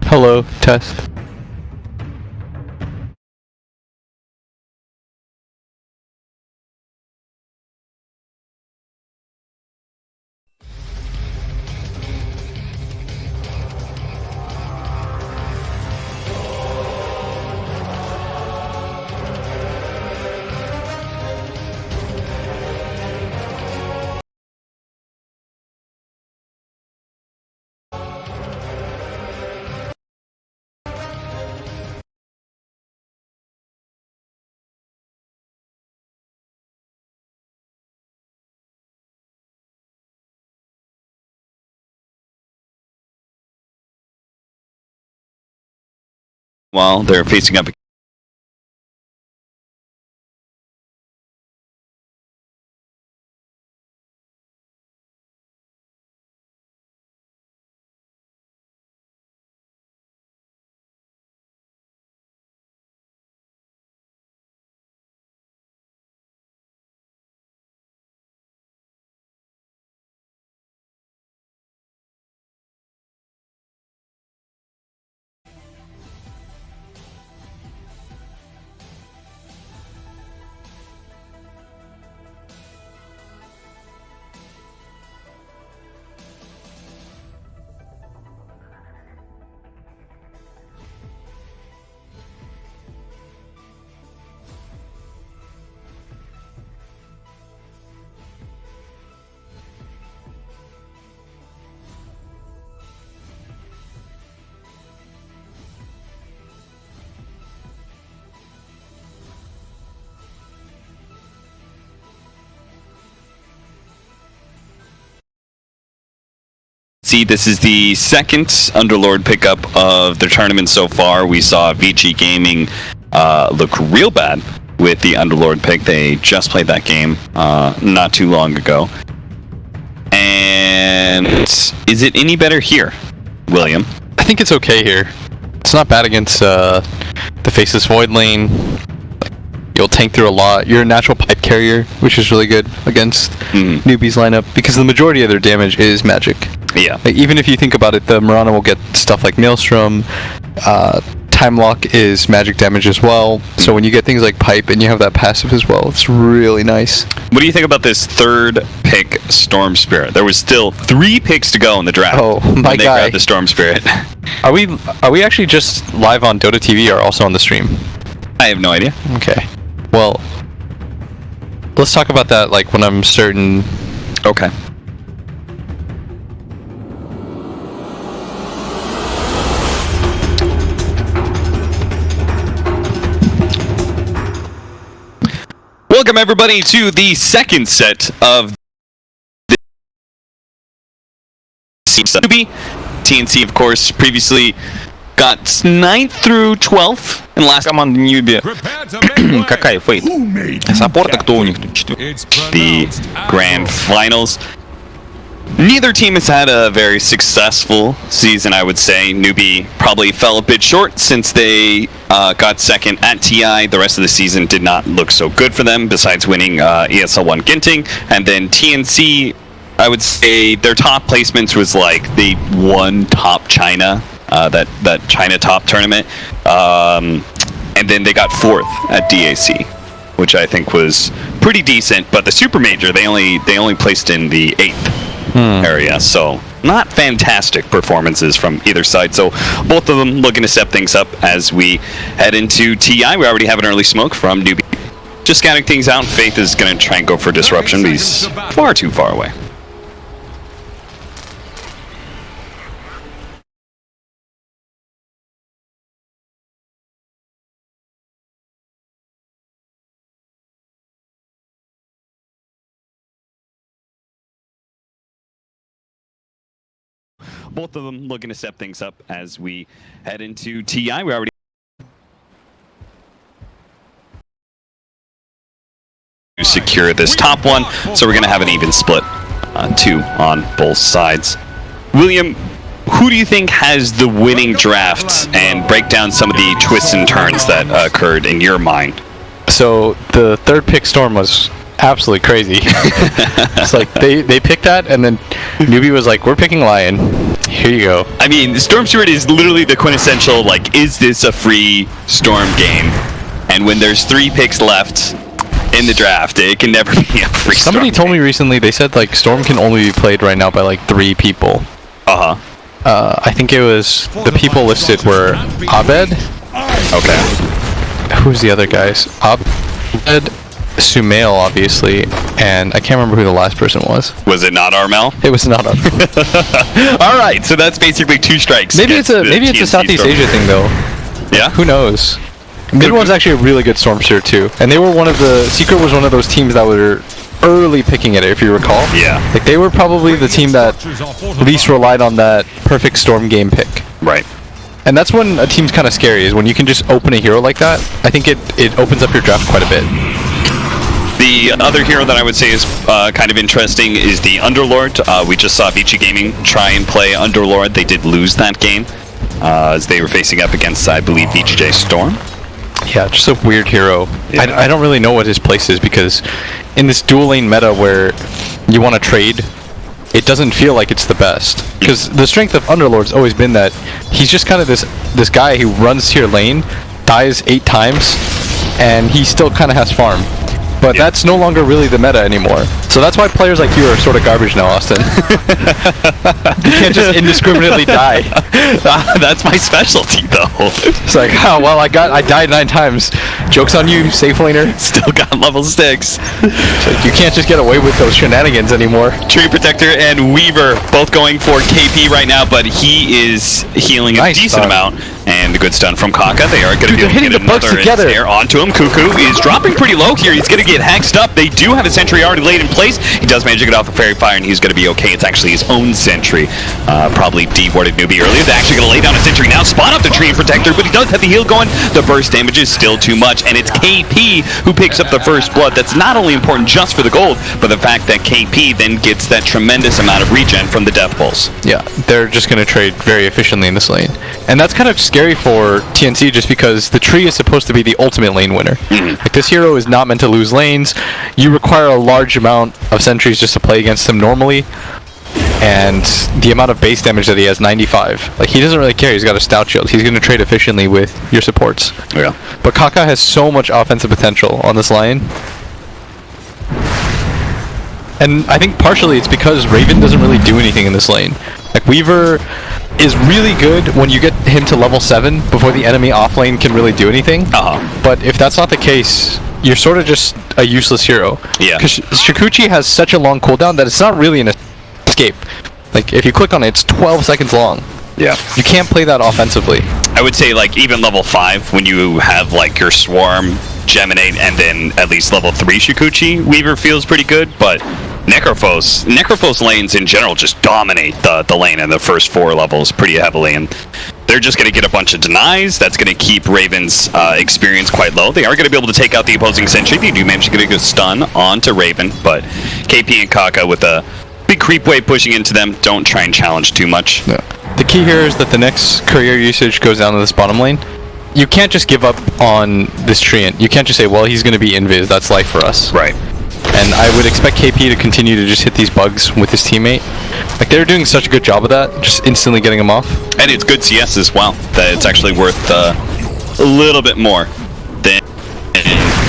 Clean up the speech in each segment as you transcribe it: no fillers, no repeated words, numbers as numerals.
Hello, test. While they're facing up. See, this is the second Underlord pickup of the tournament so far. We saw Vici Gaming look real bad with the Underlord pick. They just played that game not too long ago. And is it any better here, William? I think it's okay here. It's not bad against the Faceless Void lane. You'll tank through a lot. You're a natural pipe carrier, which is really good against newbies lineup because the majority of their damage is magic. Yeah. Like, even if you think about it, the Mirana will get stuff like Maelstrom. Time Lock is magic damage as well. So when you get things like pipe and you have that passive as well, it's really nice. What do you think about this third pick, Storm Spirit? There was still 3 picks to go in the draft. Oh, my when they guy. grabbed the Storm Spirit. Are we actually just live on Dota TV or also on the stream? I have no idea. Okay. Well, let's talk about that like when I'm certain. Okay. Welcome everybody to the second set of the TNC, of course, previously got 9th through 12th. And last Команда Ньюби. Какая фейт? Саппорта кто у них тут? the grand finals. Neither team has had a very successful season, I would say. Newbie probably fell a bit short since they got second at TI. The rest of the season did not look so good for them, besides winning ESL 1 Ginting. And then TNC, I would say their top placements was like they won Top China, that China Top tournament. And then they got 4th at DAC, which I think was pretty decent. But the Super Major, they only placed in the 8th. area, so not fantastic performances from either side. So both of them looking to step things up as we head into TI. We already have an early smoke from Newbie. Just scouting things out. Faith is going to try and go for disruption, but he's far too far away. Both of them looking to step things up as we head into TI. We already secure this top one, so we're going to have an even split, 2 on both sides. William, who do you think has the winning draft, and break down some of the twists and turns that occurred in your mind? So the third pick Storm was absolutely crazy. It's like they picked that, and then Newbie was like, "We're picking Lion." Here you go. I mean, Storm Spirit is literally the quintessential, like, is this a free Storm game? And when there's 3 picks left in the draft, it can never be a free Somebody Storm told me recently, they said, like, Storm can only be played right now by, like, 3 people. Uh-huh. I think it was, the people listed were Abed. Okay. Who's the other guys? Abed, Sumail, obviously, and I can't remember who the last person was. Was it not Armel? It was not Armel. All right, so that's basically 2 strikes. Maybe it's a TNC Southeast Storm. Asia thing, though. Yeah? Who knows? Mid one's actually a really good Storm Spirit too, and they were Secret was one of those teams that were early picking at it, if you recall. Yeah. Like they were probably the team that least relied on that perfect Storm game pick. Right. And that's when a team's kind of scary, is when you can just open a hero like that. I think it opens up your draft quite a bit. The other hero that I would say is kind of interesting is the Underlord. We just saw Vici Gaming try and play Underlord. They did lose that game as they were facing up against, I believe, VGJ Storm. Yeah, just a weird hero. Yeah. I don't really know what his place is, because in this dual lane meta where you want to trade, it doesn't feel like it's the best. Because the strength of Underlord's always been that he's just kind of this guy who runs to your lane, dies 8 times, and he still kind of has farm. But that's no longer really the meta anymore. So that's why players like you are sort of garbage now, Austin. You can't just indiscriminately die. That's my specialty, though. It's like, oh, well, I died 9 times. Joke's on you, safe laner. Still got level 6. It's like, you can't just get away with those shenanigans anymore. Tree Protector and Weaver both going for KP right now, but he is healing a decent amount. And a good stun from Kaka. They are going to be able to get another there onto him. Cuckoo is dropping pretty low here. He's going to get hexed up. They do have a sentry already laid in place. He does manage to get off a Fairy Fire, and he's going to be okay. It's actually his own sentry. Probably de-warded Newbie earlier. They're actually going to lay down a sentry now. Spot up the Tree Protector, but he does have the heal going. The burst damage is still too much, and it's KP who picks up the first blood. That's not only important just for the gold, but the fact that KP then gets that tremendous amount of regen from the Death Pulse. Yeah, they're just going to trade very efficiently in this lane. And that's kind of scary for TNC, just because the tree is supposed to be the ultimate lane winner. Like, this hero is not meant to lose lanes. You require a large amount of sentries just to play against him normally, and the amount of base damage that he has, 95. Like, he doesn't really care. He's got a stout shield. He's going to trade efficiently with your supports. Yeah. But Kaka has so much offensive potential on this line. And I think partially it's because Raven doesn't really do anything in this lane. Like, Weaver is really good when you get him to level 7 before the enemy offlane can really do anything. But if that's not the case, you're sort of just a useless hero. Yeah. Because Shikuchi has such a long cooldown that it's not really an escape. Like, if you click on it, it's 12 seconds long. Yeah. You can't play that offensively. I would say, like, even level 5, when you have, like, your Swarm, Geminate, and then at least level 3 Shikuchi, Weaver feels pretty good, but Necrophos lanes in general just dominate the lane in the first 4 levels pretty heavily, and they're just going to get a bunch of denies. That's going to keep Raven's experience quite low. They are going to be able to take out the opposing sentry. They do manage to get a good stun onto Raven, but KP and Kaka with a big creep wave pushing into them. Don't try and challenge too much. No. The key here is that the next career usage goes down to this bottom lane. You can't just give up on this treant. You can't just say, well, he's going to be invis. That's life for us. Right. And I would expect KP to continue to just hit these bugs with his teammate. Like, they're doing such a good job of that, just instantly getting him off. And it's good CS as well, that it's actually worth a little bit more than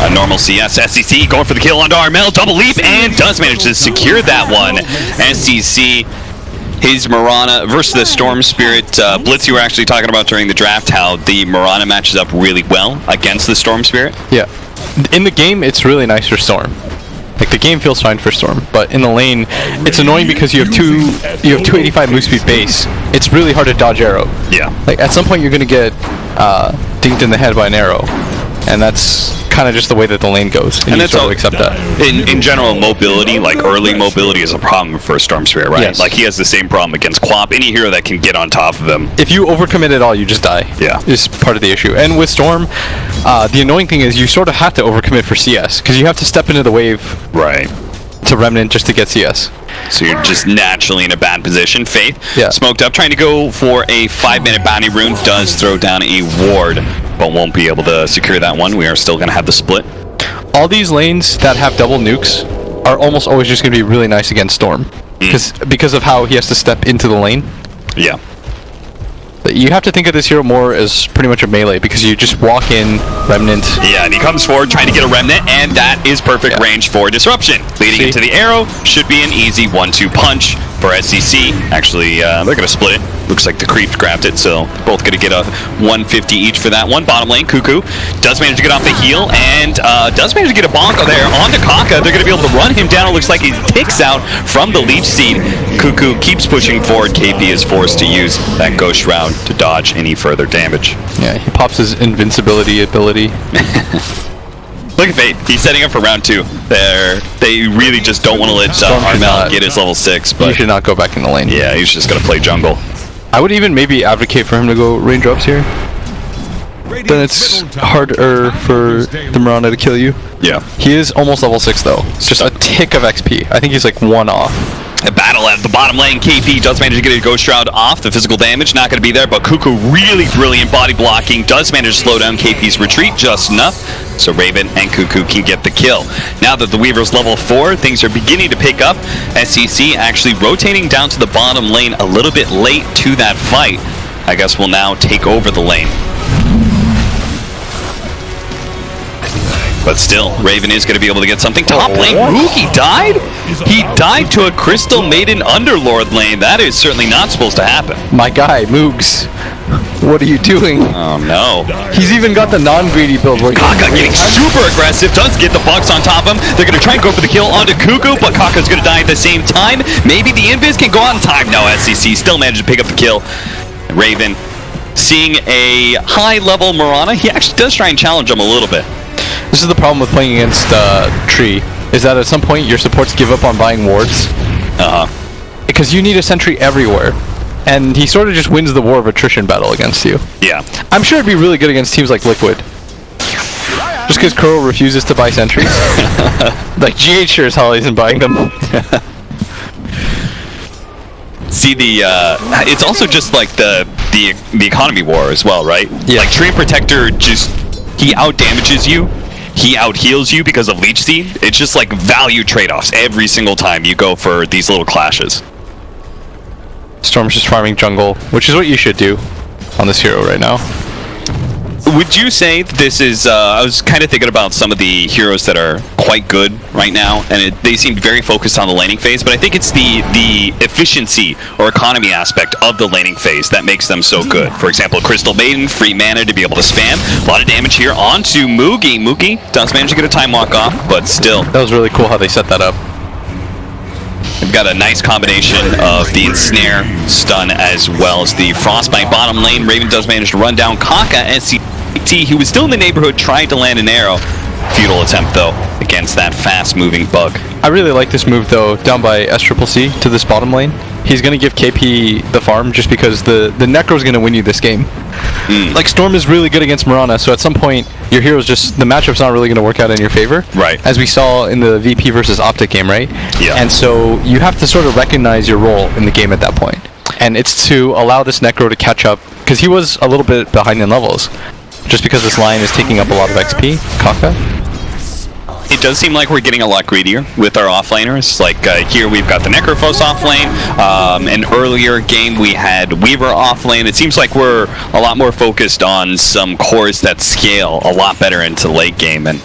a normal CS. SCC going for the kill onto Armel, double leap, and does manage to secure that one. SCC, his Mirana versus the Storm Spirit. Blitz, you were actually talking about during the draft how the Mirana matches up really well against the Storm Spirit. Yeah. In the game, it's really nice for Storm. Like, the game feels fine for Storm, but in the lane, it's annoying because you have 285 move speed base. It's really hard to dodge arrow. Yeah. Like, at some point you're gonna get dinked in the head by an arrow, and that's kind of just the way that the lane goes. And that's all accept that. In general, mobility, like early mobility, is a problem for Storm Spirit, right? Yes. Like, he has the same problem against Quap. Any hero that can get on top of him. If you overcommit at all, you just die. Yeah. Is part of the issue. And with Storm, the annoying thing is you sort of have to overcommit for CS, because you have to step into the wave Right. to Remnant just to get CS. So you're just naturally in a bad position. Faith, Yeah. smoked up, trying to go for a 5-minute bounty rune, does throw down a ward, but won't be able to secure that one. We are still going to have the split. All these lanes that have double nukes are almost always just going to be really nice against Storm, because of how he has to step into the lane. Yeah. You have to think of this hero more as pretty much a melee because you just walk in, Remnant. Yeah, and he comes forward trying to get a Remnant, and that is perfect range for Disruption. Leading into the arrow should be an easy 1-2 punch for SCC. Actually, they're going to split it. Looks like the Creep grabbed it, so both going to get a 150 each for that one. Bottom lane, Cuckoo does manage to get off the heel, and does manage to get a bonk there onto Kaka. They're going to be able to run him down. It looks like he ticks out from the Leech Seed. Cuckoo keeps pushing forward. KP is forced to use that Ghost Shroud to dodge any further damage. Yeah, he pops his invincibility ability. Look at Fate. He's setting up for round 2. They really just don't want to let Armel get his level 6. But he should not go back in the lane. Yeah, he's just going to play jungle. I would even maybe advocate for him to go raindrops here. Then it's harder for the Mirana to kill you. Yeah. He is almost level 6 though. It's just a tick of XP. I think he's like 1 off. A battle at the bottom lane. KP does manage to get a Ghost Shroud off. The physical damage not going to be there, but Cuckoo really brilliant body blocking. Does manage to slow down KP's retreat just enough, so Raven and Cuckoo can get the kill. Now that the Weaver's level 4, things are beginning to pick up. SCC actually rotating down to the bottom lane a little bit late to that fight. I guess will now take over the lane. But still, Raven is going to be able to get something. Top lane, Moogie died? He died to a Crystal Maiden Underlord lane. That is certainly not supposed to happen. My guy, Moogs. What are you doing? Oh no. He's even got the non-greedy build. Kaka getting super aggressive, does get the Bucks on top of him. They're going to try and go for the kill onto Cuckoo, but Kaka's going to die at the same time. Maybe the Invis can go out in time. No, SCC still managed to pick up the kill. Raven, seeing a high-level Mirana, he actually does try and challenge him a little bit. This is the problem with playing against Tree, is that at some point your supports give up on buying wards. Because you need a sentry everywhere. And he sort of just wins the war of attrition battle against you. Yeah. I'm sure it'd be really good against teams like Liquid. Just because Curl refuses to buy sentries. Like, GH sure as hell isn't buying them. See, it's also just like the economy war as well, right? Yeah. Like, Tree Protector just, he out-damages you. He out-heals you because of Leech Seed. It's just like value trade-offs every single time you go for these little clashes. Storm's just farming jungle, which is what you should do on this hero right now. Would you say this is, I was kind of thinking about some of the heroes that are quite good right now, and they seem very focused on the laning phase, but I think it's the efficiency or economy aspect of the laning phase that makes them so good. For example, Crystal Maiden, free mana to be able to spam. A lot of damage here onto Moogie. Moogie does manage to get a time walk off, but still. That was really cool how they set that up. We've got a nice combination of the Ensnare stun as well as the Frostbite bottom lane. Raven does manage to run down Kaka and CT, who was still in the neighborhood trying to land an arrow. Futile attempt, though, against that fast-moving bug. I really like this move, though, down by SCCC to this bottom lane. He's going to give KP the farm just because the Necro's going to win you this game. Like, Storm is really good against Mirana, so at some point, your hero's just, the matchup's not really going to work out in your favor. Right. As we saw in the VP versus Optic game, right? Yeah. And so you have to sort of recognize your role in the game at that point. And it's to allow this Necro to catch up, because he was a little bit behind in levels. Just because this line is taking up a lot of XP, Kaka. It does seem like we're getting a lot greedier with our offlaners. Like here we've got the Necrophos offlane. An earlier game we had Weaver offlane. It seems like we're a lot more focused on some cores that scale a lot better into late game. And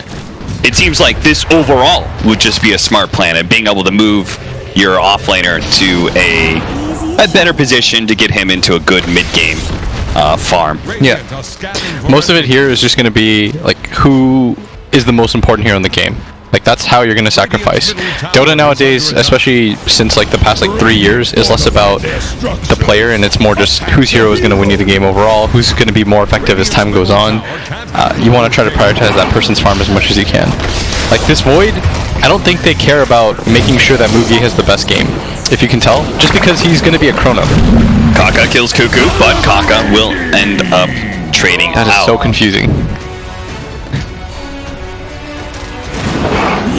it seems like this overall would just be a smart plan, and being able to move your offlaner to a better position to get him into a good mid-game farm. Yeah. Most of it here is just going to be like who is the most important hero in the game. Like, that's how you're going to sacrifice. Dota nowadays, especially since like the past like 3 years, is less about the player, and it's more just whose hero is going to win you the game overall, who's going to be more effective as time goes on. You want to try to prioritize that person's farm as much as you can. Like this Void, I don't think they care about making sure that Mugi has the best game, if you can tell, just because he's going to be a Chrono. Kaka kills Cuckoo, but Kaka will end up trading out. That is so confusing.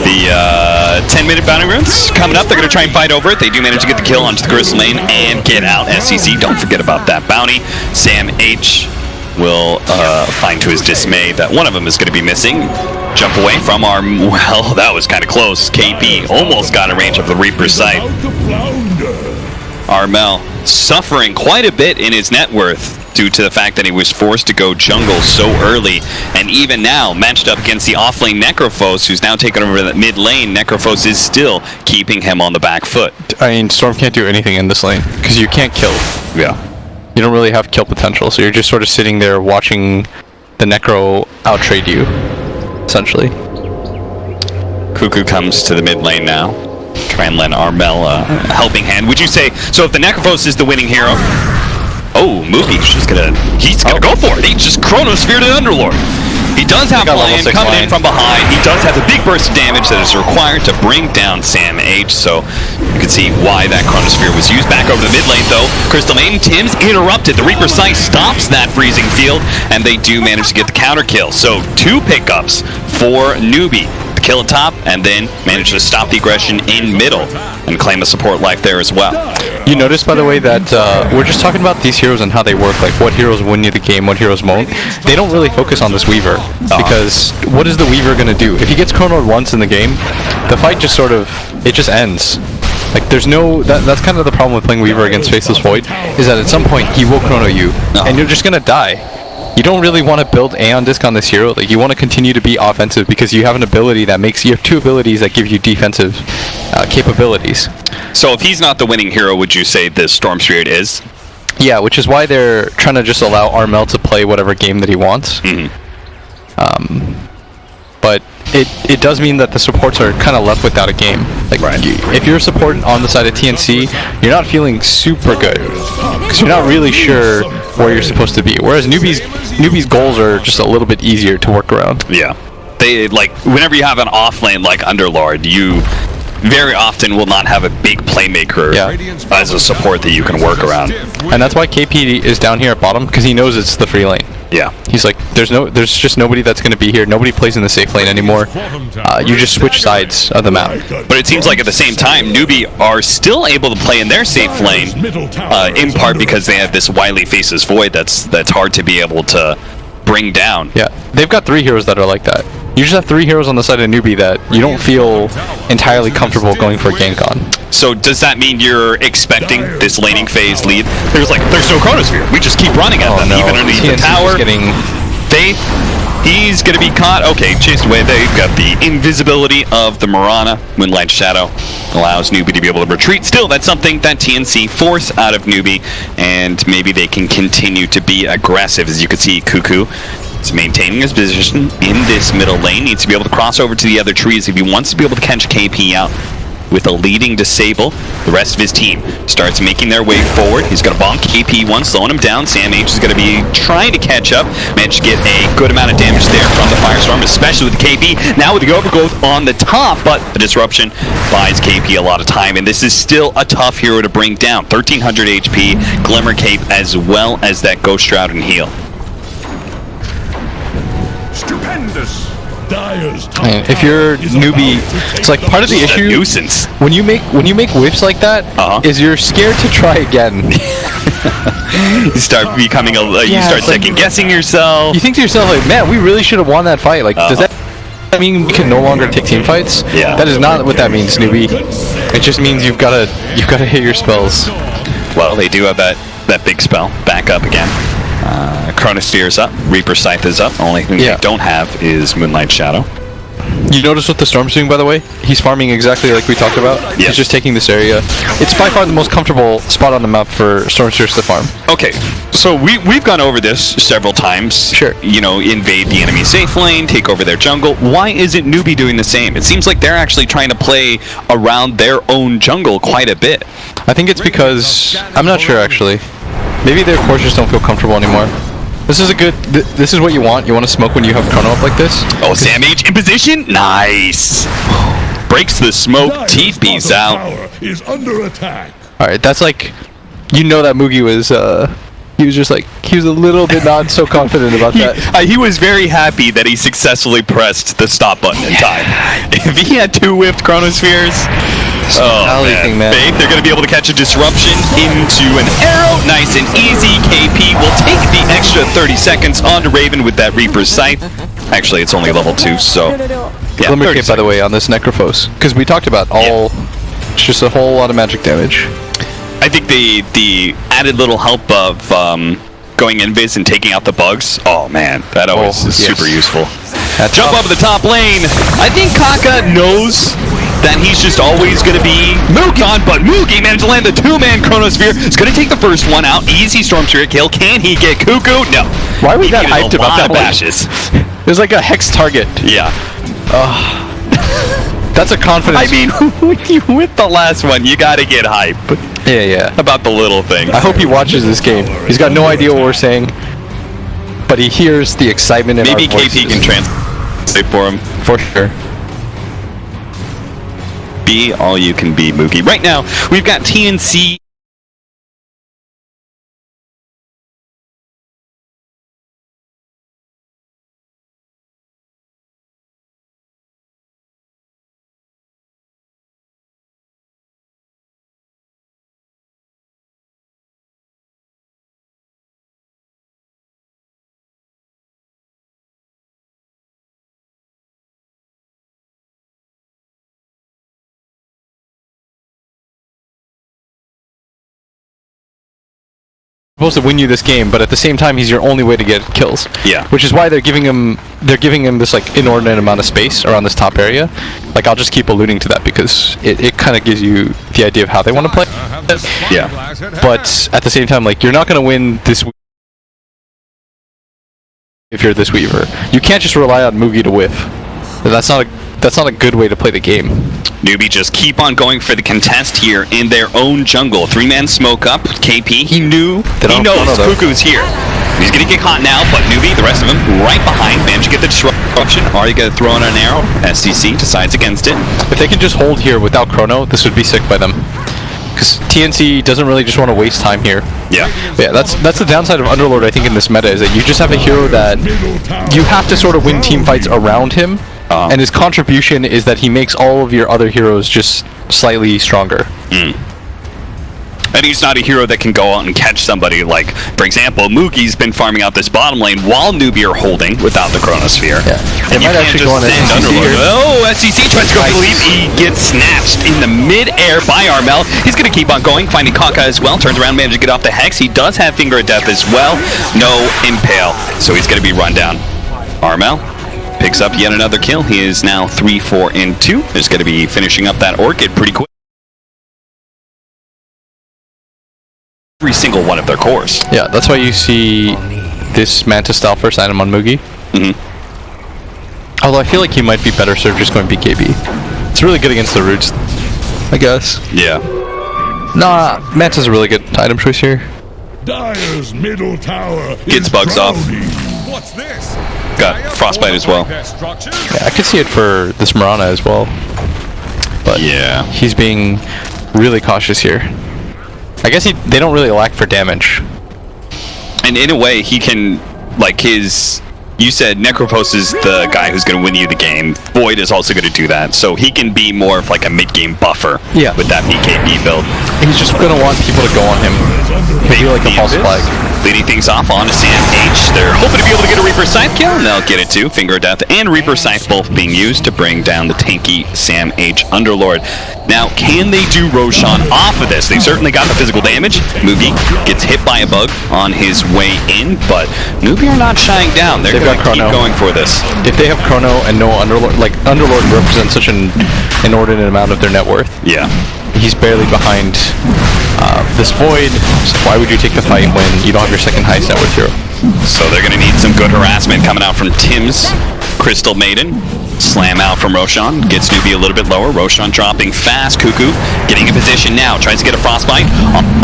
The 10-minute bounty runes coming up. They're going to try and fight over it. They do manage to get the kill onto the Crystal lane and get out. SCC, don't forget about that bounty. Sam H will find to his dismay that one of them is going to be missing. Jump away from our... Well, that was kind of close. KP almost got a range of the Reaper's sight. Armel suffering quite a bit in his net worth due to the fact that he was forced to go jungle so early. And even now, matched up against the offlane Necrophos, who's now taken over the mid lane, Necrophos is still keeping him on the back foot. I mean, Storm can't do anything in this lane, because you can't kill. Yeah. You don't really have kill potential, so you're just sort of sitting there watching the Necro outtrade you, essentially. Cuckoo comes to the mid lane now. Try and lend Armel a helping hand. Would you say, so if the Necrophos is the winning hero, oh, Mookie's just he's gonna go for it. He just Chronosphere to Underlord. He does have Lion coming in from behind. He does have a big burst of damage that is required to bring down Sam H, so you can see why that Chronosphere was used. Back over the mid lane though, Crystal Maiden, Tim's interrupted. The Reaper Sight stops that freezing field, and they do manage to get the counter kill. So 2 pickups for Newbie. Kill at top, and then manage to stop the aggression in middle and claim a support life there as well. You notice, by the way, that we're just talking about these heroes and how they work, like what heroes win you the game, what heroes won't. They don't really focus on this Weaver, because what is the Weaver going to do? If he gets chronoed once in the game, the fight just it just ends. Like, there's no, that's kind of the problem with playing Weaver against Faceless Void, is that at some point he will chrono you, and you're just going to die. You don't really want to build Aeon Disc on this hero. Like, you want to continue to be offensive because you have an ability that makes, you have 2 abilities that give you defensive capabilities. So if he's not the winning hero, would you say this Storm Spirit is? Yeah, which is why they're trying to just allow Armel to play whatever game that he wants. But it does mean that the supports are kind of left without a game. Like, if you're a support on the side of TNC, you're not feeling super good, because you're not really sure where you're supposed to be. Whereas newbies' goals are just a little bit easier to work around. Yeah. They, like, whenever you have an off lane like Underlord, you very often will not have a big playmaker as a support that you can work around. And that's why KP is down here at bottom, because he knows it's the free lane. Yeah. He's like, there's just nobody that's going to be here. Nobody plays in the safe lane anymore. You just switch sides of the map. But it seems like at the same time, Newbie are still able to play in their safe lane, in part because they have this wily Faceless Void that's hard to be able to bring down. Yeah, they've got 3 heroes that are like that. You just have 3 heroes on the side of Newbie that you don't feel entirely comfortable going for a gank on. So does that mean you're expecting this laning phase lead? There's no Chronosphere. We just keep running at them, even underneath the tower. Faith, he's going to be caught. Okay, chased away. They've got the invisibility of the Mirana. Moonlight Shadow allows Newbie to be able to retreat. Still, that's something that TNC force out of Newbie, and maybe they can continue to be aggressive. As you can see, Cuckoo is maintaining his position in this middle lane. Needs to be able to cross over to the other trees if he wants to be able to catch KP out with a leading disable. The rest of his team starts making their way forward. He's going to bonk KP once, slowing him down. Sam H is going to be trying to catch up. Managed to get a good amount of damage there from the Firestorm, especially with the KP. Now with the overgrowth on the top, but the disruption buys KP a lot of time, and this is still a tough hero to bring down. 1300 HP, Glimmer Cape, as well as that Ghost Shroud and heal. Stupendous. And if you're Newbie, it's like part of the issue. Nuisance. When you make whiffs like that, is you're scared to try again. You start becoming you start second guessing yourself. You think to yourself, like, man, we really should have won that fight. Like, does that mean we can no longer take team fights? Yeah. That is not what that means, Newbie. It just means you've gotta hit your spells. Well, they do have that big spell back up again. Chronosphere is up, Reaper Scythe is up. Only thing they don't have is Moonlight Shadow. You notice what the Storm's doing, by the way? He's farming exactly like we talked about. Yes. He's just taking this area. It's by far the most comfortable spot on the map for Stormspheres to farm. Okay, so we've gone over this several times. Sure. You know, invade the enemy safe lane, take over their jungle. Why isn't Newbie doing the same? It seems like they're actually trying to play around their own jungle quite a bit. I think it's because, I'm not sure actually. Maybe their cores just don't feel comfortable anymore. This is this is what you want. You want to smoke when you have chrono up like this. Oh, Sam H in position. Nice. Breaks the smoke. TP's out. Is under attack. All right, that's like, you know that Mugi was he was just like, he was a little bit not so confident about that. He was very happy that he successfully pressed the stop button in time. If he had 2 whiffed Chronospheres, man. Faith, they're going to be able to catch a disruption into an arrow. Nice and easy. KP will take the extra 30 seconds onto Raven with that Reaper's Scythe. Actually, it's only level 2, so... Yeah, Glimmer Cape, by the way, on this Necrophos. Because we talked about it's just a whole lot of magic damage. I think the added little help of going invis and taking out the bugs. Oh man, that always is super useful. Jump up the top lane. I think Kaka knows that he's just always going to be Moogie on, but Moogie managed to land the 2-man Chronosphere. He's going to take the first one out. Easy Storm Spirit kill. Can he get Cuckoo? No. Why was that hyped about that bashes? It was like a hex target. Yeah. That's a confidence. I mean, with the last one, you got to get hype. Yeah. About the little things. I hope he watches this game. He's got no idea what we're saying, but he hears the excitement in Maybe our voices. KP can translate for him. For sure. Be all you can be, Moogie. Right now, we've got TNC. Supposed to win you this game, but at the same time he's your only way to get kills. Yeah. Which is why they're giving him this like inordinate amount of space around this top area. Like I'll just keep alluding to that because it kind of gives you the idea of how they want to play. Yeah. But at the same time, like you're not going to win this if you're this Weaver. You can't just rely on Moogie to whiff. That's not a good way to play the game. Newbie just keep on going for the contest here in their own jungle. 3-man smoke up. KP, he knows Cuckoo's here. He's gonna get caught now, but Newbie, the rest of them, right behind, managed to get the disruption. Are you gonna throw in an arrow? SCC decides against it. If they can just hold here without Chrono, this would be sick by them. Because TNC doesn't really just want to waste time here. Yeah. Yeah, that's the downside of Underlord, I think, in this meta, is that you just have a hero that you have to sort of win team fights around him, and his contribution is that he makes all of your other heroes just slightly stronger. And he's not a hero that can go out and catch somebody. Like, for example, Moogie's been farming out this bottom lane while Newbie are holding without the Chronosphere. Yeah. And you might can't actually just go on send SCC Underlord. here. Oh, SCC tries to go for the lead. He gets snatched in the mid-air by Armel. He's going to keep on going, finding Kaka as well. Turns around, manages to get off the Hex. He does have Finger of Death as well. No Impale, so he's going to be run down. Armel picks up yet another kill. He is now 3-4-2. He's going to be finishing up that Orchid pretty quick. Every single one of their cores. Yeah, that's why you see this Mantis style first item on Moogie. Although I feel like he might be better served just going BKB. It's really good against the roots, I guess. Yeah. Nah, Mantis is a really good item choice here. Dire's middle tower Gets is bugs off. drowning. What's this? Got Frostbite as well. Yeah, I could see it for this Mirana as well. But Yeah. he's being really cautious here. I guess they don't really lack for damage. And in a way, he can, like his... You said Necropos is the guy who's going to win you the game. Void is also going to do that. So he can be more of like a mid-game buffer with that BKB build. He's just going to want people to go on him. He'll be like a false flag. Leading things off on a Sam H. They're hoping to be able to get a Reaper Scythe kill, and they'll get it too. Finger of Death and Reaper Scythe both being used to bring down the tanky Sam H. Underlord. Now, can they do Roshan off of this? They've certainly got the physical damage. Moogie gets hit by a bug on his way in, but Moogie are not shying down. They're going to keep going for this. If they have Chrono and no Underlord, like Underlord represents such an inordinate amount of their net worth. Yeah. He's barely behind this Void, so why would you take the fight when you don't have your second highest net worth hero? So they're going to need some good harassment coming out from Tim's Crystal Maiden. Slam out from Roshan. Gets Newbie a little bit lower. Roshan dropping fast. Cuckoo getting in position now. Tries to get a Frostbite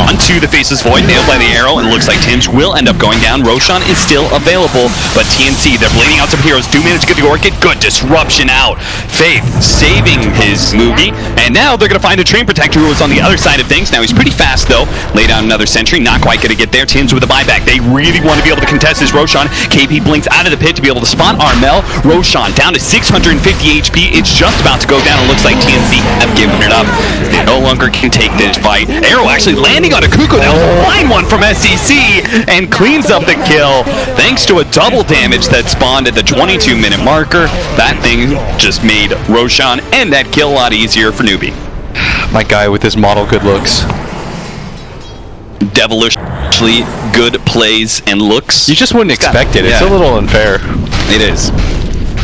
onto the Faceless Void. Nailed by the arrow. And it looks like Tim's will end up going down. Roshan is still available. But TNC, they're bleeding out some heroes. Do manage to get the Orchid. Good disruption out. Faith saving his Moogie. And now they're going to find a Train Protector who was on the other side of things. Now he's pretty fast though. Lay down another sentry. Not quite going to get there. Tim's with a buyback. They really want to be able to contest this Roshan. KP blinks out of the pit to be able to spot Armel. Roshan down to 650 HP. It's just about to go down. It looks like TNC have given it up. They no longer can take this fight. Arrow actually landing on a Cuckoo. That was a fine one from SCC and cleans up the kill. Thanks to a double damage that spawned at the 22-minute marker. That thing just made Roshan and that kill a lot easier for Newbie. My guy with his model good looks. devilishly good plays and looks. You just wouldn't expect it. It's a little unfair. It is.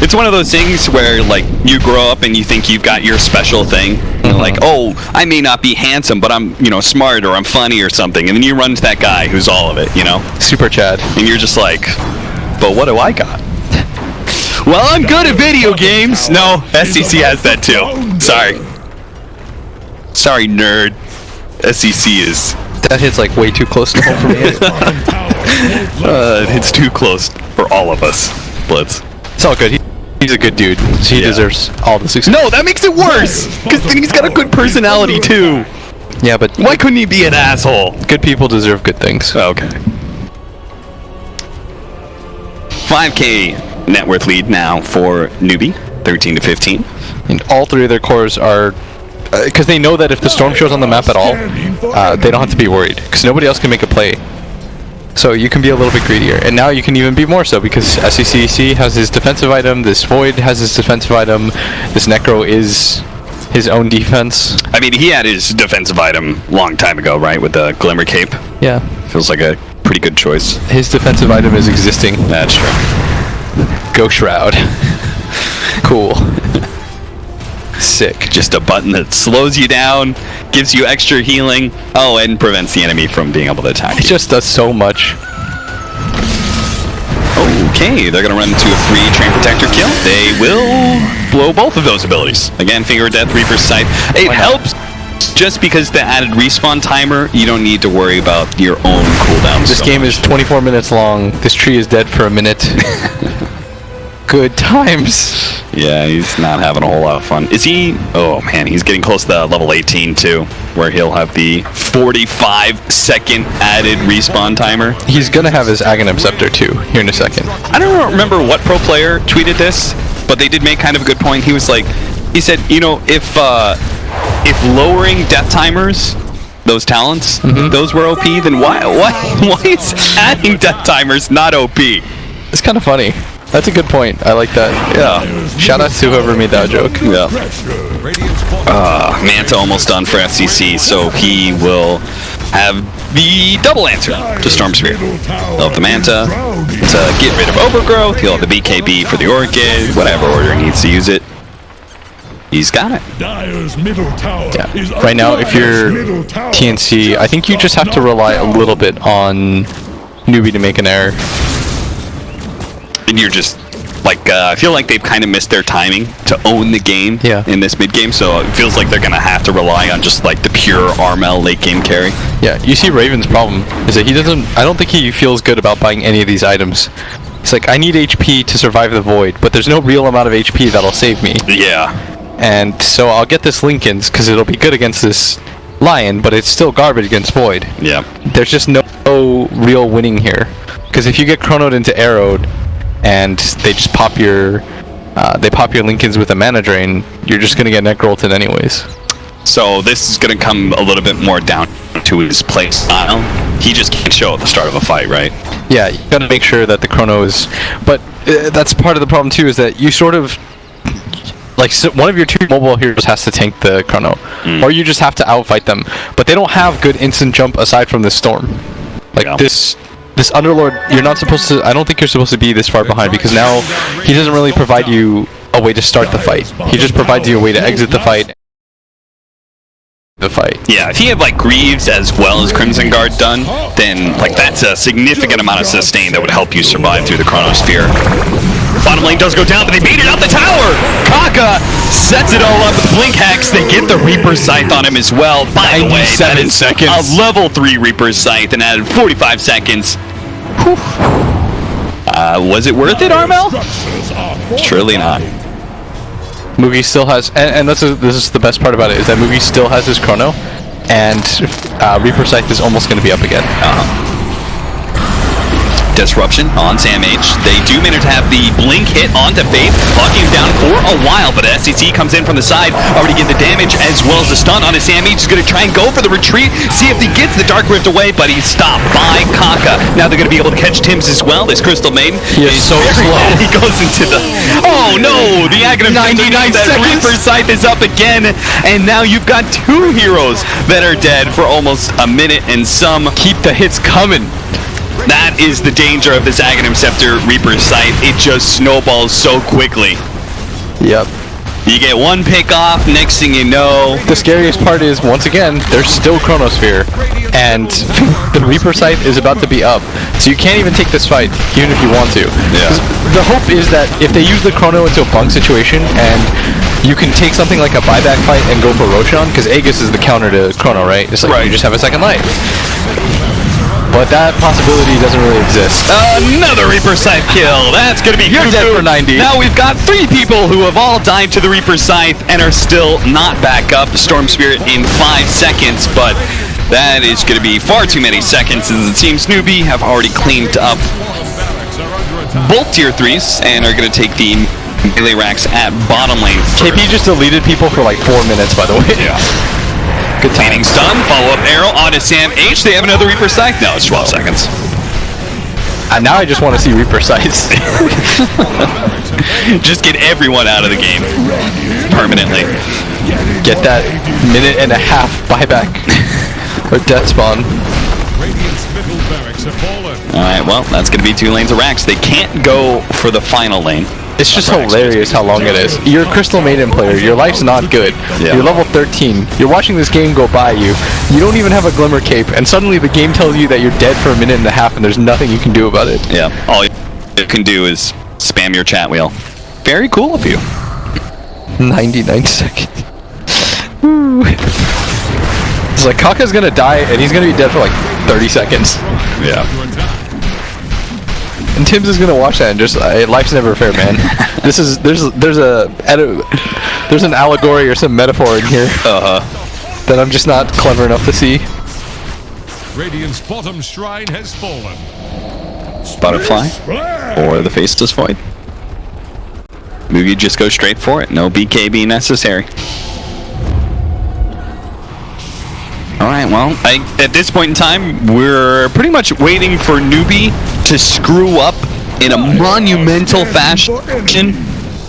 It's one of those things where, like, you grow up and you think you've got your special thing. Like, oh, I may not be handsome, but I'm, smart or I'm funny or something. And then you run into that guy who's all of it, Super Chad. And you're just like, but what do I got? Well, I'm good at video games. No, SEC has that too. Sorry, nerd. SEC is... That hits like way too close to home for me. It hits too close for all of us, Blitz. It's all good. He's a good dude, so he deserves all the success. No, that makes it worse! Because then he's got a good personality too. Yeah, but why couldn't he be an asshole? Good people deserve good things. Okay. 5K net worth lead now for Newbie, 13 to 15. And all three of their cores are... Because they know that if the storm shows on the map at all, they don't have to be worried. Because nobody else can make a play. So you can be a little bit greedier. And now you can even be more so, because SECC has his defensive item, this Void has his defensive item, this Necro is his own defense. I mean, he had his defensive item long time ago, right? With the Glimmer Cape. Yeah. Feels like a pretty good choice. His defensive item is existing. That's true. Go Shroud. Cool. Sick. Just a button that slows you down, gives you extra healing, and prevents the enemy from being able to attack It you. just does so much. Okay, they're going to run into a 3 Train Protector kill. They will blow both of those abilities. Again, Finger of Death, Reaper's Scythe. It helps just because the added respawn timer, you don't need to worry about your own cooldowns. This game is 24 minutes long. This tree is dead for a minute. Good times. Yeah, he's not having a whole lot of fun. Is he? Oh man, he's getting close to level 18 too, where he'll have the 45-second added respawn timer. He's gonna have his Aghanim Scepter too, here in a second. I don't remember what pro player tweeted this, but they did make kind of a good point. He said, if lowering death timers, those talents, those were OP, then why is adding death timers not OP? It's kind of funny. That's a good point. I like that. Yeah. Shout out to whoever made that joke. Yeah. Manta almost done for FCC, so he will have the double answer to Storm Spear. He'll have the Manta to get rid of Overgrowth. He'll have the BKB for the Orchid, whatever order he needs to use it. He's got it. Yeah. Right now, if you're TNC, I think you just have to rely a little bit on Newbie to make an error. And you're just like, I feel like they've kind of missed their timing to own the game in this mid game, so it feels like they're gonna have to rely on just like the pure RML late game carry. Yeah, you see Raven's problem is that I don't think he feels good about buying any of these items. It's like, I need HP to survive the Void, but there's no real amount of HP that'll save me. Yeah. And so I'll get this Lincoln's because it'll be good against this Lion, but it's still garbage against Void. Yeah. There's just no real winning here. Because if you get chronoed into Arrowed, and they just pop your Lincolns with a mana drain, you're just gonna get necrolted anyways. So this is gonna come a little bit more down to his play style. He just can't show at the start of a fight, right? Yeah, you gotta make sure that the chrono is. But that's part of the problem too, is that you sort of like one of your two mobile heroes has to tank the chrono, or you just have to outfight them. But they don't have good instant jump aside from the storm. Like this Underlord, you're not supposed to. I don't think you're supposed to be this far behind, because now he doesn't really provide you a way to start the fight. He just provides you a way to exit the fight. Yeah, if he had like Greaves as well as Crimson Guard done, then like that's a significant amount of sustain that would help you survive through the Chronosphere. Bottom lane does go down, but they beat it out the tower! Kaka sets it all up with Blink Hex. They get the Reaper's Scythe on him as well. By the way, that is seconds. A level 3 Reaper's Scythe and added 45 seconds. Whew. Was it worth it, Armel? Surely not. Mugi still has, and this is the best part about it, is that Mugi still has his chrono, and Reaper Scythe is almost going to be up again. Disruption on Sam H. They do manage to have the blink hit onto Faith, locking him down for a while, but SCC comes in from the side, already get the damage as well as the stun on his Sam H. He's going to try and go for the retreat, see if he gets the Dark Rift away, but he's stopped by Kaka. Now they're going to be able to catch Tims as well. This Crystal Maiden is so slow. He goes into the... Oh no! The Aghanim 99 seconds. Reaper Scythe is up again, and now you've got 2 heroes that are dead for almost a minute and some. Keep the hits coming. That is the danger of this Aghanim Scepter Reaper Scythe. It just snowballs so quickly. Yep. You get one pick off, next thing you know... The scariest part is, once again, there's still Chronosphere, and the Reaper Scythe is about to be up. So you can't even take this fight, even if you want to. Yeah. The hope is that if they use the Chrono into a bunk situation, and you can take something like a buyback fight and go for Roshan, because Aegis is the counter to Chrono, right? It's like you just have a second life. But that possibility doesn't really exist. Another Reaper Scythe kill. That's going to be You're dead for 90. Now we've got 3 people who have all died to the Reaper Scythe and are still not back up. Storm Spirit in 5 seconds, but that is going to be far too many seconds, as it seems Newbie have already cleaned up both tier 3s and are going to take the melee racks at bottom lane first. KP just deleted people for like 4 minutes, by the way. Yeah. Good Leading stun, follow-up arrow onto Sam H. They have another Reaper Scythe. No, it's 12 seconds. And now I just want to see Reaper Scythes. Just get everyone out of the game permanently. Get that minute and a half buyback or death spawn. Alright, well, that's going to be 2 lanes of racks. They can't go for the final lane. It's just hilarious how long it is. You're a Crystal Maiden player. Your life's not good. Yeah. You're level 13. You're watching this game go by you. You don't even have a Glimmer Cape, and suddenly the game tells you that you're dead for a minute and a half, and there's nothing you can do about it. Yeah, all you can do is spam your chat wheel. Very cool of you. 99 seconds. Woo. It's like Kaka's gonna die, and he's gonna be dead for like 30 seconds. Yeah. And Tims is gonna watch that and just life's never fair, man. There's an allegory or some metaphor in here that I'm just not clever enough to see. Radiant's bottom shrine has fallen. Butterfly or the Faceless Void. Mugi just goes straight for it. No BKB necessary. Alright, well, at this point in time, we're pretty much waiting for Newbie to screw up in a monumental fashion,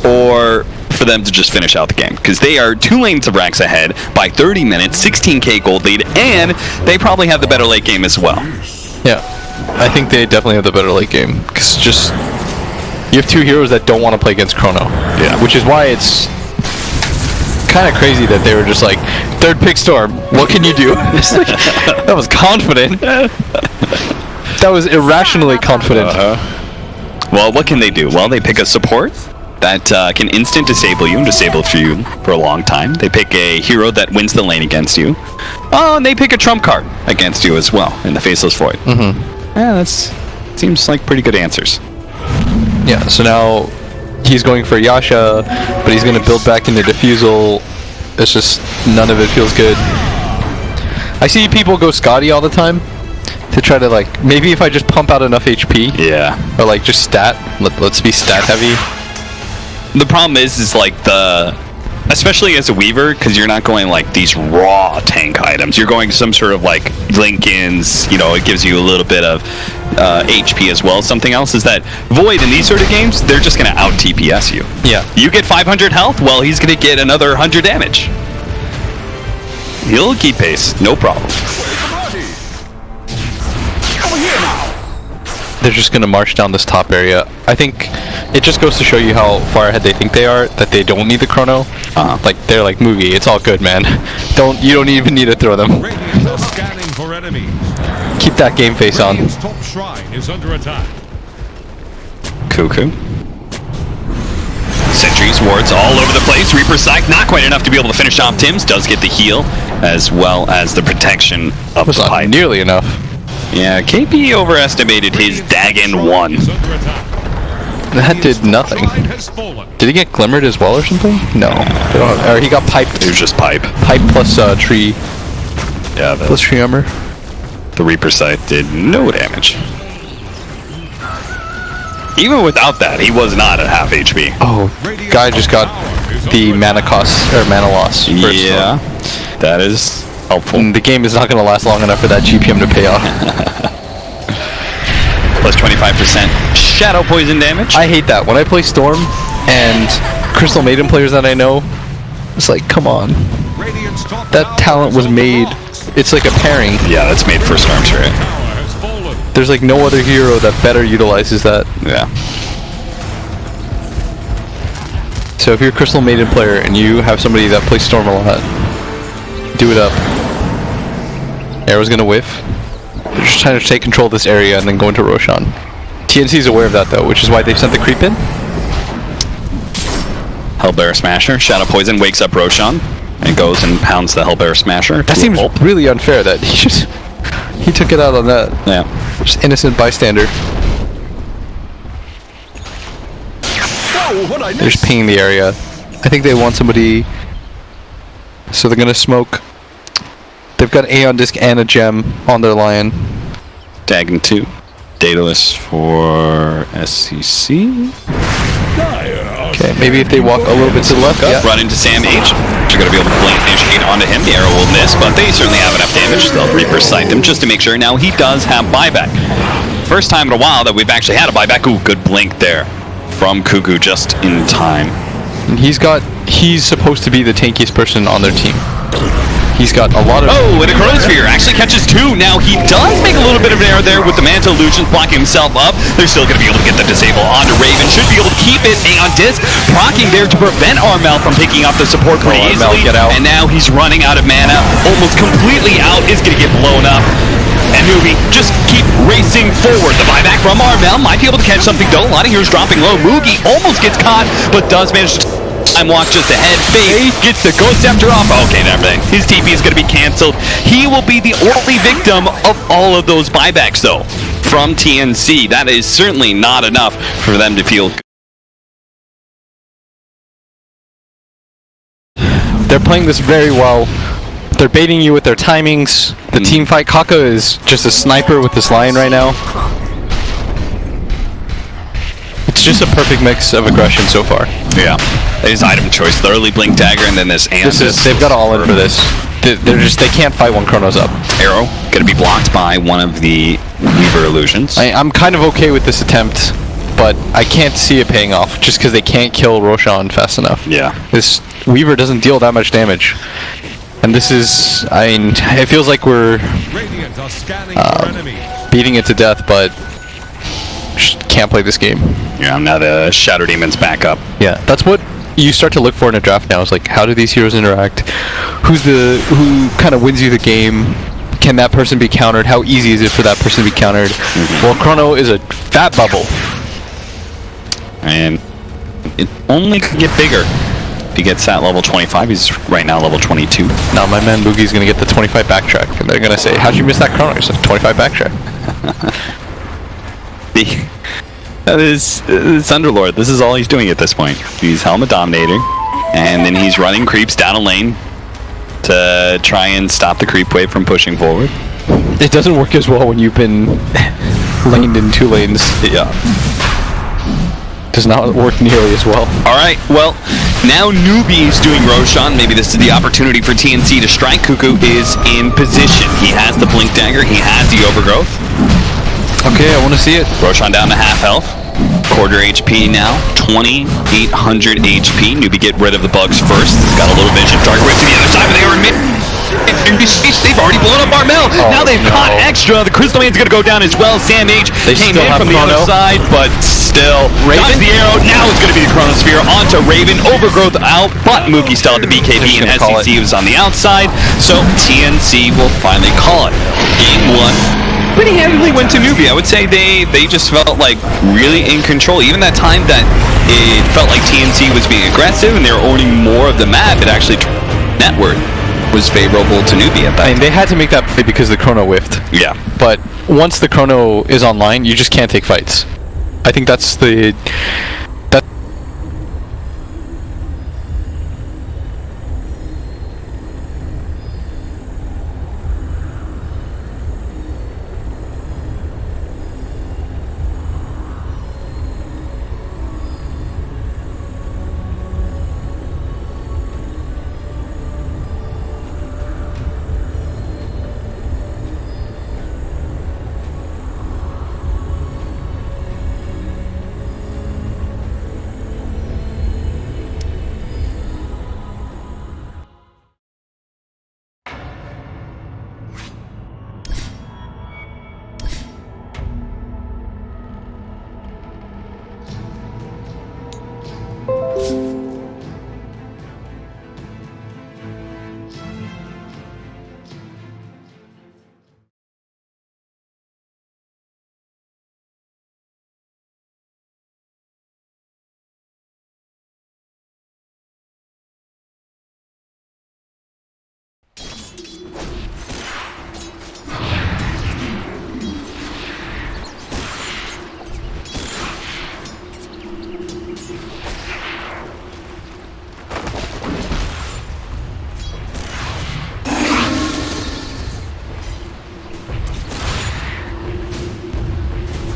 or for them to just finish out the game. Because they are 2 lanes of racks ahead by 30 minutes, 16k gold lead, and they probably have the better late game as well. Yeah, I think they definitely have the better late game. Because just, you have 2 heroes that don't want to play against Chrono. Yeah. Which is why it's kind of crazy that they were just like, 3rd pick Storm, what can you do? It's like, that was confident. That was irrationally confident. Well, what can they do? Well, they pick a support that can instant disable you and disable for you for a long time. They pick a hero that wins the lane against you. Oh, and they pick a trump card against you as well in the Faceless Void. Yeah, that's seems like pretty good answers. Yeah, so now he's going for Yasha, but he's going to build back into Diffusal. It's just, none of it feels good. I see people go Scotty all the time to try to like, maybe if I just pump out enough HP. Yeah. Or like just stat, let's be stat heavy. The problem is like especially as a Weaver, because you're not going like these raw tank items. You're going some sort of like Lincolns, you know, it gives you a little bit of HP as well. Something else is that Void in these sort of games, they're just going to out TPS you. Yeah. You get 500 health, well, he's going to get another 100 damage. He'll keep pace, no problem. They're just going to march down this top area. I think it just goes to show you how far ahead they think they are, that they don't need the Chrono. Like, they're like, Mugi, it's all good, man. You don't even need to throw them. Keep that game face on. Top shrine is under attack. Cuckoo. Sentries, wards all over the place. Reaper Scythe, not quite enough to be able to finish off Tims. Does get the heal, as well as the protection of the pipe. Nearly enough. Yeah, KP overestimated his Dagon 1. That did nothing. Did he get glimmered as well or something? No. Or he got piped. It was just pipe. Pipe plus tree. Yeah, plus tree armor. The Reaper Scythe did no damage. Even without that, he was not at half HP. Oh, guy just got the mana cost or mana loss. First Yeah, that is helpful. and the game is not going to last long enough for that GPM to pay off. Plus 25% shadow poison damage. I hate that. When I play Storm and Crystal Maiden players that I know, it's like, come on. That talent was made. It's like a pairing. Yeah, that's made for Storms, right? There's like no other hero that better utilizes that. Yeah. So if you're a Crystal Maiden player and you have somebody that plays Storm a lot, do it up. Arrow's gonna whiff. They're just trying to take control of this area and then go into Roshan. TNC is aware of that though, which is why they've sent the creep in. Hellbear Smasher. Shadow Poison wakes up Roshan and goes and pounds the Hellbear Smasher. That seems really unfair that he took it out on that. Yeah. Just innocent bystander. They're just pinging the area. I think they want somebody, so they're gonna smoke. They've got Aeon Disc and a gem on their Lion. Dagon 2. Daedalus for SCC. Okay, maybe if they walk a little bit to the left. Yeah. Run into Sam H. You're going to be able to blink initiate onto him. The arrow will miss, but they certainly have enough damage. They'll Reaper Sight him just to make sure. Now he does have buyback. First time in a while that we've actually had a buyback. Ooh, good blink there from Cuckoo just in time. And he's supposed to be the tankiest person on their team. He's got a lot of... Oh, and a Chronosphere actually catches 2. Now he does make a little bit of an error there with the Mantle Illusions blocking himself up. They're still going to be able to get the disable onto Raven. Should be able to keep it on disc. Procking there to prevent Armel from picking up the support pretty easily. Get out. And now he's running out of mana. Almost completely out. Is going to get blown up. And Newbie just keep racing forward. The buyback from Armel might be able to catch something though. A lot of heroes dropping low. Moogie almost gets caught, but does manage to... time walk just ahead. Faith gets the Ghost Scepter off. Okay, never mind. His TP is going to be cancelled. He will be the only victim of all of those buybacks, though, from TNC. That is certainly not enough for them to feel. They're playing this very well. They're baiting you with their timings. The team fight. Kaka is just a sniper with this Lion right now. It's just a perfect mix of aggression so far. Yeah. His item choice, the early Blink Dagger, and then this They've got all in for this. They can't fight when Chrono's up. Arrow going to be blocked by one of the Weaver Illusions. I'm kind of okay with this attempt, but I can't see it paying off just because they can't kill Roshan fast enough. Yeah. This Weaver doesn't deal that much damage. And this is, it feels like we're beating it to death, but just can't play this game. Yeah, now the Shadow Demon's back up. Yeah, that's what you start to look for in a draft now. Is like, how do these heroes interact? Who kind of wins you the game? Can that person be countered? How easy is it for that person to be countered? Well, Chrono is a fat bubble. And it only could get bigger. If he gets at level 25, he's right now level 22. Now my man Boogie's gonna get the 25 backtrack, and they're gonna say, how'd you miss that Chrono? He's like, 25 backtrack. This Underlord, this is all he's doing at this point. He's Helmet Dominator, and then he's running creeps down a lane to try and stop the creep wave from pushing forward. It doesn't work as well when you've been laned in 2 lanes. Yeah. Does not work nearly as well. Alright, well, now Newbie's doing Roshan. Maybe this is the opportunity for TNC to strike. Cuckoo is in position. He has the Blink Dagger, he has the Overgrowth. Okay, I want to see it. Roshan down to half health. Quarter HP now. 2,800 HP. Newbie get rid of the bugs first. He's got a little vision. Dark Wave to the other side, but they are in mid. They've already blown up Armel. Now they've caught extra. The Crystal Man's going to go down as well. Sam H came in from the other side, but still. Raven the arrow. Now it's going to be the Chronosphere onto Raven. Overgrowth out, but Mookie still had the BKB and SEC was on the outside. So TNC will finally call it. Game 1. Pretty handily went to Newbie. I would say they just felt like really in control. Even that time that it felt like TNC was being aggressive and they were owning more of the map, it actually network was favorable to Newbie at that. I mean, they had to make that play because the Chrono whiffed. Yeah. But once the Chrono is online, you just can't take fights. I think that's the...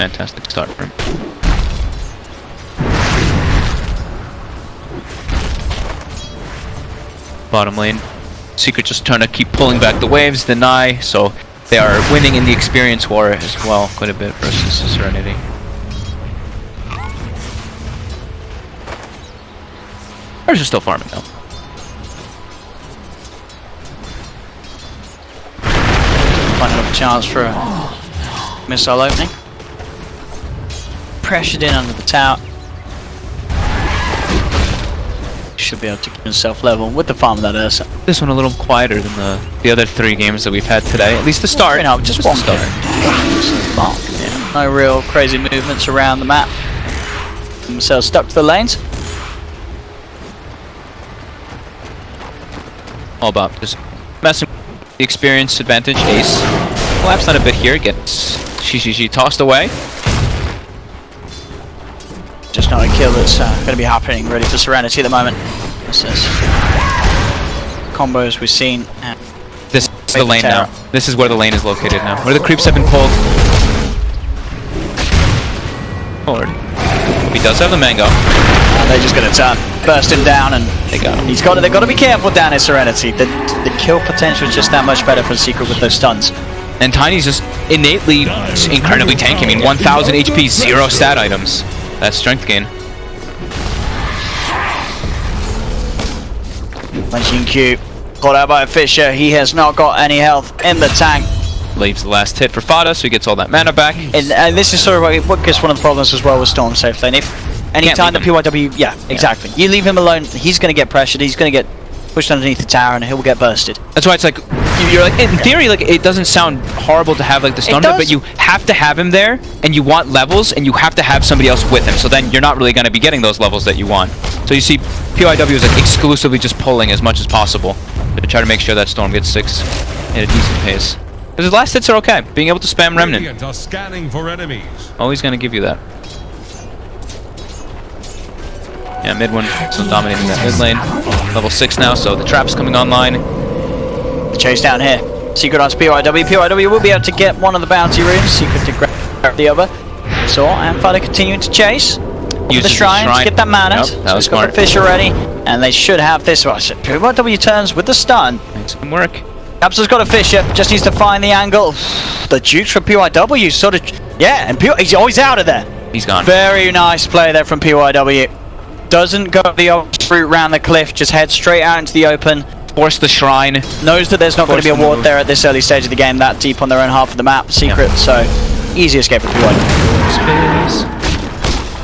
Fantastic start for him. Bottom lane. Secret just trying to keep pulling back the waves, deny, so they are winning in the experience war as well, quite a bit versus Serenity. Ours are still farming though. Finding up a chance for a missile opening. Pressured in under the tower. Should be able to keep himself level with the farm of that Ursa. This one a little quieter than the other 3 games that we've had today, at least the start. You know, just one start. Yeah. No real crazy movements around the map. Themselves stuck to the lanes. All about just messing with the experience advantage. Ace collapsed on a bit here, gets GGG tossed away. Just not a kill that's going to be happening ready for Serenity at the moment. This is combos we've seen. This is the lane now. This is where the lane is located now. Where the creeps have been pulled forward. He does have the mango. And they're just going to turn, burst him down, and They got him. they've got to be careful down in Serenity. The kill potential is just that much better for Secret with those stuns. And Tiny's just innately incredibly tanky. I mean, 1000 HP, 0 stat items. That's strength gain. Punching Q, caught out by a Fisher. He has not got any health in the tank. Leaves the last hit for Fada, so he gets all that mana back. And this is sort of what gets one of the problems as well with Storm safe lane. If anytime the PYW, yeah, exactly. You leave him alone, he's going to get pressured. He's going to get pushed underneath the tower, and he'll get bursted. That's why it's like, you're like, in theory, like, it doesn't sound horrible to have like the stun, but you have to have him there, and you want levels, and you have to have somebody else with him. So then you're not really going to be getting those levels that you want. So you see, PYW is like exclusively just pulling as much as possible to try to make sure that Storm gets 6 at a decent pace. Because his last hits are okay. Being able to spam Remnant, Radiant are scanning for enemies. always going to give you that. Yeah, mid one still dominating that mid lane. Level 6 now, so the trap's coming online. The chase down here. Secret onto PYW. PYW will be able to get one of the bounty runes. Secret to grab the other. So, and Fada continuing to chase. Uses The shrine to get that mana. Yep, that was got smart. the Fisher ready, and they should have this. PYW turns with the stun. Makes him work. Capsule's got a Fisher, just needs to find the angle. The jukes from PYW sort of, yeah, and he's always out of there. He's gone. Very nice play there from PYW. Doesn't go the old route round the cliff, just heads straight out into the open. Force the shrine. Knows that there's not going to be a Force the ward move. there at this early stage of the game, that deep on their own half of the map. Secret, so easy escape for PYW. Space.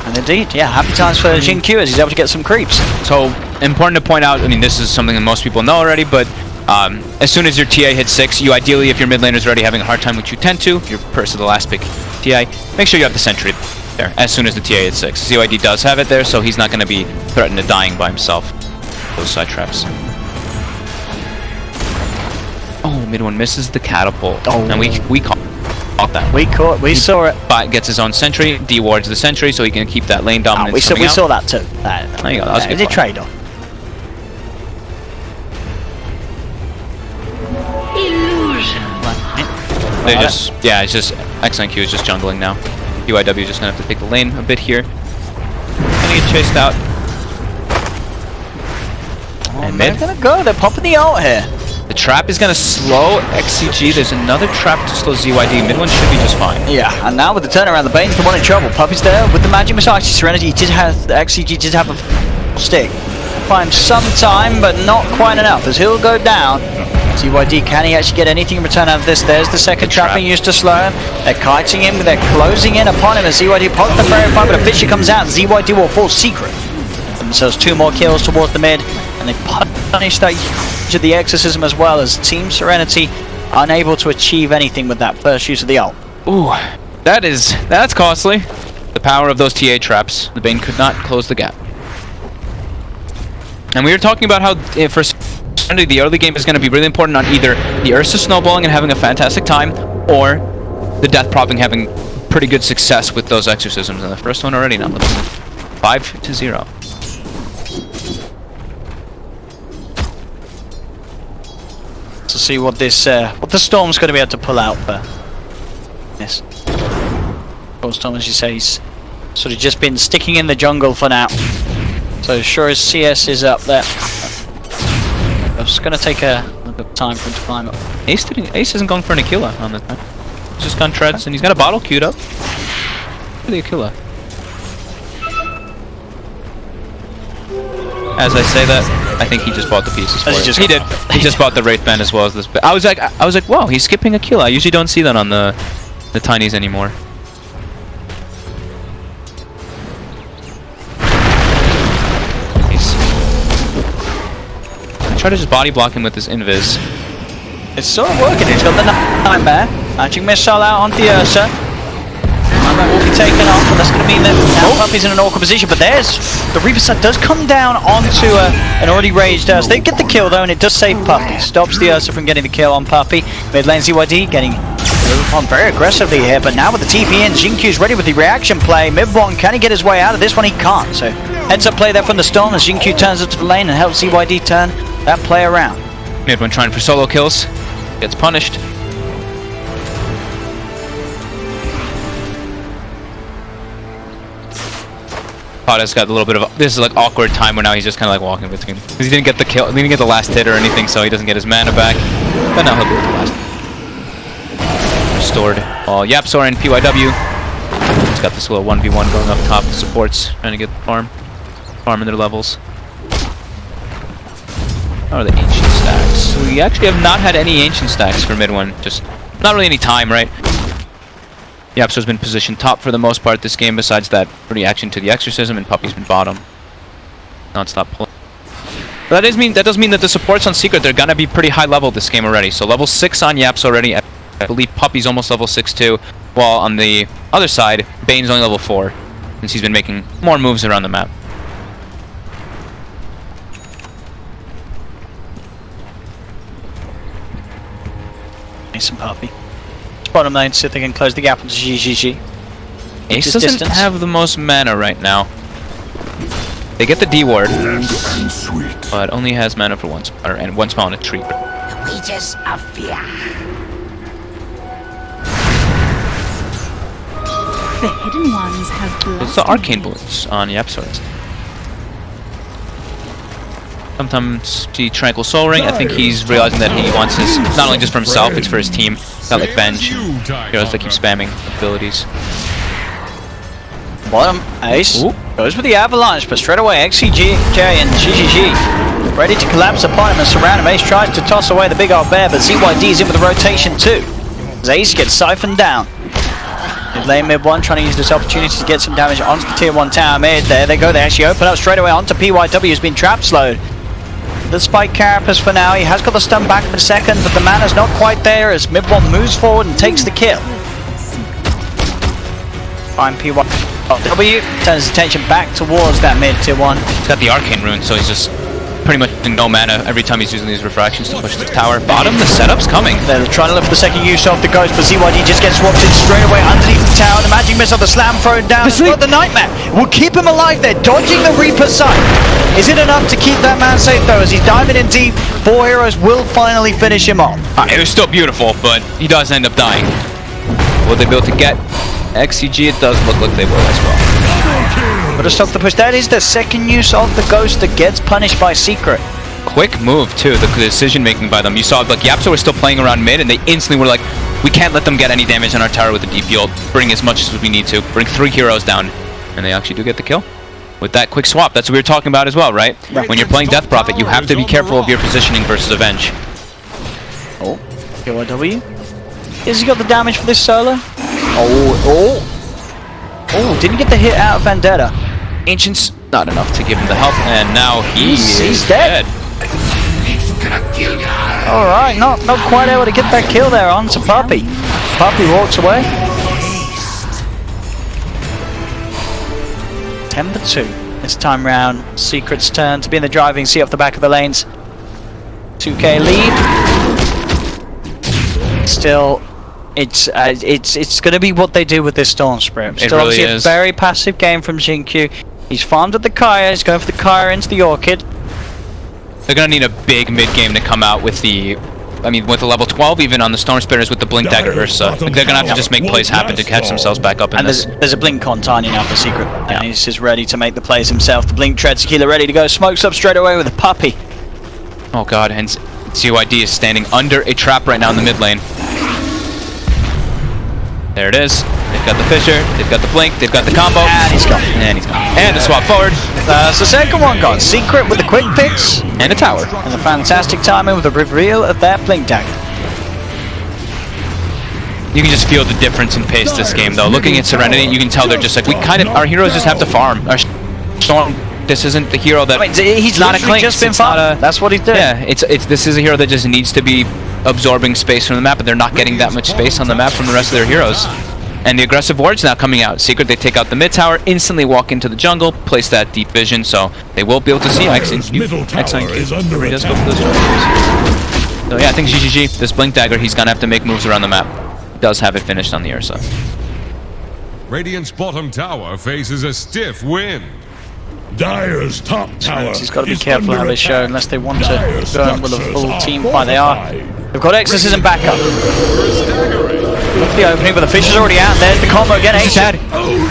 And indeed, yeah, happy times for Jin Q as he's able to get some creeps. So, important to point out, I mean, this is something that most people know already, but as soon as your TA hits 6, you ideally, if your mid laner is already having a hard time, which you tend to, if you're first to the last pick TA, make sure you have the sentry there as soon as the TA hits 6. ZYD does have it there, so he's not going to be threatened to dying by himself. Those side traps. Oh, mid one misses the catapult. Oh. And we caught that. We saw it. But gets his own sentry, dewards the sentry, so he can keep that lane dominance We coming out. saw that too. There you go, that was a good It's a call. trade-off. They just, yeah, it's just, XNQ is just jungling now. UIW is just gonna have to take the lane a bit here. Gonna get chased out. And They're mid. gonna go. They're popping the ult here. The trap is gonna slow XCG. There's another trap to slow ZYD. Mid one should be just fine. Yeah, and now with the turnaround, the Bane's the one in trouble. Puppy's there with the magic missile. Actually, Serenity did have, the XCG did have a stick. Find some time, but not quite enough. As he'll go down, ZYD, can he actually get anything in return out of this? There's the second trap being used to slow him. They're kiting him, they're closing in upon him as ZYD pops the fairy fire, but a Fisher comes out and ZYD will fall Secret. Themselves 2 more kills towards the mid, and they punish that use of the exorcism as well, as Team Serenity unable to achieve anything with that first use of the ult. Ooh, that's costly. The power of those TA traps. The Bane could not close the gap. And we were talking about how for Sunday, the early game is going to be really important on either the Ursa snowballing and having a fantastic time, or the Death Propping having pretty good success with those exorcisms. And the first one already now looking at 5-0. To see what this, what the Storm's going to be able to pull out for this. Of course, Tom, as you say, he's sort of just been sticking in the jungle for now. So sure as CS is up there. It's going to take a little bit of time for him to climb up. Ace isn't going for an Aquila on this time. He's just gone treads, and he's got a bottle queued up for the Aquila. As I say that, I think he just bought the pieces for it. He did. He just bought the Wraith Band as well as this. I was like, wow, he's skipping Aquila. I usually don't see that on the tinies anymore. Try to just body block him with this invis. It's sort of working. He's got the Nightmare. Magic Missile out onto the Ursa. Nightmare will be taken off, but that's going to mean that now Puppy's in an awkward position. But there's the Reaper Sight does come down onto an already raged Ursa. They get the kill though, and it does save Puppy. Stops the Ursa from getting the kill on Puppy. Mid lane ZYD getting moved on very aggressively here, but now with the TP in, Xinq's ready with the reaction play. Mid one, can he get his way out of this one? He can't. So heads up play there from the Storm as Xinq turns up to the lane and helps ZYD turn that play around. Mid one trying for solo kills. Gets punished. Pota's got a little bit of this is like awkward time where now he's just kind of like walking between because he didn't get the kill, he didn't get the last hit or anything, so he doesn't get his mana back. But now he'll be with the last. Restored. All Yapsor and PYW. He's got this little 1v1 going up top. Supports trying to get the farming their levels. How are the ancient stacks? We actually have not had any ancient stacks for mid one. Just not really any time, right? Yapsor's been positioned top for the most part this game, besides that reaction to the exorcism, and Puppy's been bottom. Non-stop pulling. But that does mean that the supports on Secret, they're gonna be pretty high level this game already. So level 6 on Yaps already. I believe Puppy's almost level 6 too. While on the other side, Bane's only level 4, since he's been making more moves around the map. Nice and Puppy. Bottom lane, so they can close the gap into GGG. Ace doesn't have the most mana right now. They get the D ward, but only has mana for one spell, and one spell on a tree. Wages of fear. The hidden ones have blessed. It's the arcane bullets on Yapsor. Sometimes see Tranquil Soul Ring. I think he's realizing that he wants his, not only just for himself, it's for his team. Got like bench. He goes to keep spamming abilities. Bottom, Ace goes with the Avalanche, but straight away XCG and GGG ready to collapse upon him and surround him. Ace tries to toss away the big old bear, but ZYD is in with the rotation too. As Ace gets siphoned down. Mid lane, mid one, trying to use this opportunity to get some damage onto the tier 1 tower mid. There they go, they actually open up straight away onto PYW, who's been trap slowed. The Spike Carapace for now, he has got the stun back for a second, but the mana's not quite there as mid one moves forward and takes the kill. Fine, PYW turns his attention back towards that mid tier 1. He's got the arcane rune, so he's just pretty much in no mana every time he's using these refractions to push the tower. Bottom, the setup's coming. They're trying to look for the second use of the ghost, but ZYD just gets swapped in straight away underneath the tower. The magic missile, the slam thrown down. But the Nightmare will keep him alive there, dodging the Reaper Sight. Is it enough to keep that man safe though? As he's diving in deep, 4 heroes will finally finish him off. It was still beautiful, but he does end up dying. Will they be able to get XCG? It does look like they will as well. But to stop the push, that is the second use of the ghost that gets punished by Secret. Quick move too, the decision making by them. You saw like Yapsor was still playing around mid, and they instantly were like, we can't let them get any damage on our tower with the deep yield. Bring as much as we need to. Bring 3 heroes down. And they actually do get the kill. With that quick swap, that's what we were talking about as well, right? When you're playing Death Prophet, you have to be careful of your positioning versus Avenge. Oh, PYW. Has he got the damage for this solo? Oh, didn't get the hit out of Vendetta. Ancients, not enough to give him the help, and now he's dead. Alright, not quite able to get that kill there onto Puppy. Puppy walks away. 10-2. This time round, Secret's turn to be in the driving seat off the back of the lanes. 2k lead. Still, it's going to be what they do with this Storm Spirit. Still, really obviously a very passive game from Xinq. He's farmed at the Kaya. He's going for the Kaya into the Orchid. They're going to need a big mid game to come out with the I mean, with a level 12, even on the Storm Spinners with the Blink Dagger Ursa, like, they're gonna have to just make plays happen to catch themselves back up in And this. there's a Blink on Tiny now for Secret. And he's just ready to make the plays himself. The Blink Tread Tequila ready to go. Smokes up straight away with a puppy. Oh god, and CYD is standing under a trap right now in the mid lane. There it is. They've got the Fissure, they've got the Blink, they've got the combo. And he's gone. And he's gone. And the swap forward. That's the second one gone. Secret with the quick picks. And a tower. And the fantastic timing with the reveal of that Blink Dagger. You can just feel the difference in pace this game, though. Looking at Serenity, you can tell they're just like, our heroes just have to farm. Our Storm, this isn't the hero that... I mean, he's not a literally Clinks, just been it's not farming. a- That's what he's doing. Yeah, this is a hero that just needs to be absorbing space from the map, and they're not getting that much space on the map from the rest of their heroes. And the aggressive ward's now coming out. Secret, they take out the mid tower, instantly walk into the jungle, place that deep vision, so they will be able to see Everybody does go for those charges. So yeah, I think GGG, this Blink Dagger, he's gonna have to make moves around the map. He does have it finished on the Ursa. Radiant's bottom tower faces a stiff wind. Dire's top tower. He's got to be is careful how under they show attack. unless they want to Dire's go in with a structures full are team fight. They are. fortified. They've got Exorcism back up. Look at the opening, but the fish is already out. There's the combo again. Ace dead.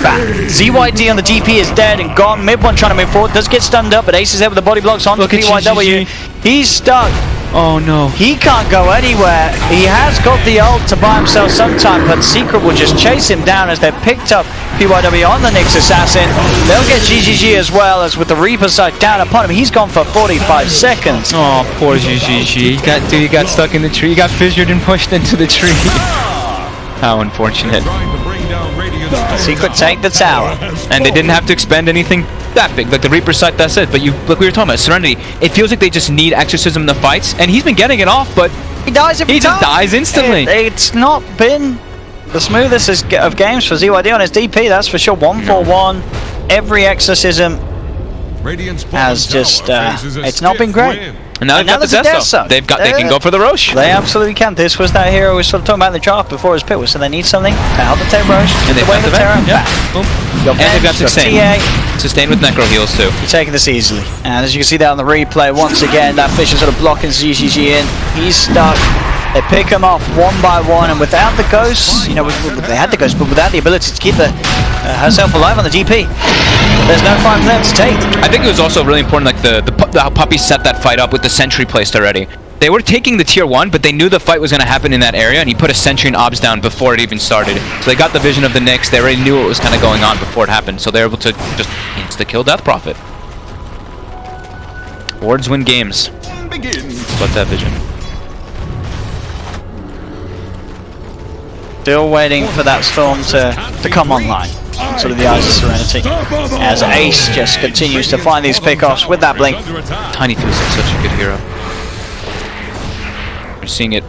Back. ZYD on the DP is dead and gone. Mid one trying to move forward. Does get stunned up, but Ace is there with the body blocks on. Look at PYW. GGG. He's stuck. Oh no. He can't go anywhere. He has got the ult to buy himself some time, but Secret will just chase him down as they've picked up PYW on the Nyx Assassin. They'll get GGG as well, as with the Reaper sight down upon him. He's gone for 45 seconds. Oh, poor GGG. He got stuck in the tree. He got fissured and pushed into the tree. How unfortunate. Trying to bring down Radiant's Secret take the tower. And they didn't have to expend anything that big, like the Reaper sight, that's it. But like we were talking about, Serenity, it feels like they just need Exorcism in the fights, and he's been getting it off, but He dies every he time. just dies instantly. It's not been the smoothest of games for ZYD on his DP, that's for sure. 1-4-1. Every Exorcism Radiant's bottom has just, tower faces a it's not been stiff great. wind. And now they've got the there's a Death Zone. They can go for the Roche. They absolutely can. This was that hero we were sort of talking about in the draft before his pick, so they need something to help the take Roche. And they've got the Terra Vent. Yeah. back. Boom. Got And they've got Venge, Sustain. TA. Sustain with Necro heals too. You're taking this easily. And as you can see there on the replay, once again, that fish is sort of blocking ZGG in. He's stuck. They pick him off one by one, and without the ghosts, you know, they had the ghosts, but without the ability to keep herself alive on the DP, there's no fight for them to take. I think it was also really important, like how Puppy set that fight up with the sentry placed already. They were taking the tier 1, but they knew the fight was going to happen in that area, and he put a sentry and obs down before it even started. So they got the vision of the Nyx. They already knew what was kind of going on before it happened, so they're able to just insta-kill Death Prophet. Wards win games. But that vision. Still waiting for that storm to come online. Sort of the eyes of Serenity. As Ace just continues to find these pickoffs with that blink. Under attack. Tiny feels like such a good hero. We're seeing it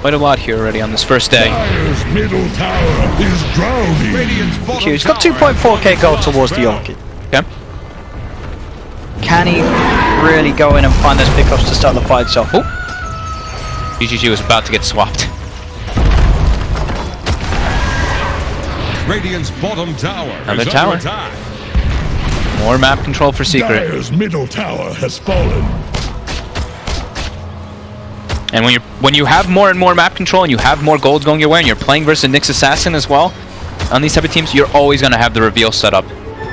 quite a lot here already on this first day. Dire's middle tower is drowning. Radiant's bottom He's got tower 2.4k gold towards the Orchid. Okay. Can he really go in and find those pickoffs to start the fights off? Oh. GGG was about to get swapped. Radiant's bottom tower Another is tower. under attack. More map control for Secret. Dire's middle tower has fallen. And when you have more and more map control and you have more golds going your way and you're playing versus Nyx Assassin as well, on these type of teams, you're always going to have the reveal set up.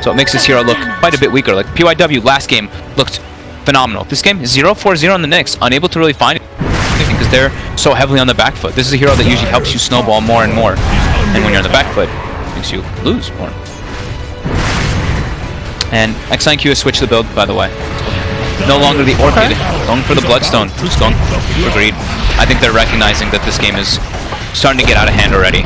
So it makes this hero look quite a bit weaker. Like PYW last game looked phenomenal. This game, 0-4-0 on the Nyx, unable to really find anything because they're so heavily on the back foot. This is a hero that usually helps you snowball more and more. And when you're on the back foot, makes you lose more. And X9Q has switched the build, by the way. No longer the Orchid, going for the Bloodstone, just going for greed. I think they're recognizing that this game is starting to get out of hand already.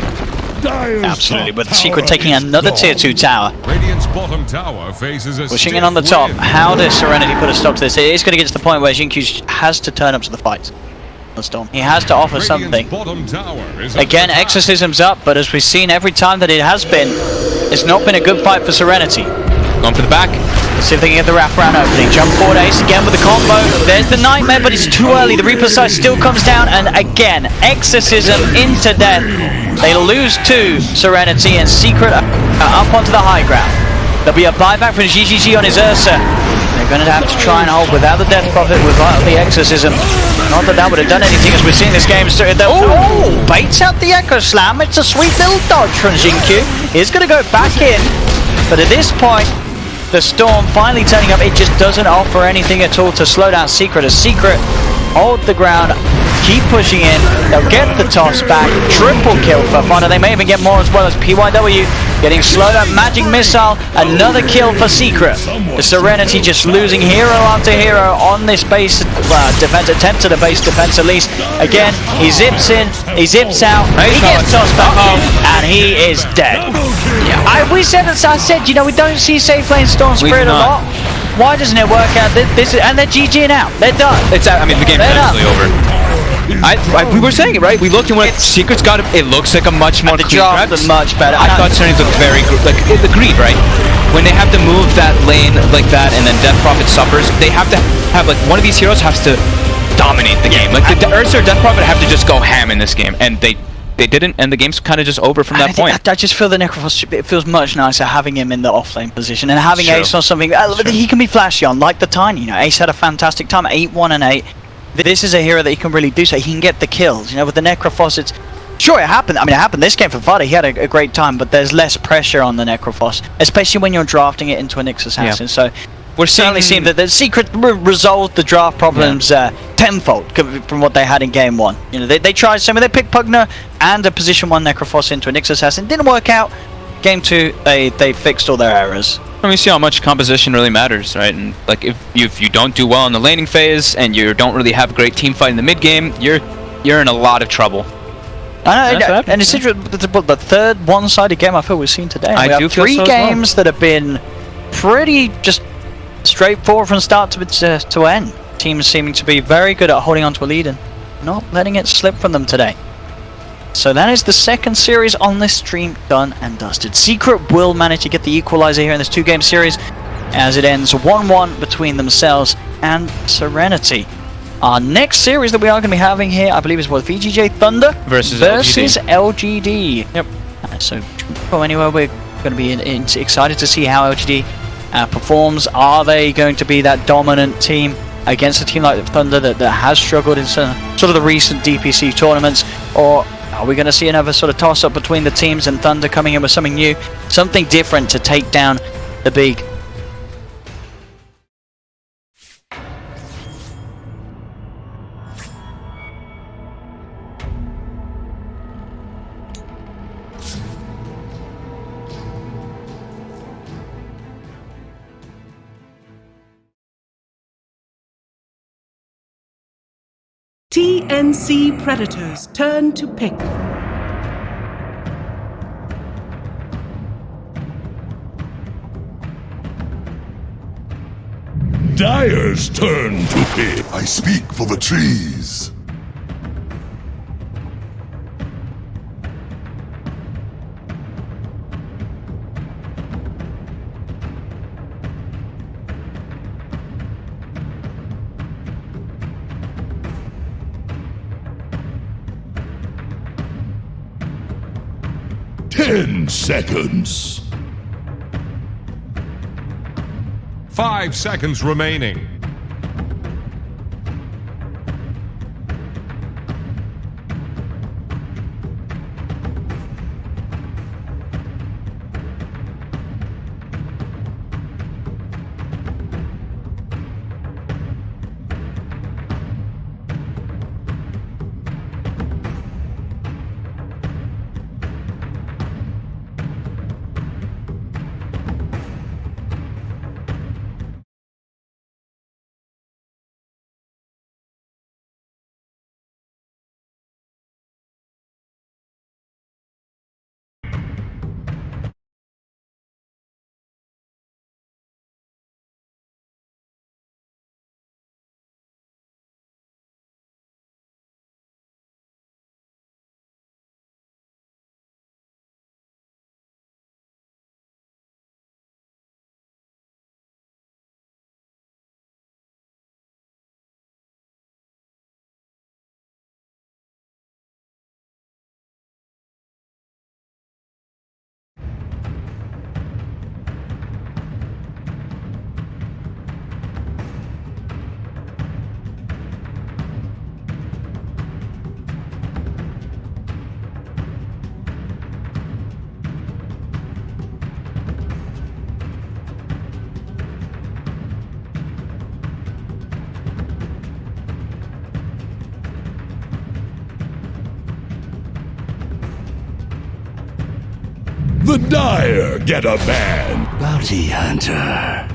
Dire's Absolutely, top with Secret tower taking is another gone. tier 2 tower. Radiant's bottom tower faces a Pushing stiff in on the top. wind. How does Serenity put a stop to this? It is going to get to the point where Jinkyuu has to turn up to the fight. Storm. He has to offer Radiant's something. bottom tower is Again, under attack. Exorcism's up, but as we've seen every time that it has been, it's not been a good fight for Serenity. Going for the back. Let's see if they can get the wraparound opening. Jump forward Ace again with the combo. There's the Nightmare, but it's too early. The Reaper sight still comes down, and again, Exorcism into death. They lose to Serenity, and Secret up onto the high ground. There'll be a buyback from GGG on his Ursa. They're going to have to try and hold without the Death Prophet, without the Exorcism. Not that that would have done anything, as we've seen this game. Baits out the Echo Slam. It's a sweet little dodge from Xingqiu. He's going to go back in, but at this point, the Storm finally turning up. It just doesn't offer anything at all to slow down Secret. As Secret hold the ground, keep pushing in. They'll get the toss back. Triple kill for Fonda. They may even get more as well, as PYW getting slowed up. Magic Missile, another kill for Secret. The Serenity just losing hero after hero on this base defense, attempt to the base defense at least. Again, he zips in, he zips out, he gets tossed back, and he is dead. I said, you know, we don't see safe lane Storm Spirit a lot. Why doesn't it work out? And they're GGing out. They're done. I mean, the game's actually over. We were saying it, right? We looked and went, Secret's got it looks like a much more clean reps. Much better. I thought Serenity looked very good. Like, agreed, right? When they have to move that lane like that and then Death Prophet suffers, they have to have, like, one of these heroes has to dominate the game. Like, the Ursa or Death Prophet have to just go ham in this game, and they didn't, and the game's kind of just over from that point. I just feel the Necrophos, it feels much nicer having him in the off-lane position and having Ace on something he can be flashy on, like the Tiny. You know, Ace had a fantastic time, 8-1 and 8. This is a hero that he can really do so. He can get the kills. You know, with the Necrophos, it's sure it happened. I mean, it happened this game for Vada. He had a great time, but there's less pressure on the Necrophos, especially when you're drafting it into a Nyx Assassin. So we're certainly seeing that the Secret resolved the draft problems tenfold from what they had in game 1. You know, they tried something. They picked Pugner and a position 1 Necrophos into a Nyx Assassin. Didn't work out. Game 2, they fixed all their errors. Let me see how much composition really matters, right? And like, if you don't do well in the laning phase and you don't really have a great team fight in the mid game, you're in a lot of trouble. I know, and it's interesting. The third one-sided game I feel we've seen today. I do feel 3 games that have been pretty just straightforward from start to end. Teams seeming to be very good at holding on to a lead and not letting it slip from them today. So that is the second series on this stream done and dusted. Secret will manage to get the equalizer here in this 2-game series as it ends 1-1 between themselves and Serenity. Our next series that we are going to be having here, I believe, is what, VGJ Thunder versus LGD. Yep. So go anywhere, we're going to be excited to see how LGD performs. Are they going to be that dominant team against a team like Thunder that has struggled in sort of the recent DPC tournaments, or are we going to see another sort of toss-up between the teams and Thunder coming in with something new, something different to take down the big? TNC Predators turn to pick. Dire's turn to pick. I speak for the trees. Ten seconds. 5 seconds remaining. The Dire get a ban. Bounty Hunter.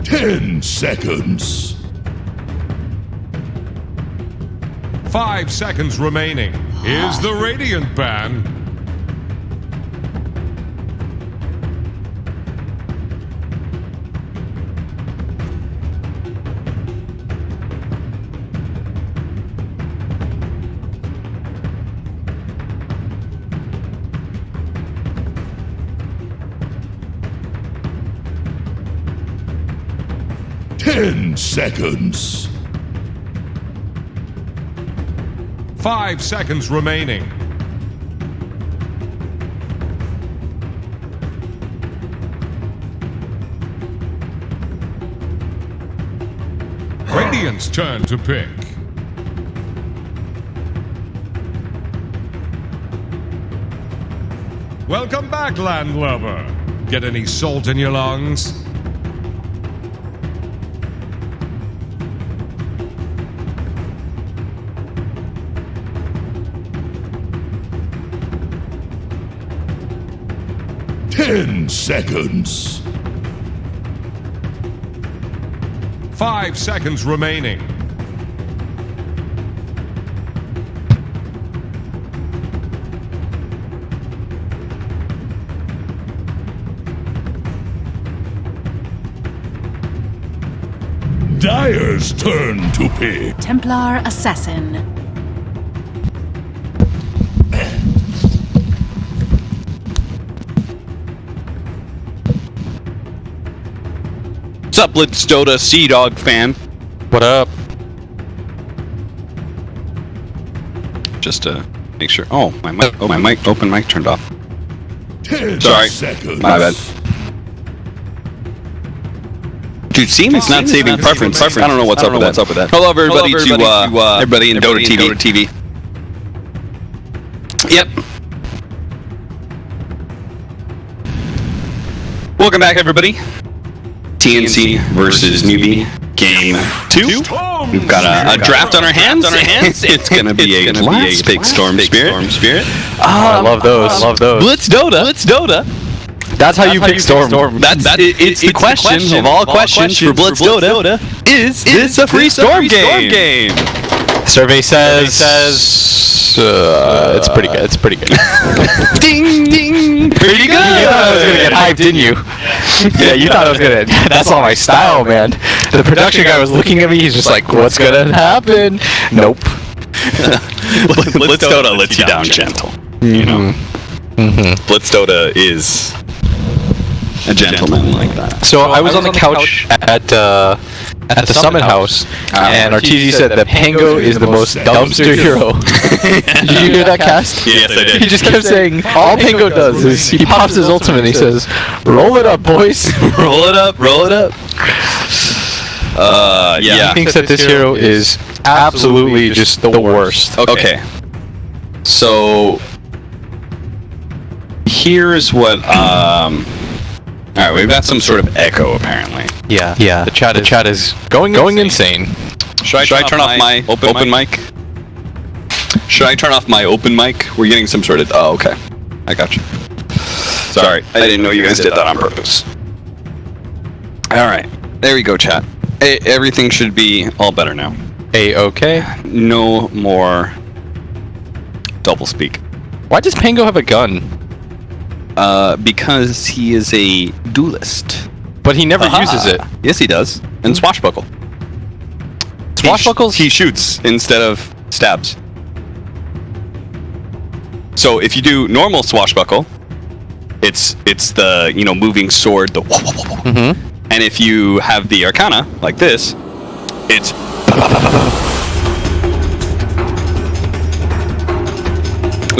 Ten seconds. 5 seconds remaining. Is the Radiant ban? 10 seconds. 5 seconds remaining. Radiant's turn to pick. Welcome back, landlubber. Get any salt in your lungs? Ten seconds. 5 seconds remaining. Dire's turn to pick. Templar Assassin. What's up, Blitz Dota Sea Dog fan? What up? Just to make sure. Oh, my mic. Oh, my mic. Open mic turned off. 10 Sorry. seconds. My bad. Dude, Steam is not saving preference. I don't know what's up with that. Hello, everybody, to everybody in Dota TV. Yep. Welcome back, everybody. TNC versus Newbie Game 2. We've got a draft on our hands. It's gonna be a last pick Storm Spirit. I love those. Blitz Dota. That's how you pick Storm. It's the question of all questions for Blitz Dota. Is this a free Storm game? Survey says it's pretty good. It's pretty good. Ding ding. Pretty good. You thought I was gonna get hyped, didn't you? Yeah, you thought I was gonna. That's all my style, man. The production guy was looking at me. He's just like, "What's gonna happen?" Nope. Blitz Dota lets you down gentle. You know. Blitz Dota is a gentleman like that. So I was on the couch at the Summit House, and Arteezy said that Pango is the most dumpster hero. Did you hear that, Cast? Yes, I did. He just kept saying, all Pango does is he pops his ultimate and he says, "Roll it up, boys." Roll it up. Yeah. He thinks that this hero is absolutely just the worst. Okay. So here's what alright, we've got some sort of echo apparently. Yeah. The chat is going insane. Should I turn off my open mic? Should I turn off my open mic? We're getting some sort of okay. I got you. Sorry, I didn't know you guys did that on purpose. Alright. There we go, chat. Everything should be all better now. A-okay. No more double speak. Why does Pango have a gun? Because he is a duelist. But he never uses it. Yes, he does. And swashbuckle. Swashbuckles? He shoots instead of stabs. So if you do normal swashbuckle, it's the moving sword, the and if you have the arcana like this, it's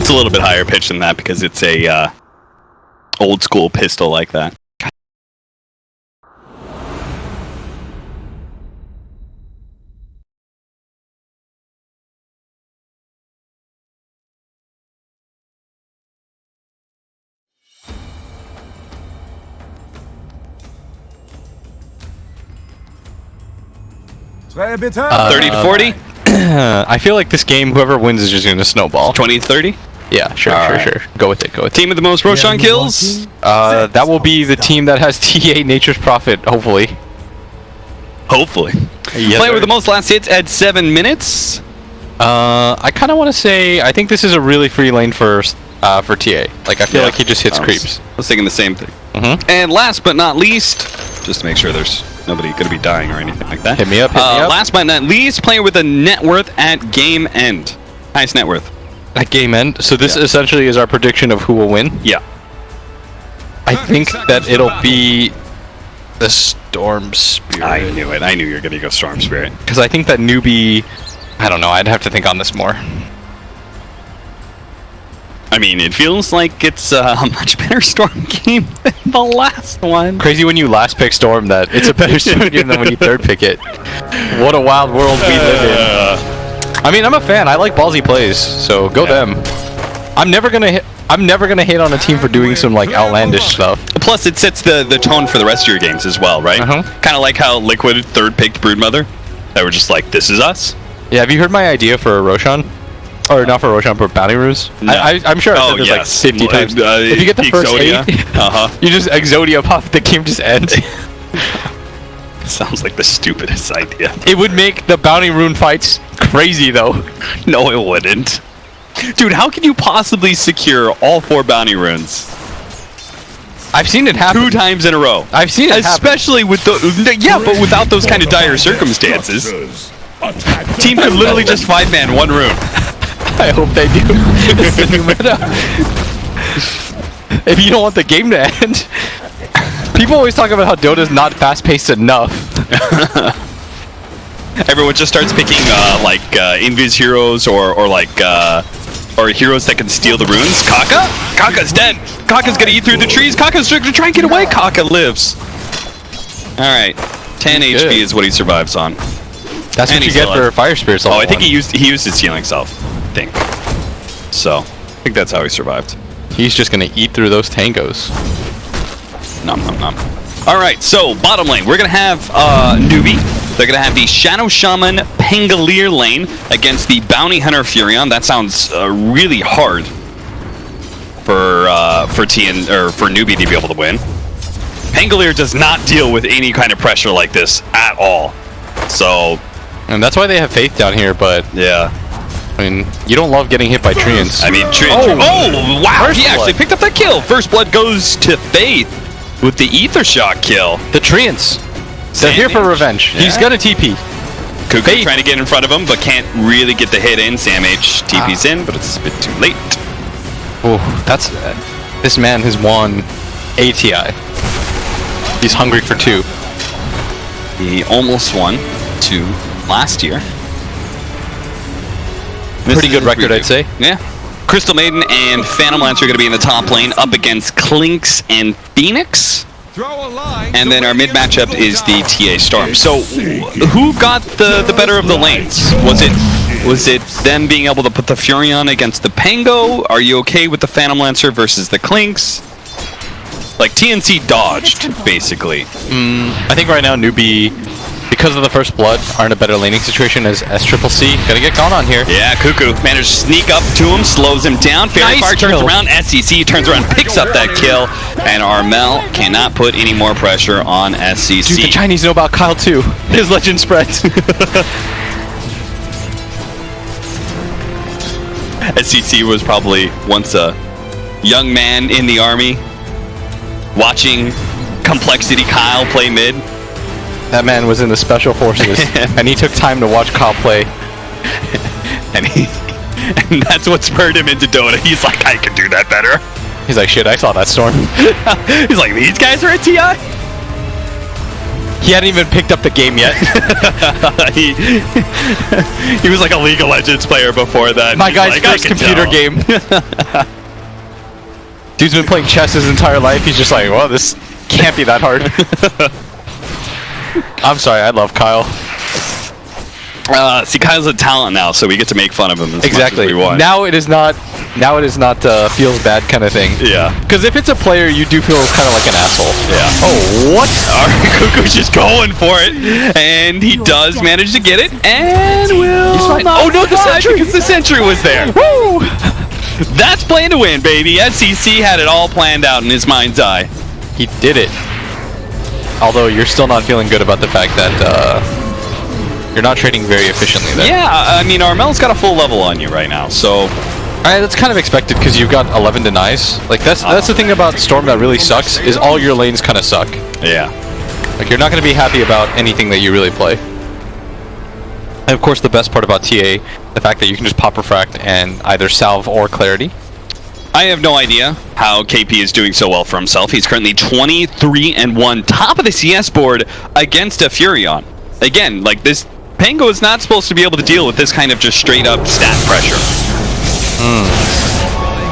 a little bit higher pitch than that because it's a old school pistol like that. 30 to 40? I feel like this game, whoever wins is just going to snowball. 20 to 30? Yeah, sure, sure. Go with it, go with it. Team with the most Roshan kills? That will be the team that has TA Nature's Prophet, hopefully. Hopefully. Yes, Player sir. with the most last hits at 7 minutes? I kind of want to say, I think this is a really free lane for TA. Like, I feel like he just hits creeps. I was thinking the same thing. Mm-hmm. And last but not least, just to make sure there's nobody going to be dying or anything like that. Hit me up, hit me up. Last but not least, player with a net worth at game end. Highest net worth. At game end. So this essentially is our prediction of who will win. Yeah. I think that it'll be the Storm Spirit. I knew it. I knew you were going to go Storm Spirit. Because I think that newbie, I don't know, I'd have to think on this more. I mean, it feels like it's a much better Storm game than the last one. Crazy when you last pick Storm that it's a better Storm game than when you third pick it. What a wild world we live in. I mean, I'm a fan. I like ballsy plays, so go them. I'm never gonna hate on a team for doing some like outlandish stuff. Plus, it sets the tone for the rest of your games as well, right? Kind of like how Liquid third picked Broodmother. They were just like, this is us. Yeah, have you heard my idea for a Roshan? Or not for Roshan, for Bounty Ruse? No. I'm sure I've said this like 50 times. If you get the first Exodia. 8, you just Exodia pop, the game just ends. Sounds like the stupidest idea. It would make the Bounty Rune fights crazy, though. No, it wouldn't. Dude, how can you possibly secure all 4 Bounty Runes? I've seen it happen 2 times in a row. I've seen it Especially with the... Yeah, but without those kind of dire circumstances. Team could literally just 5-man 1 rune. I hope they do. It's the new meta. If you don't want the game to end. People always talk about how Dota's not fast-paced enough. Everyone just starts picking invis heroes or heroes that can steal the runes. Kaka? Kaka's dead. Kaka's gonna eat through the trees. Kaka's gonna try and get away. Kaka lives. Alright. 10 He's HP good. is what he survives on. That's And what you he's get still for Fire Spirits. Oh, I think he used his healing self. I think. So, I think that's how he survived. He's just gonna eat through those tangos. Nom nom nom. Alright, so bottom lane. We're gonna have Newbie. They're gonna have the Shadow Shaman Pangolier lane against the Bounty Hunter Furion. That sounds really hard for Newbie to be able to win. Pangolier does not deal with any kind of pressure like this at all. So, and that's why they have Faith down here, but yeah. I mean, you don't love getting hit by Treants. I mean, Oh, wow! First He actually blood. picked up that kill. First blood goes to Faith with the Ether Shock kill. The Treants. They're here for revenge. Yeah. He's gonna TP. Kuku Faith. trying to get in front of him, but can't really get the hit in. Sam H TP's in, but it's a bit too late. Oh, that's... this man has won ATI. He's hungry for 2. He almost won 2 last year. Pretty good record, I'd say. Yeah. Crystal Maiden and Phantom Lancer are going to be in the top lane up against Clinks and Phoenix. And then our mid matchup is the TA Storm. So, who got the better of the lanes? Was it them being able to put the Furion against the Pango? Are you okay with the Phantom Lancer versus the Clinks? Like, TNC dodged, basically. I think right now Newbie, because of the first blood, are in a better laning situation as SCCC. Gonna get caught on here. Yeah, Cuckoo managed to sneak up to him, slows him down. Fairy Fire turns around, SCC turns around, picks up that kill, and Armel cannot put any more pressure on SCC. Dude, the Chinese know about Kyle too. His legend spreads. SCC was probably once a young man in the army, watching Complexity Kyle play mid. That man was in the Special Forces, and he took time to watch Kyle play. And that's what spurred him into Dota. He's like, I can do that better. He's like, shit, I saw that storm. He's like, these guys are at TI? He hadn't even picked up the game yet. he was like a League of Legends player before that. My He's guy's like, I first can computer tell. game. Dude's been playing chess his entire life. He's just like, well, this can't be that hard. I'm sorry, I love Kyle. See, Kyle's a talent now, so we get to make fun of him as much as Exactly. we want. Now it is not Now it is not feels bad kind of thing. Yeah. Because if it's a player, you do feel kind of like an asshole. Yeah. Oh, what? Alright, Cuckoo's just going for it. And he does manage to get it. And will not. Oh no, the sentry! Because the sentry was there. Woo! That's playing to win, baby. SCC had it all planned out in his mind's eye. He did it. Although you're still not feeling good about the fact that you're not trading very efficiently there. Yeah, I mean, Armel's got a full level on you right now, so... Alright, that's kind of expected because you've got 11 denies. Like, that's the thing about Storm that really sucks, is all your lanes kind of suck. Yeah. Like, you're not going to be happy about anything that you really play. And of course, the best part about TA, the fact that you can just pop Refract and either salve or clarity. I have no idea how KP is doing so well for himself. He's currently 23-1, top of the CS board against a Furion. Again, like, this Pango is not supposed to be able to deal with this kind of just straight-up stat pressure.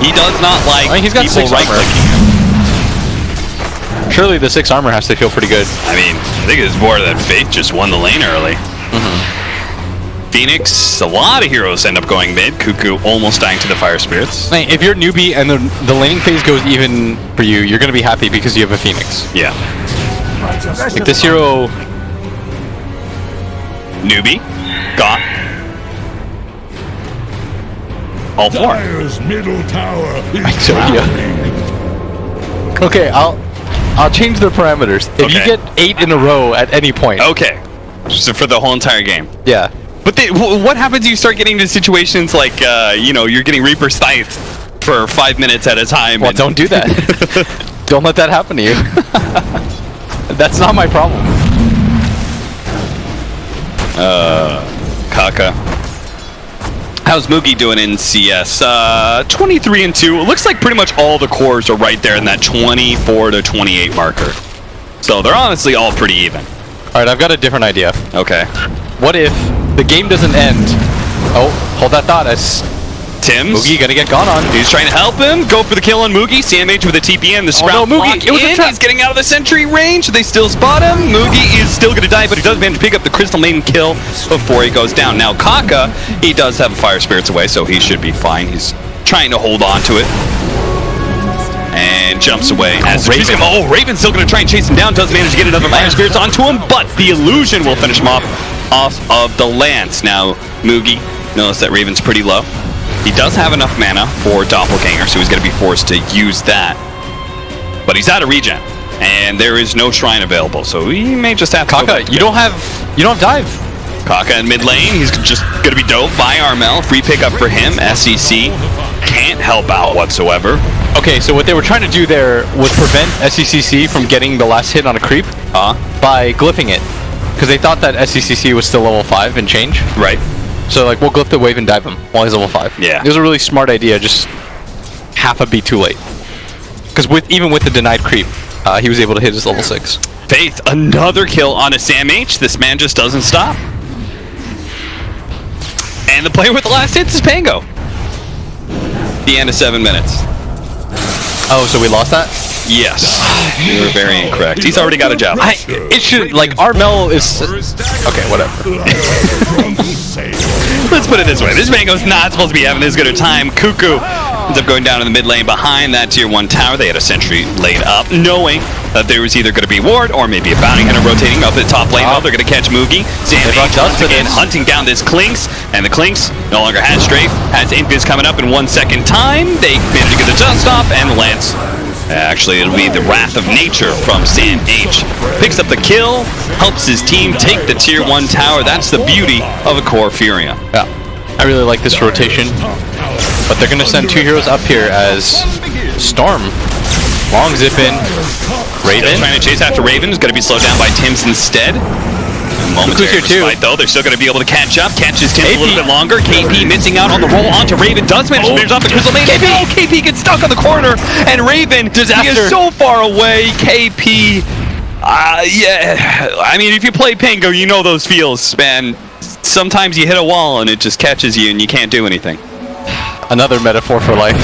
He does not like he's got people 6 right-clicking him. Surely the 6 armor has to feel pretty good. I mean, I think it's more that Faith just won the lane early. Phoenix, a lot of heroes end up going mid. Cuckoo almost dying to the Fire Spirits. If you're newbie and the laning phase goes even for you, you're going to be happy because you have a Phoenix. Yeah. Like, this hero... Newbie. Got. All 4. Dire's middle tower is yeah. Okay, I'll change the parameters. If you Okay. get 8 in a row at any point. Okay. So for the whole entire game. Yeah. But what happens if you start getting into situations like, you know, you're getting Reaper Scythed for 5 minutes at a time? Well, don't do that. Don't let that happen to you. That's not my problem. Kaka. How's Moogie doing in CS? 23-2. It looks like pretty much all the cores are right there in that 24 to 28 marker. So they're honestly all pretty even. Alright, I've got a different idea. Okay. What if the game doesn't end? Oh, hold that thought. As Tim's. Moogie gonna get gone on. He's trying to help him. Go for the kill on Moogie. CMH with a TPM. The Sprout no, Moogie, block it was a in. trap. He's getting out of the sentry range. They still spot him. Moogie is still going to die, but he does manage to pick up the Crystal Maiden kill before he goes down. Now, Kaka, he does have a Fire Spirits away, so he should be fine. He's trying to hold on to it. And jumps away. As Raven. Raven's still going to try and chase him down. Does manage to get another Fire Spirits onto him, but the illusion will finish him off of the Lance. Now, Moogie, notice that Raven's pretty low. He does have enough mana for Doppelganger, so he's going to be forced to use that. But he's out of regen, and there is no shrine available, so he may just have to go Kaka, back to you bed. don't have dive. Kaka in mid lane, he's just going to be doped by Armel. Free pickup for him. SEC can't help out whatsoever. Okay, so what they were trying to do there was prevent SCCC from getting the last hit on a creep by glyphing it. Because they thought that SCCC was still level 5 and change. Right. So, like, we'll glyph the wave and dive him while he's level 5. Yeah. It was a really smart idea, just half a beat too late. Because even with the denied creep, he was able to hit his level 6. Faith, another kill on a Sam H. This man just doesn't stop. And the player with the last hits is Pango. The end of 7 minutes. Oh, so we lost that? Yes. You were very incorrect. He's already got a job. It should, like, Armel is... Okay, whatever. Let's put it this way. This Mango's not supposed to be having this good a time. Cuckoo ends up going down in the mid lane behind that tier 1 tower. They had a sentry laid up, knowing that there was either going to be ward or maybe a bounty hunter rotating up at the top lane. They're going to catch Moogie. Sam H once again hunting down this Clinks, and the Clinks no longer has Strafe, has Invis coming up in 1 second time. They manage to get the dust off, and the Lance. Actually, it'll be the Wrath of Nature from Sam H. Picks up the kill, helps his team take the tier 1 tower. That's the beauty of a core Furion. Yeah. I really like this rotation. But they're going to send 2 heroes up here as Storm. Long zip in. Raven. Still trying to chase after Raven. Is going to be slowed down by Tim's instead. Momentary respite, though. They're still going to be able to catch up. Catches Tim a little bit longer. KP missing out on the roll onto Raven. Does manage to finish off the Crystal Maiden. KP gets stuck on the corner. And Raven, he is so far away. KP, yeah. I mean, if you play Pango, you know those feels, man. Sometimes you hit a wall and it just catches you and you can't do anything. Another metaphor for life.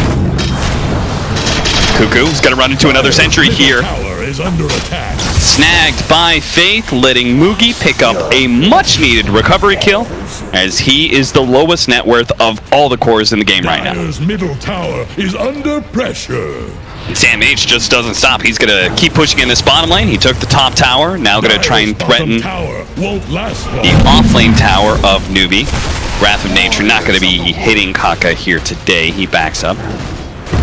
Cuckoo's going to run into another sentry here. Tower is under attack. Snagged by Faith, letting Moogie pick up a much-needed recovery kill. as he is the lowest net worth of all the cores in the game right now. Dire's middle tower is under pressure. Sam H just doesn't stop. He's gonna keep pushing in this bottom lane. He took the top tower. Now gonna try and threaten Tower won't last long. the off-lane tower of Newbie. Wrath of Nature not gonna be hitting Kaka here today. He backs up.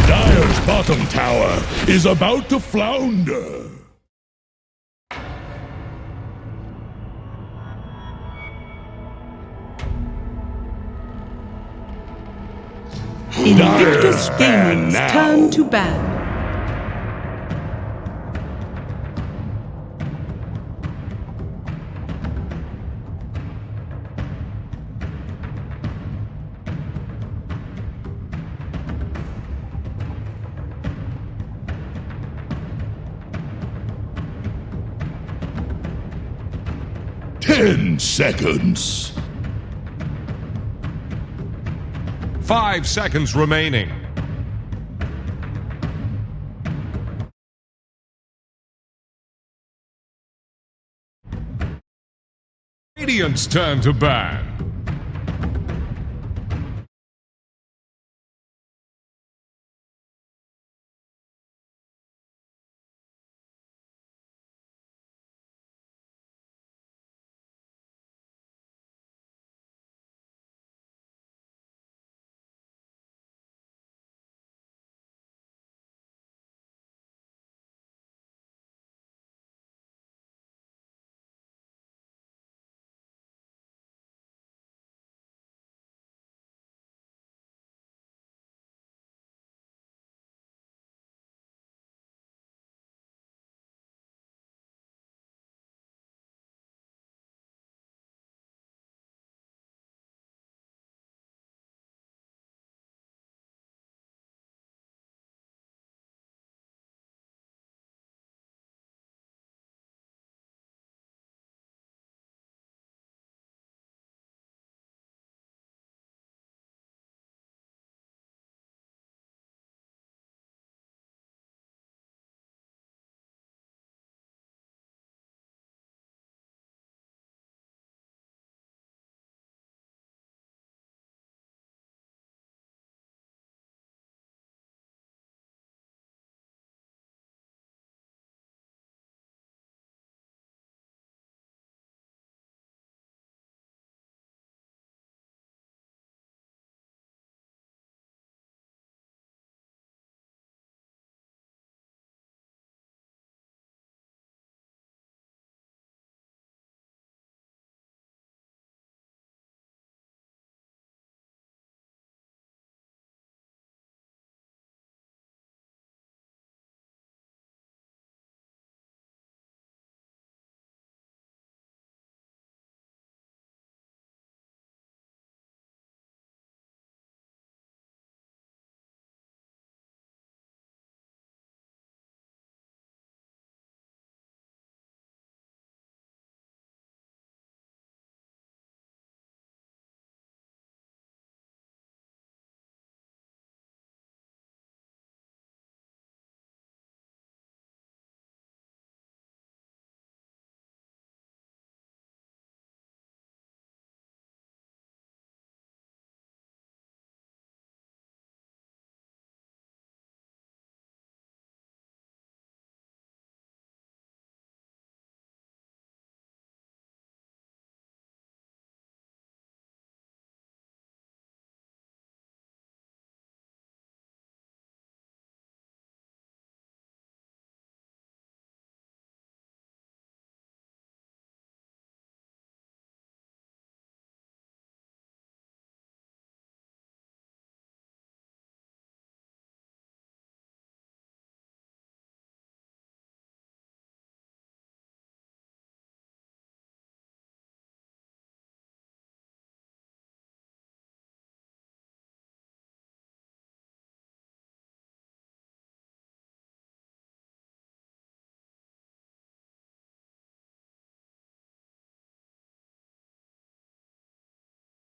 Dire's bottom tower is about to flounder. Invictus Gaming's turn to ban. Ten seconds. 5 seconds remaining. Radiant's turn to ban.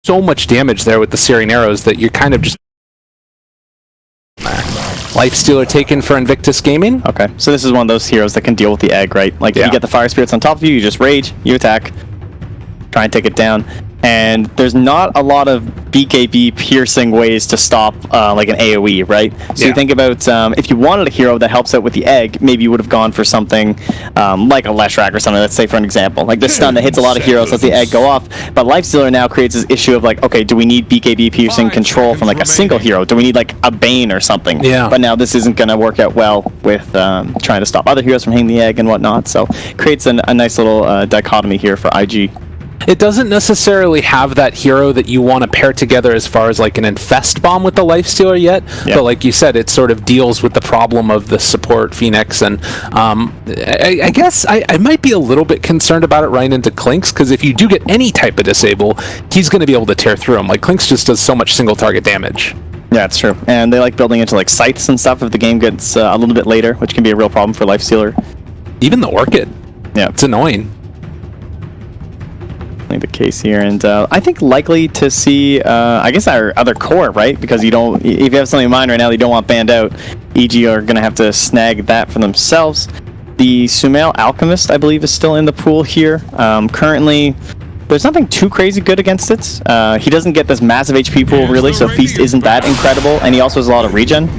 So much damage there with the Searing Arrows that you're kind of just... Lifestealer taken for Invictus Gaming. Okay, so this is one of those heroes that can deal with the egg, right? Like, if you get the Fire Spirits on top of you, you just rage, you attack, try and take it down. and there's not a lot of BKB piercing ways to stop like an AoE, right? So you think about if you wanted a hero that helps out with the egg, maybe you would have gone for something like a Leshrac or something. Let's say for an example, like this stun that hits a lot of heroes, lets the egg go off. But Lifestealer now creates this issue of like, okay, do we need BKB piercing control from like a single hero? Do we need like a Bane or something? Yeah. But now this isn't going to work out well with trying to stop other heroes from hitting the egg and whatnot. So creates a nice little dichotomy here for IG. It doesn't necessarily have that hero that you want to pair together as far as like an infest bomb with the Lifestealer yet, but like you said, it sort of deals with the problem of the support Phoenix, and I guess I might be a little bit concerned about it running into Clinks, because if you do get any type of disable, he's going to be able to tear through him. Like Clinks just does so much single target damage. Yeah, it's true. And they like building into like scythes and stuff if the game gets a little bit later, which can be a real problem for Lifestealer. Even the Orchid. Yeah. It's annoying. The case here, and I think likely to see I guess our other core, right? Because you don't, if you have something in mind right now that you don't want banned out, EG are going to have to snag that for themselves. The Sumail Alchemist, I believe, is still in the pool here. Currently, there's nothing too crazy good against it. He doesn't get this massive HP pool, really, so Feast isn't that incredible, and he also has a lot of regen.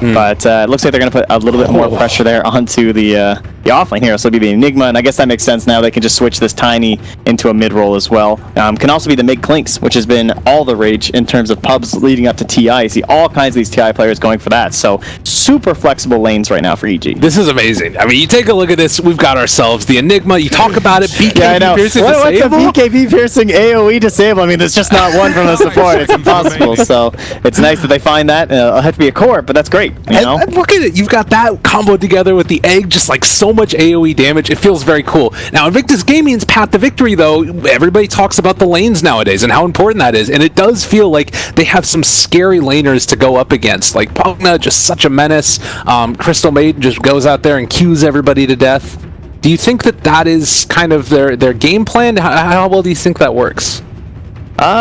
But it looks like they're going to put a little bit more pressure there onto the offlane here. So it'll be the Enigma, and I guess that makes sense now. They can just switch this Tiny into a mid-roll as well. Can also be the mid-Clinks, which has been all the rage in terms of pubs leading up to TI. You see all kinds of these TI players going for that. So super flexible lanes right now for EG. This is amazing. I mean, you take a look at this. We've got ourselves the Enigma. You talk about it. BKB piercing what's disable? a BKB piercing AoE disable? I mean, there's just not one from the support. It's impossible. So it's nice that they find that. It'll have to be a core, but that's great. You know? And look at it. You've got that combo together with the egg, just like so much AoE damage. It feels very cool. Now, Invictus Gaming's path to victory, though, everybody talks about the lanes nowadays and how important that is. And it does feel like they have some scary laners to go up against. Like Pugna, just such a menace. Crystal Maiden just goes out there and cues everybody to death. Do you think that that is kind of their game plan? How well do you think that works?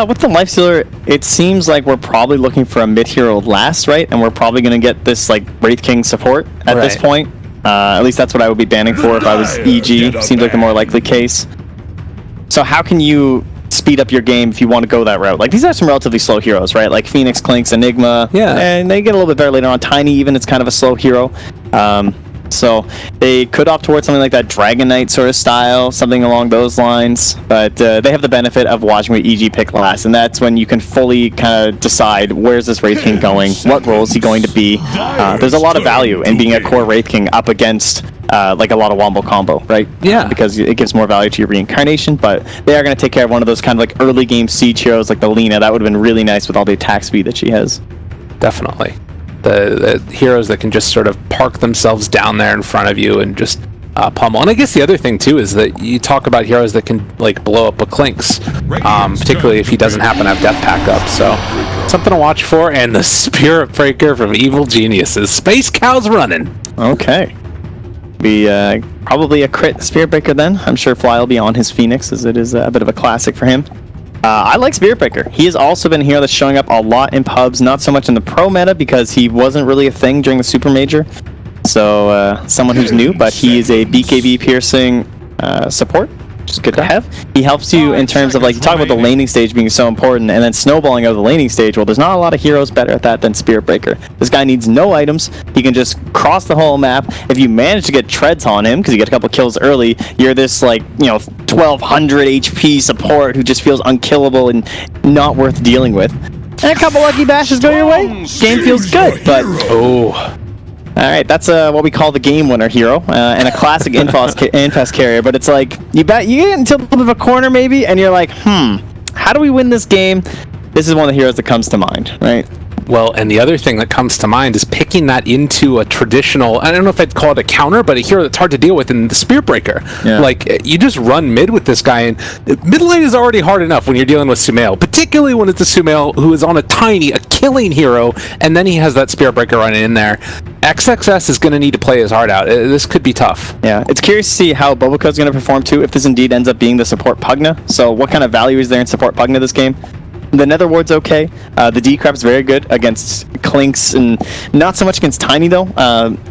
With the Lifestealer, it seems like we're probably looking for a mid-hero last, right? And we're probably going to get this, like, Wraith King support at this point. At least that's what I would be banning for if I was EG. Seems like the more likely case. So how can you speed up your game if you want to go that route? Like, these are some relatively slow heroes, right? Like Phoenix, Clinks, Enigma. Yeah. And they get a little bit better later on. Tiny, even, it's kind of a slow hero. So they could opt towards something like that Dragon Knight sort of style, something along those lines. But they have the benefit of watching what EG pick last, and that's when you can fully kind of decide where's this Wraith King going, what role is he going to be. There's a lot of value in being a core Wraith King up against like a lot of Wombo combo, right? Yeah. Because it gives more value to your reincarnation, but they are going to take care of one of those kind of like early game siege heroes like the Lina. That would have been really nice with all the attack speed that she has. Definitely. The heroes that can just sort of park themselves down there in front of you and just pummel. And I guess the other thing too is that you talk about heroes that can like blow up a Clinks, particularly if he doesn't happen to have Death Pack up. So something to watch for. And the Spirit Breaker from Evil Geniuses. Space Cow's running. Okay. Be probably a crit Spirit Breaker then. I'm sure Fly will be on his Phoenix, as it is a bit of a classic for him. I like Spirit Breaker. He has also been a hero that's showing up a lot in pubs, not so much in the pro meta because he wasn't really a thing during the Super Major. So someone who's new, but he is a BKB piercing support, which is good to have. He helps you in terms of, like, you talk about the laning stage being so important and then snowballing out of the laning stage. Well, there's not a lot of heroes better at that than Spirit Breaker. This guy needs no items. He can just cross the whole map. If you manage to get treads on him, because you get a couple kills early, you're this, like, you know, 1200 HP support who just feels unkillable and not worth dealing with. And a couple lucky bashes go your way. Game feels good, but... Oh... Alright, that's what we call the game winner hero, and a classic infest carrier, but it's like, you get into a little bit of a corner maybe, and you're like, how do we win this game? This is one of the heroes that comes to mind, right? Well, and the other thing that comes to mind is picking that into a traditional, I don't know if I'd call it a counter, but a hero that's hard to deal with in the Spirit Breaker. Yeah. Like, you just run mid with this guy, and mid lane is already hard enough when you're dealing with Sumail, particularly when it's a Sumail who is on a killing hero, and then he has that Spirit Breaker running in there. XXS is going to need to play his heart out. This could be tough. Yeah, it's curious to see how Boboco is going to perform too, if this indeed ends up being the support Pugna. So what kind of value is there in support Pugna this game? The Nether Ward's okay. The D-Crap's very good against Clinks, and not so much against Tiny, though.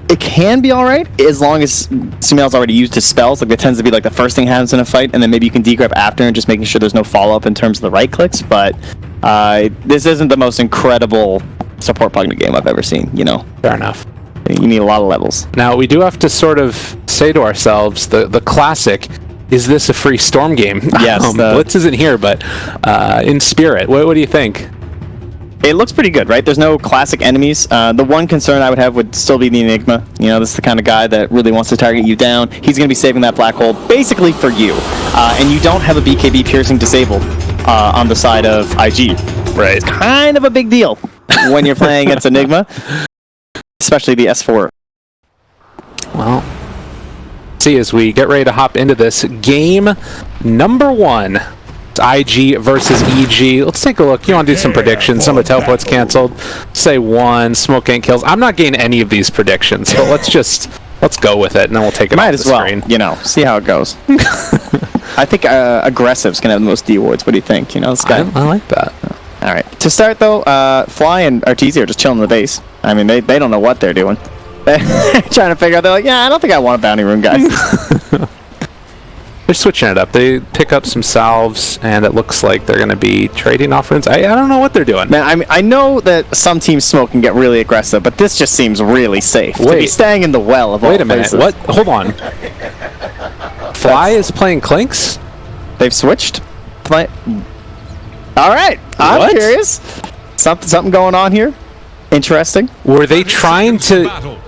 It can be alright, as long as Sumail's already used his spells. Like, that tends to be like the first thing happens in a fight, and then maybe you can D-Crap after and just making sure there's no follow-up in terms of the right clicks, but this isn't the most incredible support Pugna game I've ever seen, you know? Fair enough. You need a lot of levels. Now, we do have to sort of say to ourselves, the classic, is this a free Storm game? Yes. Blitz isn't here, but in spirit, what do you think? It looks pretty good, right? There's no classic enemies. The one concern I would have would still be the Enigma. You know, this is the kind of guy that really wants to target you down. He's going to be saving that black hole basically for you. And you don't have a BKB piercing disabled on the side of IG. Right. It's kind of a big deal when you're playing against Enigma, especially the S4. Well, see as we get ready to hop into this game number 1. IG versus EG. Let's take a look. You want to do some predictions? Some of the teleports canceled. Say 1. Smoke ain't kills. I'm not getting any of these predictions, but let's go with it, and then we'll take it Might off as the well, screen. you know, see how it goes. I think Aggressive's gonna have the most D awards. What do you think? You know, this guy. I like that. All right. To start though, Fly and Arteezy are just chilling in the base. I mean, they don't know what they're doing. They're trying to figure out. They're like, yeah, I don't think I want a bounty rune, guys. They're switching it up. They pick up some salves, and it looks like they're going to be trading off runes. I don't know what they're doing. Man, I mean, I know that some teams smoke and get really aggressive, but this just seems really safe. To be staying in the well of all Wait a minute. places. What? Hold on. Fly is playing Clinks? They've switched? All right. I'm What? curious. Something going on here. Interesting. Were they trying to...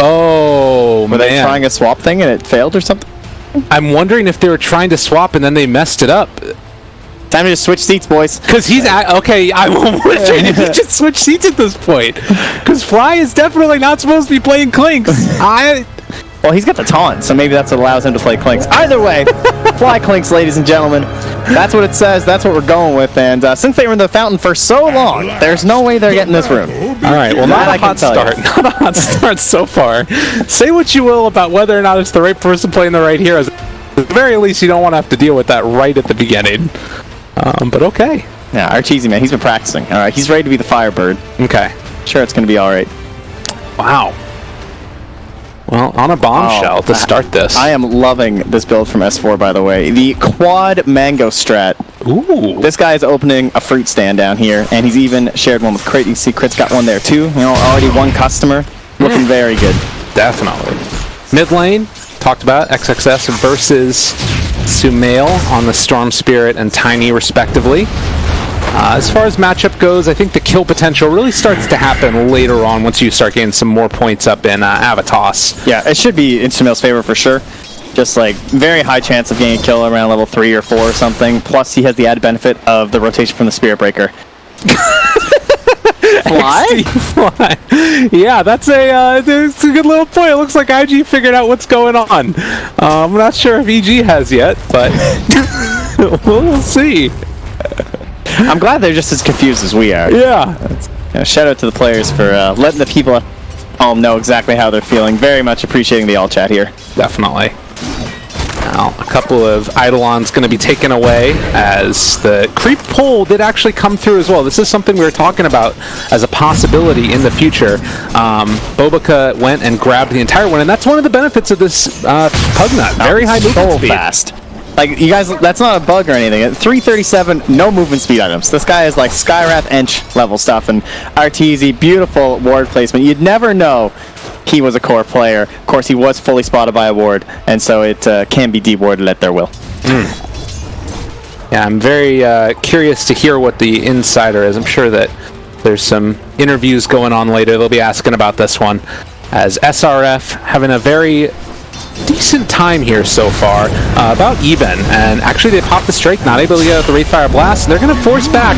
Oh, Were they trying a swap thing and it failed or something? I'm wondering if they were trying to swap and then they messed it up. Time to just switch seats, boys. Because he's okay. I'm wondering if he just switched seats at this point. Because Fly is definitely not supposed to be playing Clinks. Well, he's got the taunt, so maybe that's what allows him to play Clinks. Either way, Fly Clinks, ladies and gentlemen. That's what it says. That's what we're going with. And since they were in the fountain for so long, there's no way they're getting this room. All right. Well, not a hot start. Not a hot start so far. Say what you will about whether or not it's the right person playing the right heroes. At the very least, you don't want to have to deal with that right at the beginning. But okay. Yeah, Arteezy, man, he's been practicing. All right, he's ready to be the Firebird. Okay. Sure, it's going to be all right. Wow. Well, on a bombshell to start this. I am loving this build from S4, by the way. The quad mango strat. Ooh. This guy is opening a fruit stand down here, and he's even shared one with Crit. You can see Crit's got one there too. You know, already one customer. Looking very good. Definitely. Mid lane, talked about XXS versus Sumail on the Storm Spirit and Tiny, respectively. As far as matchup goes, I think the kill potential really starts to happen later on once you start getting some more points up in Avatos. Yeah, it should be in Sumail's favor for sure. Just like very high chance of getting a kill around level 3 or 4 or something. Plus, he has the added benefit of the rotation from the Spirit Breaker. Fly? Fly. Yeah, that's a good little point. It looks like IG figured out what's going on. I'm not sure if EG has yet, but we'll see. I'm glad they're just as confused as we are. Yeah. Shout out to the players for letting the people at home know exactly how they're feeling. Very much appreciating the all chat here. Definitely. Now, a couple of Eidolons going to be taken away as the creep pull did actually come through as well. This is something we were talking about as a possibility in the future. Bobica went and grabbed the entire one, and that's one of the benefits of this Pugnut. Very high movement speed. Fast. Like, you guys, that's not a bug or anything. At 337, no movement speed items. This guy is like Skywrath Ench level stuff, and Arteezy, beautiful ward placement. You'd never know he was a core player. Of course, he was fully spotted by a ward, and so it can be dewarded at their will. Yeah, I'm very curious to hear what the insider is. I'm sure that there's some interviews going on later. They'll be asking about this one, as SRF having a very decent time here so far, about even, and actually they popped the strike, not able to get out the Wraithfire Blast, and they're going to force back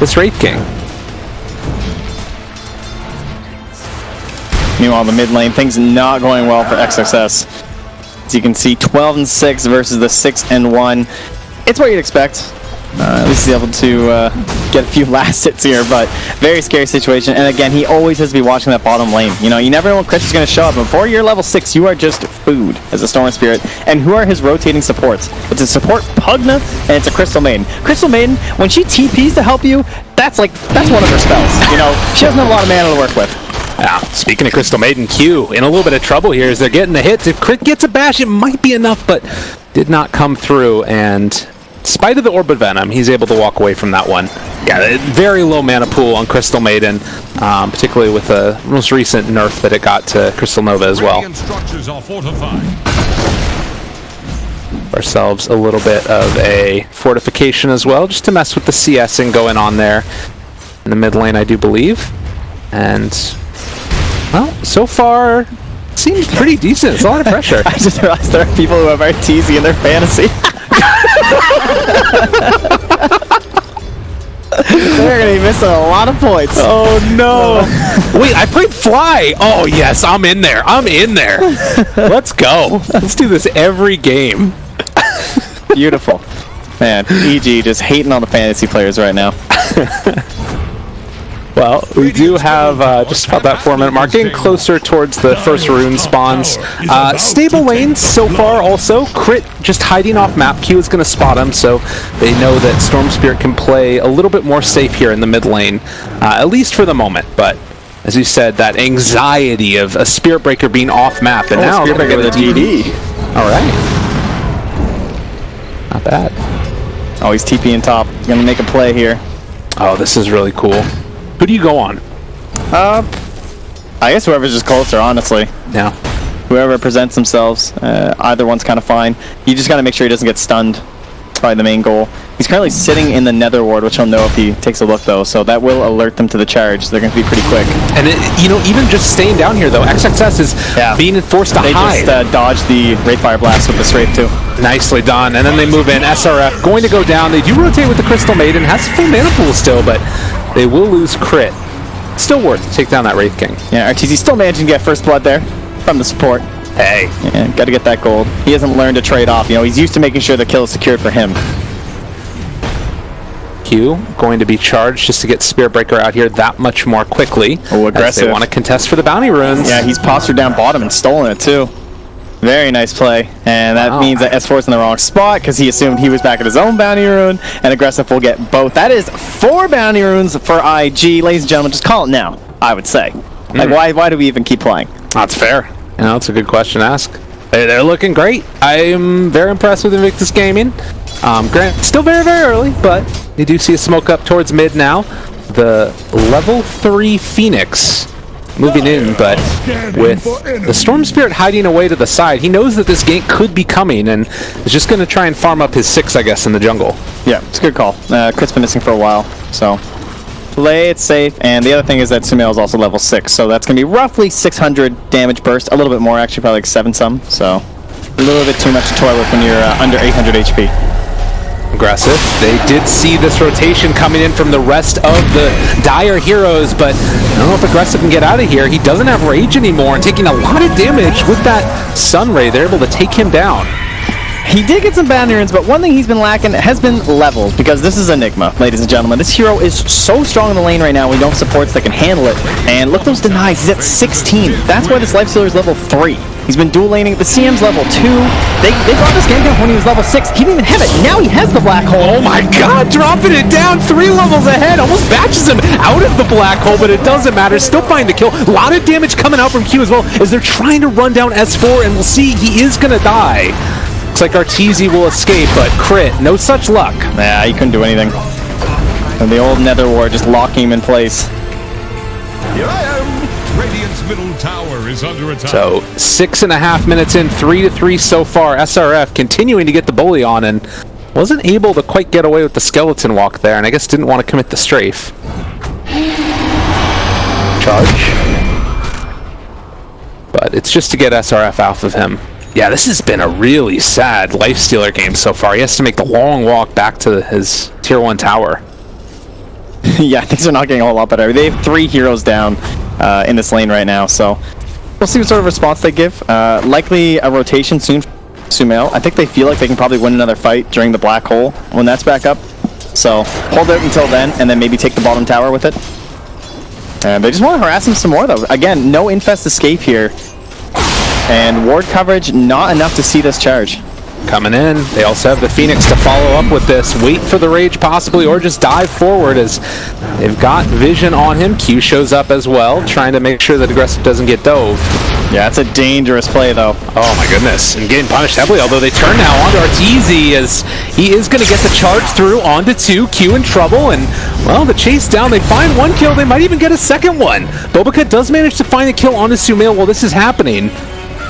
this Wraith King. Meanwhile, the mid lane, things not going well for XXS. As you can see, 12-6 versus the 6-1. It's what you'd expect. At least he's able to get a few last hits here, but very scary situation. And again, he always has to be watching that bottom lane. You know, you never know when Chris is going to show up. Before you're level 6, you are just food as a Storm Spirit. And who are his rotating supports? It's a support Pugna, and it's a Crystal Maiden. Crystal Maiden, when she TPs to help you, that's one of her spells. You know, she doesn't have a lot of mana to work with. Yeah, speaking of Crystal Maiden, Q in a little bit of trouble here as they're getting the hits. If Crit gets a bash, it might be enough, but did not come through. And in spite of the Orb of Venom, he's able to walk away from that one. Yeah, very low mana pool on Crystal Maiden, particularly with the most recent nerf that it got to Crystal Nova as well. Radiant structures are fortified. Ourselves a little bit of a fortification as well, just to mess with the CSing going on there in the mid lane, I do believe. And, well, so far, seems pretty decent. It's a lot of pressure. I just realized there are people who have Arteezy in their fantasy. They're going to be missing a lot of points. Oh, no. Wait, I played Fly. Oh, yes, I'm in there. I'm in there. Let's go. Let's do this every game. Beautiful. Man, EG just hating on the fantasy players right now. Well, we do have just about that 4-minute mark, getting closer towards the first rune spawns. Stable lanes so far also. Crit just hiding off map. Q is going to spot him, so they know that Storm Spirit can play a little bit more safe here in the mid lane, at least for the moment. But as you said, that anxiety of a Spirit Breaker being off map, and now Spirit Breaker with a GD. All right. Not bad. Oh, he's TPing top. He's going to make a play here. Oh, this is really cool. Who do you go on? I guess whoever's just closer, honestly. Yeah. Whoever presents themselves, either one's kind of fine. You just got to make sure he doesn't get stunned. That's probably the main goal. He's currently sitting in the Nether Ward, which he'll know if he takes a look, though. So that will alert them to the charge. So they're going to be pretty quick. And, you know, even just staying down here, though, XXS is being forced to hide. They just dodge the Wraithfire Blast with the Strafe, too. Nicely done. And then they move in. SRF going to go down. They do rotate with the Crystal Maiden. Has full mana pool still, but they will lose Crit. Still worth to take down that Wraith King. Yeah, Arteezy still managing to get first blood there from the support. Hey. Yeah, got to get that gold. He hasn't learned to trade off. You know, he's used to making sure the kill is secured for him. Q going to be charged just to get Spirit Breaker out here that much more quickly. Oh, aggressive. They want to contest for the bounty runes. Yeah, he's postured down bottom and stolen it too. Very nice play. And that means that S4's in the wrong spot because he assumed he was back at his own bounty rune, and Aggressive will get both. That is 4 bounty runes for IG. Ladies and gentlemen, just call it now, I would say. Like, why do we even keep playing? That's fair. You know, it's a good question to ask. They're looking great. I am very impressed with Invictus Gaming. Grant, still very, very early, but you do see a smoke up towards mid now. The level 3 Phoenix moving in, but with the Storm Spirit hiding away to the side, he knows that this gank could be coming, and is just going to try and farm up his 6, I guess, in the jungle. Yeah, it's a good call. Crit's been missing for a while, so play it safe. And the other thing is that Sumail is also level 6, so that's going to be roughly 600 damage burst, a little bit more actually, probably like 7 some, so a little bit too much to toy with when you're under 800 HP. Aggressive. They did see this rotation coming in from the rest of the Dire heroes, but I don't know if Aggressive can get out of here. He doesn't have Rage anymore, and taking a lot of damage with that Sun Ray. They're able to take him down. He did get some bounty runes, but one thing he's been lacking has been levels, because this is Enigma, ladies and gentlemen. This hero is so strong in the lane right now, we don't have supports that can handle it. And look at those denies, he's at 16. That's why this Lifestealer is level 3. He's been dual laning. The CM's level 2. They brought this gank up when he was level 6. He didn't even have it. Now he has the black hole. Oh my god, dropping it down 3 levels ahead. Almost batches him out of the black hole, but it doesn't matter. Still find the kill. A lot of damage coming out from Q as well as they're trying to run down S4, and we'll see he is going to die. Looks like Arteezy will escape, but Crit, no such luck. Nah, he couldn't do anything. And the old Nether Ward just locking him in place. Here I am. Radiant's middle tower is under attack. So 6.5 minutes in, 3-3 so far. SRF continuing to get the bully on, and wasn't able to quite get away with the skeleton walk there, and I guess didn't want to commit the strafe. Charge. But it's just to get SRF off of him. Yeah, this has been a really sad Lifestealer game so far. He has to make the long walk back to his tier 1 tower. Yeah, things are not getting a whole lot better. They have 3 heroes down in this lane right now, so we'll see what sort of response they give. Likely a rotation soon for Sumail. I think they feel like they can probably win another fight during the black hole when that's back up. So hold out until then, and then maybe take the bottom tower with it. And they just want to harass him some more, though. Again, no Infest escape here. And ward coverage, not enough to see this charge. Coming in. They also have the Phoenix to follow up with this. Wait for the rage possibly, or just dive forward as they've got vision on him. Q shows up as well, trying to make sure that aggressive doesn't get dove. Yeah, it's a dangerous play, though. Oh my goodness. And getting punished heavily, although they turn now onto Arteezy as he is going to get the charge through onto 2. Q in trouble, and, well, the chase down. They find 1 kill. They might even get a second one. Bobica does manage to find a kill onto Sumail while this is happening.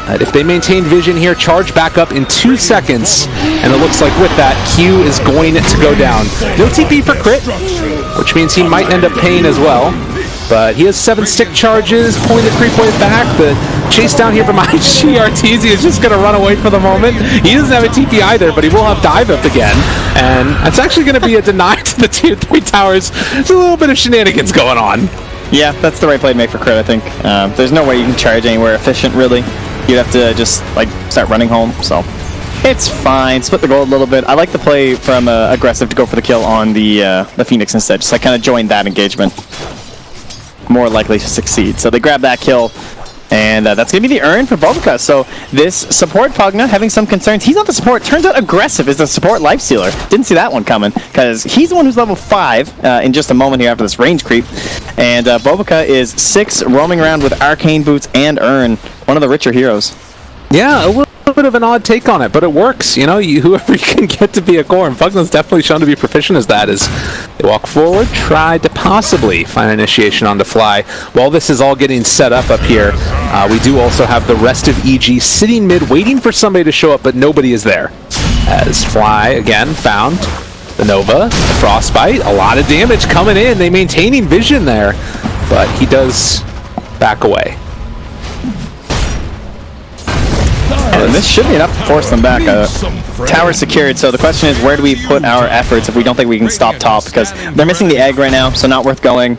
If they maintain vision here, charge back up in 2 seconds, and it looks like with that, Q is going to go down. No TP for crit, which means he might end up paying as well. But he has 7 stick charges, pulling the creep wave back. The chase down here from IG Arteezy is just going to run away for the moment. He doesn't have a TP either, but he will have dive up again. And it's actually going to be a deny to the tier 3 towers. There's a little bit of shenanigans going on. Yeah, that's the right play to make for crit, I think. There's no way you can charge anywhere efficient, really. You'd have to just, like, start running home, so it's fine. Split the gold a little bit. I like the play from aggressive to go for the kill on the Phoenix instead. Just, like, kind of join that engagement. More likely to succeed. So they grab that kill, and that's going to be the earn for Bobica. So this support Pugna having some concerns. He's not the support. Turns out aggressive is the support Lifestealer. Didn't see that one coming, because he's the one who's level 5 in just a moment here after this range creep. And Bobica is 6, roaming around with Arcane Boots and Earn. One of the richer heroes. Yeah, a little bit of an odd take on it, but it works. You know, whoever you can get to be a core, and Pugna's definitely shown to be proficient as that. As they walk forward, try to possibly find initiation on the fly. While this is all getting set up here, we do also have the rest of EG sitting mid, waiting for somebody to show up, but nobody is there. As Fly, again, found the Nova, the Frostbite, a lot of damage coming in. They maintaining vision there, but he does back away. And this should be enough to force them back. Tower secured, so the question is, where do we put our efforts if we don't think we can stop top? Because they're missing the egg right now, so not worth going.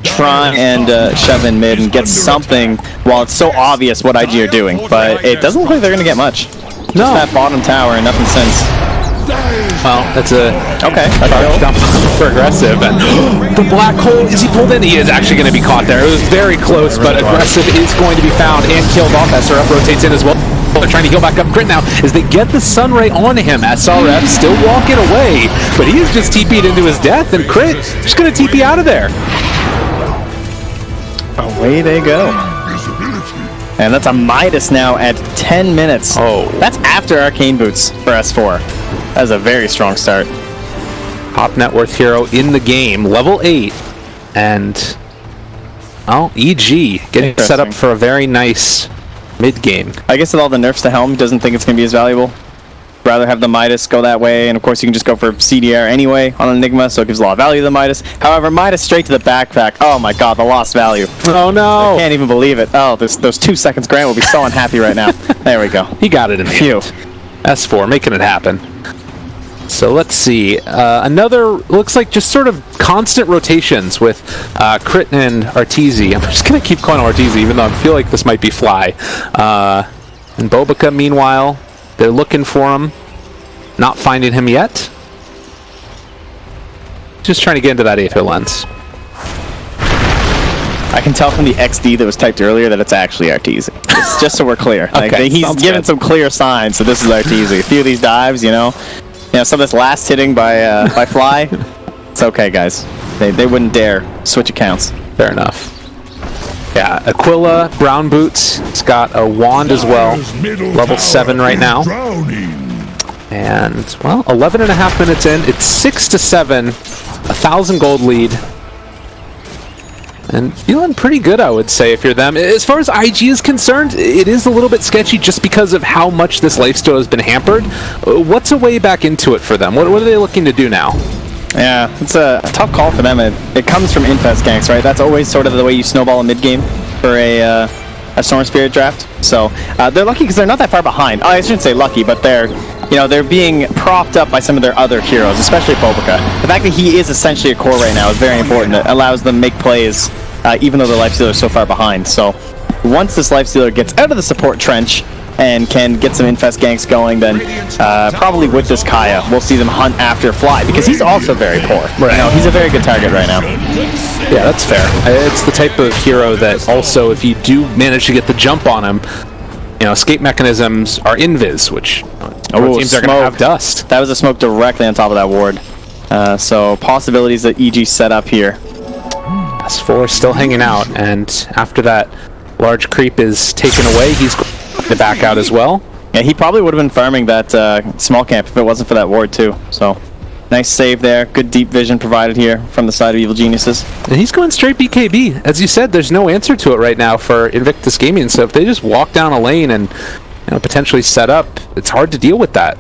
Try and shove in mid and get something while it's so obvious what IG are doing. But it doesn't look like they're going to get much. Just that bottom tower and nothing since. Well, that's a charge dump for aggressive, and the black hole, is he pulled in? He is actually going to be caught there. It was very close, but aggressive is going to be found and killed off. SRF rotates in as well. They're trying to heal back up Crit now as they get the Sunray on him. SRF still walking away, but he's just TP'd into his death, and Crit just going to TP out of there. Away they go. And that's a Midas now at 10 minutes. Oh. That's after Arcane Boots for S4. That was a very strong start. Top net worth hero in the game, level 8. And, well, EG getting set up for a very nice mid-game. I guess with all the nerfs to Helm, doesn't think it's going to be as valuable. Rather have the Midas go that way, and of course you can just go for CDR anyway on Enigma, so it gives a lot of value to the Midas. However, Midas straight to the backpack. Oh my god, the lost value. Oh no! I can't even believe it. Oh, those 2 seconds Grant will be so unhappy right now. There we go. He got it in the end. S4 making it happen. So let's see. Another, looks like just sort of constant rotations with Crit and Arteezy. I'm just going to keep calling him Arteezy, even though I feel like this might be Fly. And Bobica, meanwhile, they're looking for him. Not finding him yet. Just trying to get into that Aether lens. I can tell from the XD that was typed earlier that it's actually Arteezy. Just so we're clear. Like, Okay, he's given some clear signs, so this is Arteezy. A few of these dives, you know, some of this last hitting by Fly, it's okay, guys. They wouldn't dare switch accounts. Fair enough. Yeah, Aquila, Brown Boots. It's got a wand as well. Level 7 right now. And, well, 11 and a half minutes in. It's 6-7. 1,000 gold lead. And feeling pretty good, I would say, if you're them. As far as IG is concerned, it is a little bit sketchy just because of how much this lifesteal has been hampered. What's a way back into it for them? What are they looking to do now? Yeah, it's a tough call for them. It comes from Infest ganks, right? That's always sort of the way you snowball a mid-game for a Storm Spirit draft. So they're lucky because they're not that far behind. I shouldn't say lucky, but they're being propped up by some of their other heroes, especially Bobica. The fact that he is essentially a core right now is very important. It allows them to make plays even though the Lifestealer is so far behind. So once this Lifestealer gets out of the support trench, and can get some infest ganks going, then probably with this Kaya, we'll see them hunt after Fly, because he's also very poor. Right. You know, he's a very good target right now. Yeah, that's fair. It's the type of hero that also, if you do manage to get the jump on him, you know, escape mechanisms are invis, which teams are going to have dust. That was a smoke directly on top of that ward. So possibilities that EG set up here. S4 still hanging out, and after that large creep is taken away, he's going to back out as well. Yeah, he probably would have been farming that small camp if it wasn't for that ward too. So nice save there. Good deep vision provided here from the side of Evil Geniuses. And he's going straight BKB. As you said, there's no answer to it right now for Invictus Gaming, so if they just walk down a lane and potentially set up, it's hard to deal with that.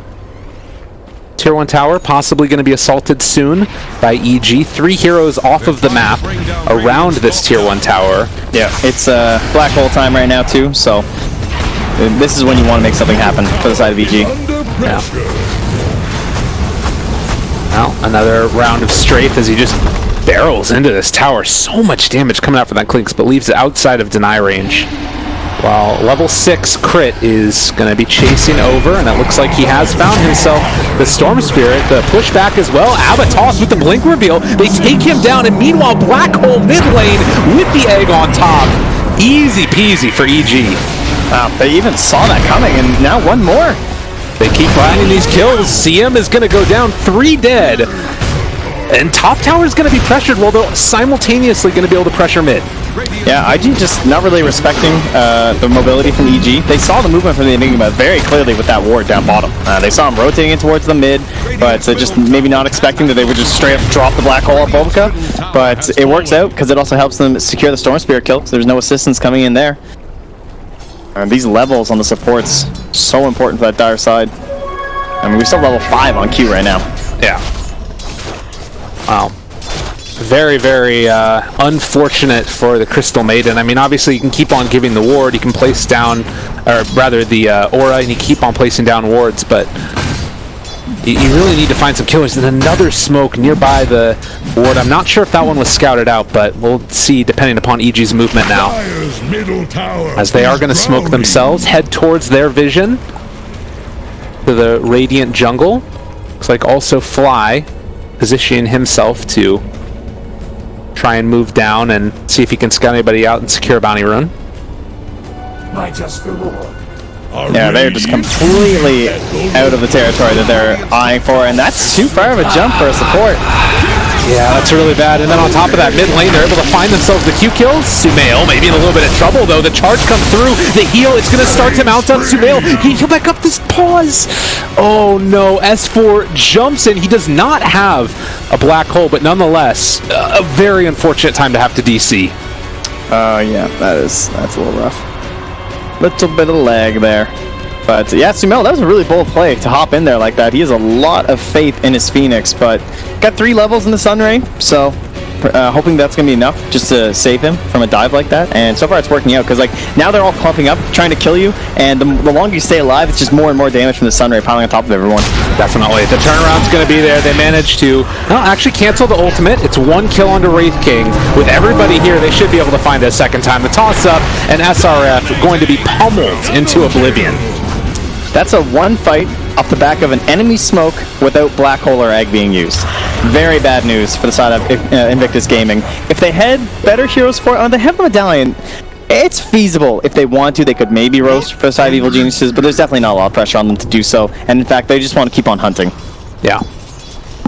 Tier 1 tower possibly going to be assaulted soon by EG. 3 heroes off of the map around this Tier 1 tower. Yeah, it's black hole time right now too, so this is when you want to make something happen for the side of EG. Yeah. Well, another round of strafe as he just barrels into this tower. So much damage coming out from that Clinks, but leaves it outside of deny range. While level 6 Crit is going to be chasing over, and it looks like he has found himself the Storm Spirit. The pushback as well. Abatos with the Blink reveal. They take him down, and meanwhile, Black Hole mid lane with the egg on top. Easy peasy for EG. Wow, they even saw that coming, and now one more. They keep finding these kills. CM is going to go down, 3 dead. And top tower is going to be pressured, while they're simultaneously going to be able to pressure mid. Yeah, IG just not really respecting the mobility from EG. They saw the movement from the Enigma very clearly with that ward down bottom. They saw him rotating it towards the mid, but just maybe not expecting that they would just straight up drop the Black Hole at Bobica. But it works out because it also helps them secure the Storm Spirit kill, because there's no assistance coming in there. And these levels on the supports, so important for that dire side. I mean, we still level 5 on Q right now. Yeah. Wow. Very, very unfortunate for the Crystal Maiden. I mean, obviously you can keep on giving the ward, you can place down, or rather the aura, and you keep on placing down wards, but you really need to find some killers. There's another smoke nearby the ward. I'm not sure if that one was scouted out, but we'll see depending upon EG's movement now. As they are going to smoke themselves, head towards their vision to the Radiant jungle. Looks like also Fly positioning himself to try and move down and see if he can scout anybody out and secure a bounty rune. My just reward. Yeah, they're just completely out of the territory that they're eyeing for, and that's too far of a jump for a support. Yeah, that's really bad. And then on top of that, mid lane, they're able to find themselves the Q kills. Sumail maybe in a little bit of trouble, though. The charge comes through. The heal, it's going to start to mount up. Sumail, he heal back up this pause. Oh, no. S4 jumps in. He does not have a black hole, but nonetheless, a very unfortunate time to have to DC. Yeah, that's a little rough. Little bit of lag there. But yeah, Sumail, that was a really bold play to hop in there like that. He has a lot of faith in his Phoenix, but got 3 levels in the Sun Ray, so hoping that's going to be enough just to save him from a dive like that. And so far it's working out, because like now they're all clumping up, trying to kill you, and the longer you stay alive, it's just more and more damage from the Sun Ray piling on top of everyone. Definitely. The turnaround's going to be there. They managed to actually cancel the ultimate. It's 1 kill onto Wraith King. With everybody here, they should be able to find it a second time. The toss-up, and SRF going to be pummeled into oblivion. That's a 1 fight off the back of an enemy smoke without Black Hole or Egg being used. Very bad news for the side of Invictus Gaming. If they had better heroes for it, they have the Medallion. It's feasible. If they want to, they could maybe roast for the side of Evil Geniuses, but there's definitely not a lot of pressure on them to do so. And in fact, they just want to keep on hunting. Yeah.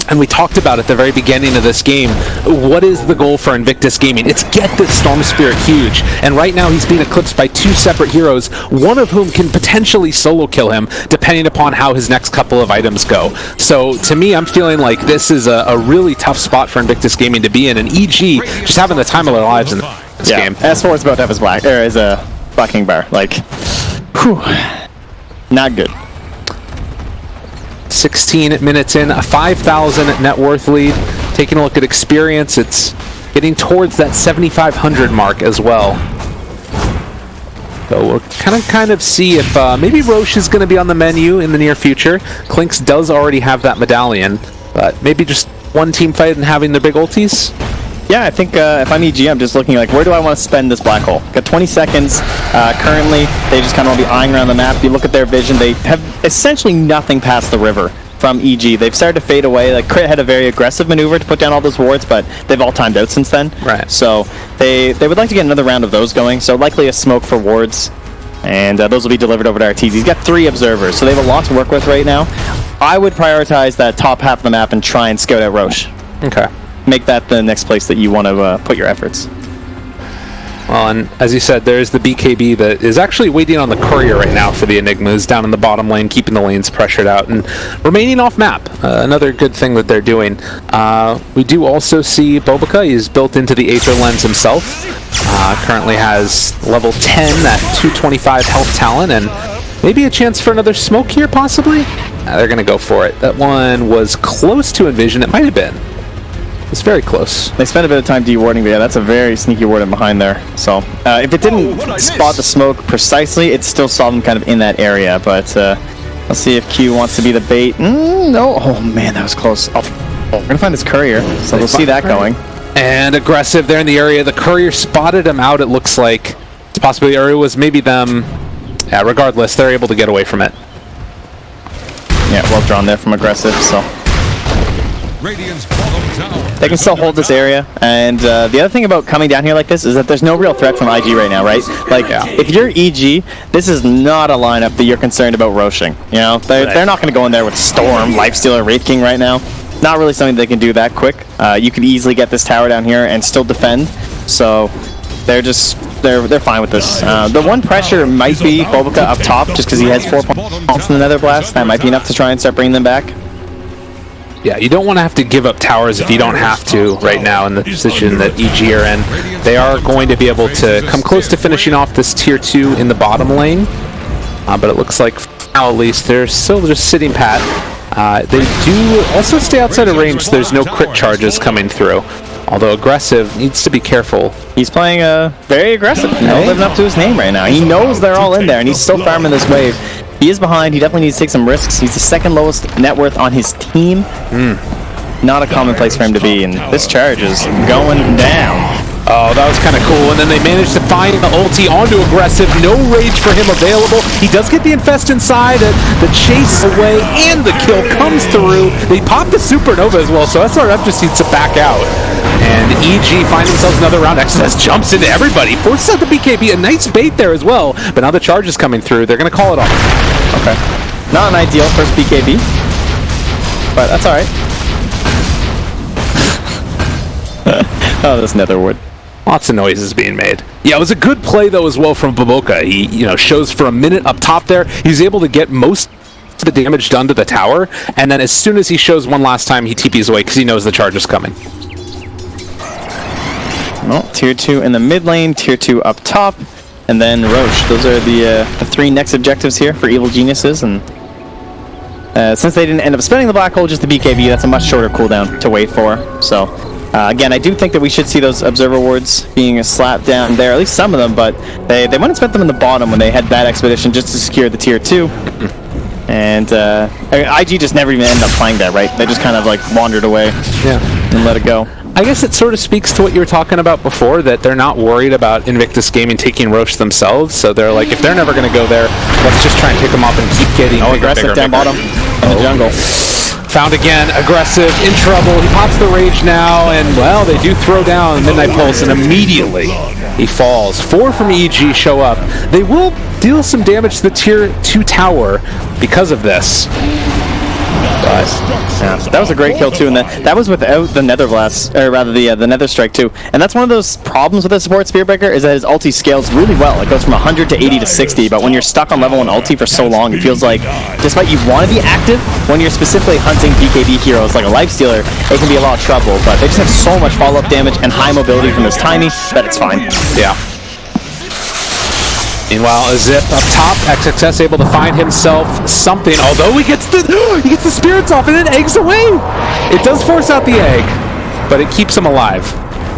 And we talked about at the very beginning of this game, what is the goal for Invictus Gaming? It's get this Storm Spirit huge. And right now he's being eclipsed by 2 separate heroes, one of whom can potentially solo kill him, depending upon how his next couple of items go. So to me, I'm feeling like this is a really tough spot for Invictus Gaming to be in, and EG just having the time of their lives in this game. S4 is about to have his Black King bar. Like, whew, not good. 16 minutes in, a 5,000 net worth lead. Taking a look at experience, it's getting towards that 7,500 mark as well. So we'll kind of see if maybe Roche is going to be on the menu in the near future. Clinks does already have that medallion, but maybe just one team fight and having their big ultis. Yeah, I think if I'm EG, I'm just looking like, where do I want to spend this black hole? Got 20 seconds. Currently, they just kind of want to be eyeing around the map. You look at their vision, they have essentially nothing past the river from EG. They've started to fade away. Like, Crit had a very aggressive maneuver to put down all those wards, but they've all timed out since then. Right. So they would like to get another round of those going. So likely a smoke for wards, and those will be delivered over to RTs. He's got 3 observers, so they have a lot to work with right now. I would prioritize that top half of the map and try and scout out Roche. Okay. Make that the next place that you want to put your efforts. Well, and as you said, there's the BKB that is actually waiting on the courier right now for the Enigmas down in the bottom lane, keeping the lanes pressured out and remaining off map. Another good thing that they're doing. We do also see Bobica. He's built into the Aether Lens himself. Currently has level 10, that 225 health talent, and maybe a chance for another smoke here, possibly? They're going to go for it. That one was close to Envision. It might have been. It's very close. They spent a bit of time de-warding, but yeah, that's a very sneaky warden behind there. So, if it didn't spot the smoke precisely, it still saw them kind of in that area, but let's see if Q wants to be the bait. No. Oh, man, that was close. We're going to find this courier, so we'll see that going. And aggressive there in the area. The courier spotted him out, it looks like. It's possibly, or it was maybe them. Yeah, regardless, they're able to get away from it. Yeah, well drawn there from aggressive, so... Radiant's bottom tower. They can still hold this area, and the other thing about coming down here like this is that there's no real threat from IG right now, right? Like, if you're EG, this is not a lineup that you're concerned about roshing. You know, they're not going to go in there with Storm, Lifestealer, Wraith King right now. Not really something they can do that quick. You can easily get this tower down here and still defend, so they're fine with this. The one pressure might be Bobica up top, just because he has 4 points in the Nether Blast. That might be enough to try and start bringing them back. Yeah, you don't want to have to give up towers if you don't have to right now in the position that EG are in. They are going to be able to come close to finishing off this tier 2 in the bottom lane, but it looks like now at least they're still just sitting pat. They do also stay outside of range, so there's no crit charges coming through. Although aggressive needs to be careful. He's playing very aggressive, you know, living up to his name right now. He knows they're all in there, and he's still farming this wave. He is behind. He definitely needs to take some risks. He's the second lowest net worth on his team. Not a common place for him to be, and this charge is going down. Oh, that was kind of cool. And then they managed to find the ulti onto aggressive. No rage for him available. He does get the infest inside. The chase away and the kill comes through. They pop the supernova as well, so SRF just needs to back out. And EG find themselves another round. XS jumps into everybody. Forces out the BKB. A nice bait there as well. But now the charge is coming through. They're going to call it off. Okay. Not an ideal first BKB, but that's all right. Oh, this Nether Ward. Lots of noises being made. Yeah, it was a good play, though, as well from Bobica. He, shows for a minute up top there. He's able to get most of the damage done to the tower, and then as soon as he shows one last time, he TPs away because he knows the charge is coming. Well, tier 2 in the mid lane, tier 2 up top, and then Roche. Those are the 3 next objectives here for Evil Geniuses, and since they didn't end up spending the black hole, just the BKB, that's a much shorter cooldown to wait for, so... again, I do think that we should see those observer wards being slapped down there, at least some of them, but they went and spent them in the bottom when they had Bad Expedition just to secure the tier 2. And IG just never even ended up playing that, right? They just kind of like wandered away and let it go. I guess it sort of speaks to what you were talking about before, that they're not worried about Invictus Gaming taking Roche themselves, so they're like, if they're never going to go there, let's just try and pick them off and keep getting aggressive down bottom in the jungle. Found again, aggressive, in trouble. He pops the rage now, and, well, they do throw down Midnight Pulse, and immediately he falls. 4 from EG show up. They will deal some damage to the tier 2 tower because of this. But, yeah, that was a great kill, too, and that was without the Nether Blast, or rather the Nether Strike, too. And that's one of those problems with the support Spearbreaker, is that his ulti scales really well. It goes from 100 to 80 to 60, but when you're stuck on level 1 ulti for so long, it feels like, despite you want to be active, when you're specifically hunting BKB heroes like a Lifestealer, it can be a lot of trouble, but they just have so much follow-up damage and high mobility from this Tiny that it's fine. Yeah. Meanwhile, a Zip up top, XXS able to find himself something, although he gets the spirits off and it eggs away! It does force out the egg, but it keeps him alive.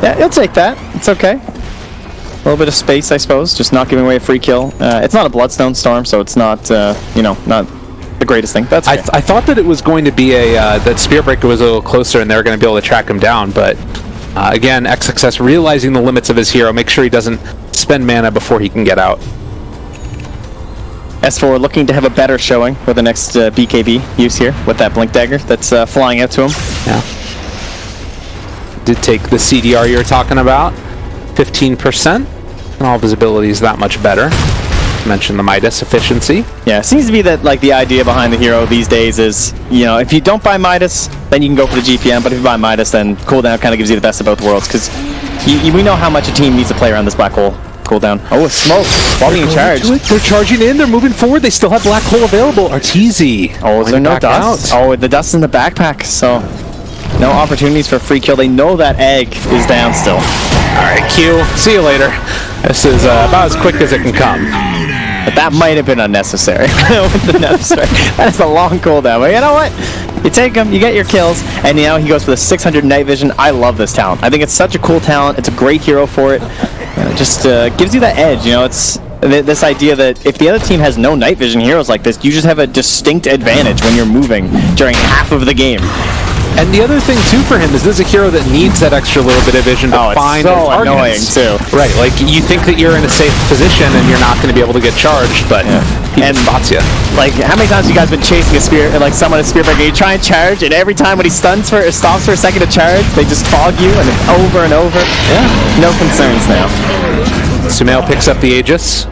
Yeah, he'll take that. It's okay. A little bit of space, I suppose, just not giving away a free kill. It's not a Bloodstone Storm, so it's not, not the greatest thing. That's okay. I thought that it was going to be that Spearbreaker was a little closer and they were going to be able to track him down, but Again, XXS realizing the limits of his hero, make sure he doesn't spend mana before he can get out. S4 looking to have a better showing for the next BKB use here with that Blink Dagger that's flying out to him. Yeah. Did take the CDR you're talking about, 15%, and all visibility is that much better. Mentioned the Midas efficiency. Yeah, it seems to be that like the idea behind the hero these days is, you know, if you don't buy Midas, then you can go for the GPM, but if you buy Midas, then cooldown kind of gives you the best of both worlds, because we know how much a team needs to play around this black hole cooldown. Oh, it's smoke while being charged. They're charging in, they're moving forward, they still have black hole available. Arteezy. Oh, is there no dust? Oh, the dust in the backpack, so no opportunities for free kill. They know that egg is down still. Alright, Q, see you later. This is about as quick as it can come. But that might have been unnecessary. That is a long cooldown. But you know what? You take him, you get your kills, and you know he goes for the 600 night vision. I love this talent. I think it's such a cool talent. It's a great hero for it. It just gives you that edge. You know, it's this idea that if the other team has no night vision heroes like this, you just have a distinct advantage when you're moving during half of the game. And the other thing too for him is this is a hero that needs that extra little bit of vision to find it's so targets. annoying too. Right, like you think that you're in a safe position and you're not going to be able to get charged, but he spots you. Like how many times have you guys been chasing a spear, like someone a spear breaker, you try and charge, and every time when he stops for a second to charge, they just fog you, and it's over and over. Yeah, no concerns now. Sumail picks up the Aegis.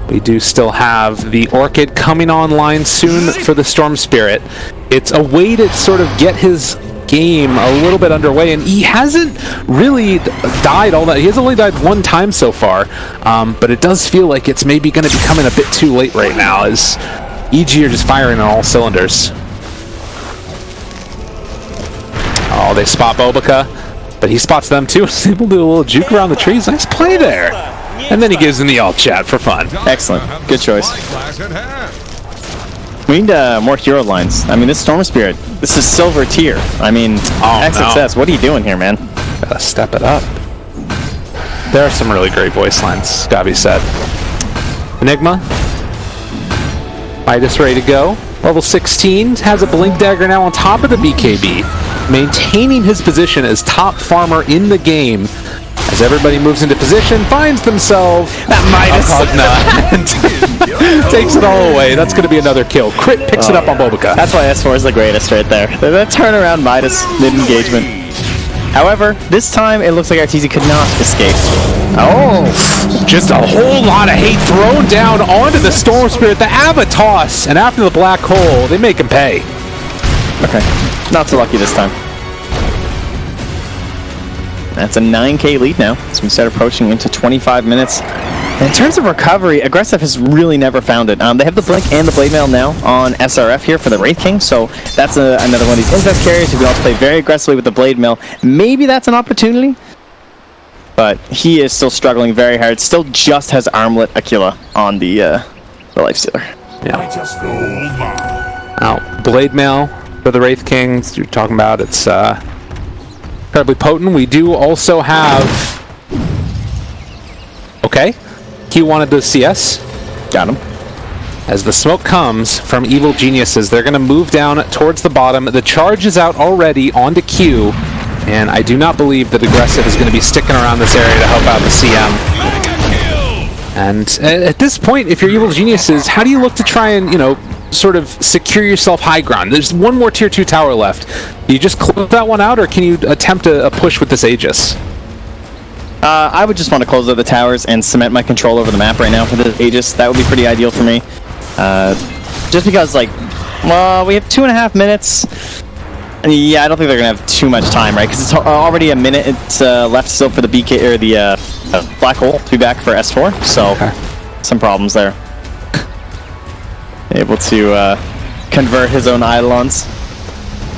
We do still have the Orchid coming online soon for the Storm Spirit. It's a way to sort of get his game a little bit underway, and he hasn't really died all that. He has only died one time so far, but it does feel like it's maybe going to be coming a bit too late right now, as EG are just firing on all cylinders. Oh, they spot Bobica, but he spots them too. He's able to do a little juke around the trees. Nice play there. And then he gives him the alt chat for fun. Excellent. Good choice. We need more hero lines. I mean, this Storm Spirit, this is silver tier. I mean, XXS, what are you doing here, man? Gotta step it up. There are some really great voice lines, gotta be said. Enigma. Midas ready to go. Level 16, has a Blink Dagger now on top of the BKB, maintaining his position as top farmer in the game. As everybody moves into position, finds themselves that Midas and takes it all away. That's going to be another kill. Crit picks it up on Bobica. That's why S4 is the greatest right there. That turnaround Midas mid-engagement. However, this time it looks like Arteezy could not escape. Oh, just a whole lot of hate thrown down onto the Storm Spirit. The Avatos, and after the black hole, they make him pay. Okay, not so lucky this time. That's a 9k lead now, so we start approaching into 25 minutes. And in terms of recovery, Aggressive has really never found it. They have the Blink and the Blade Mail now on SRF here for the Wraith King, so that's another one of these incest carriers who can also play very aggressively with the Blade Mail. Maybe that's an opportunity, but he is still struggling very hard. Still just has Armlet Aquila on the Lifestealer. Yeah. Now, Blade Mail for the Wraith King, you're talking about, it's incredibly potent. We do also have... Okay. He wanted the CS. Got him. As the smoke comes from Evil Geniuses, they're going to move down towards the bottom. The charge is out already onto Q, and I do not believe that Aggressive is going to be sticking around this area to help out the CM. And at this point, if you're Evil Geniuses, how do you look to try and, you know, sort of secure yourself high ground? There's one more tier 2 tower left. Do you just close that one out, or can you attempt a push with this Aegis? I would just want to close out the towers and cement my control over the map right now for the Aegis. That would be pretty ideal for me. Just because, like, well, we have 2.5 minutes. Yeah, I don't think they're going to have too much time, right? Because it's already a minute left still for the BK, or the Black Hole to be back for S4. So, some problems there. Able to convert his own Eidolons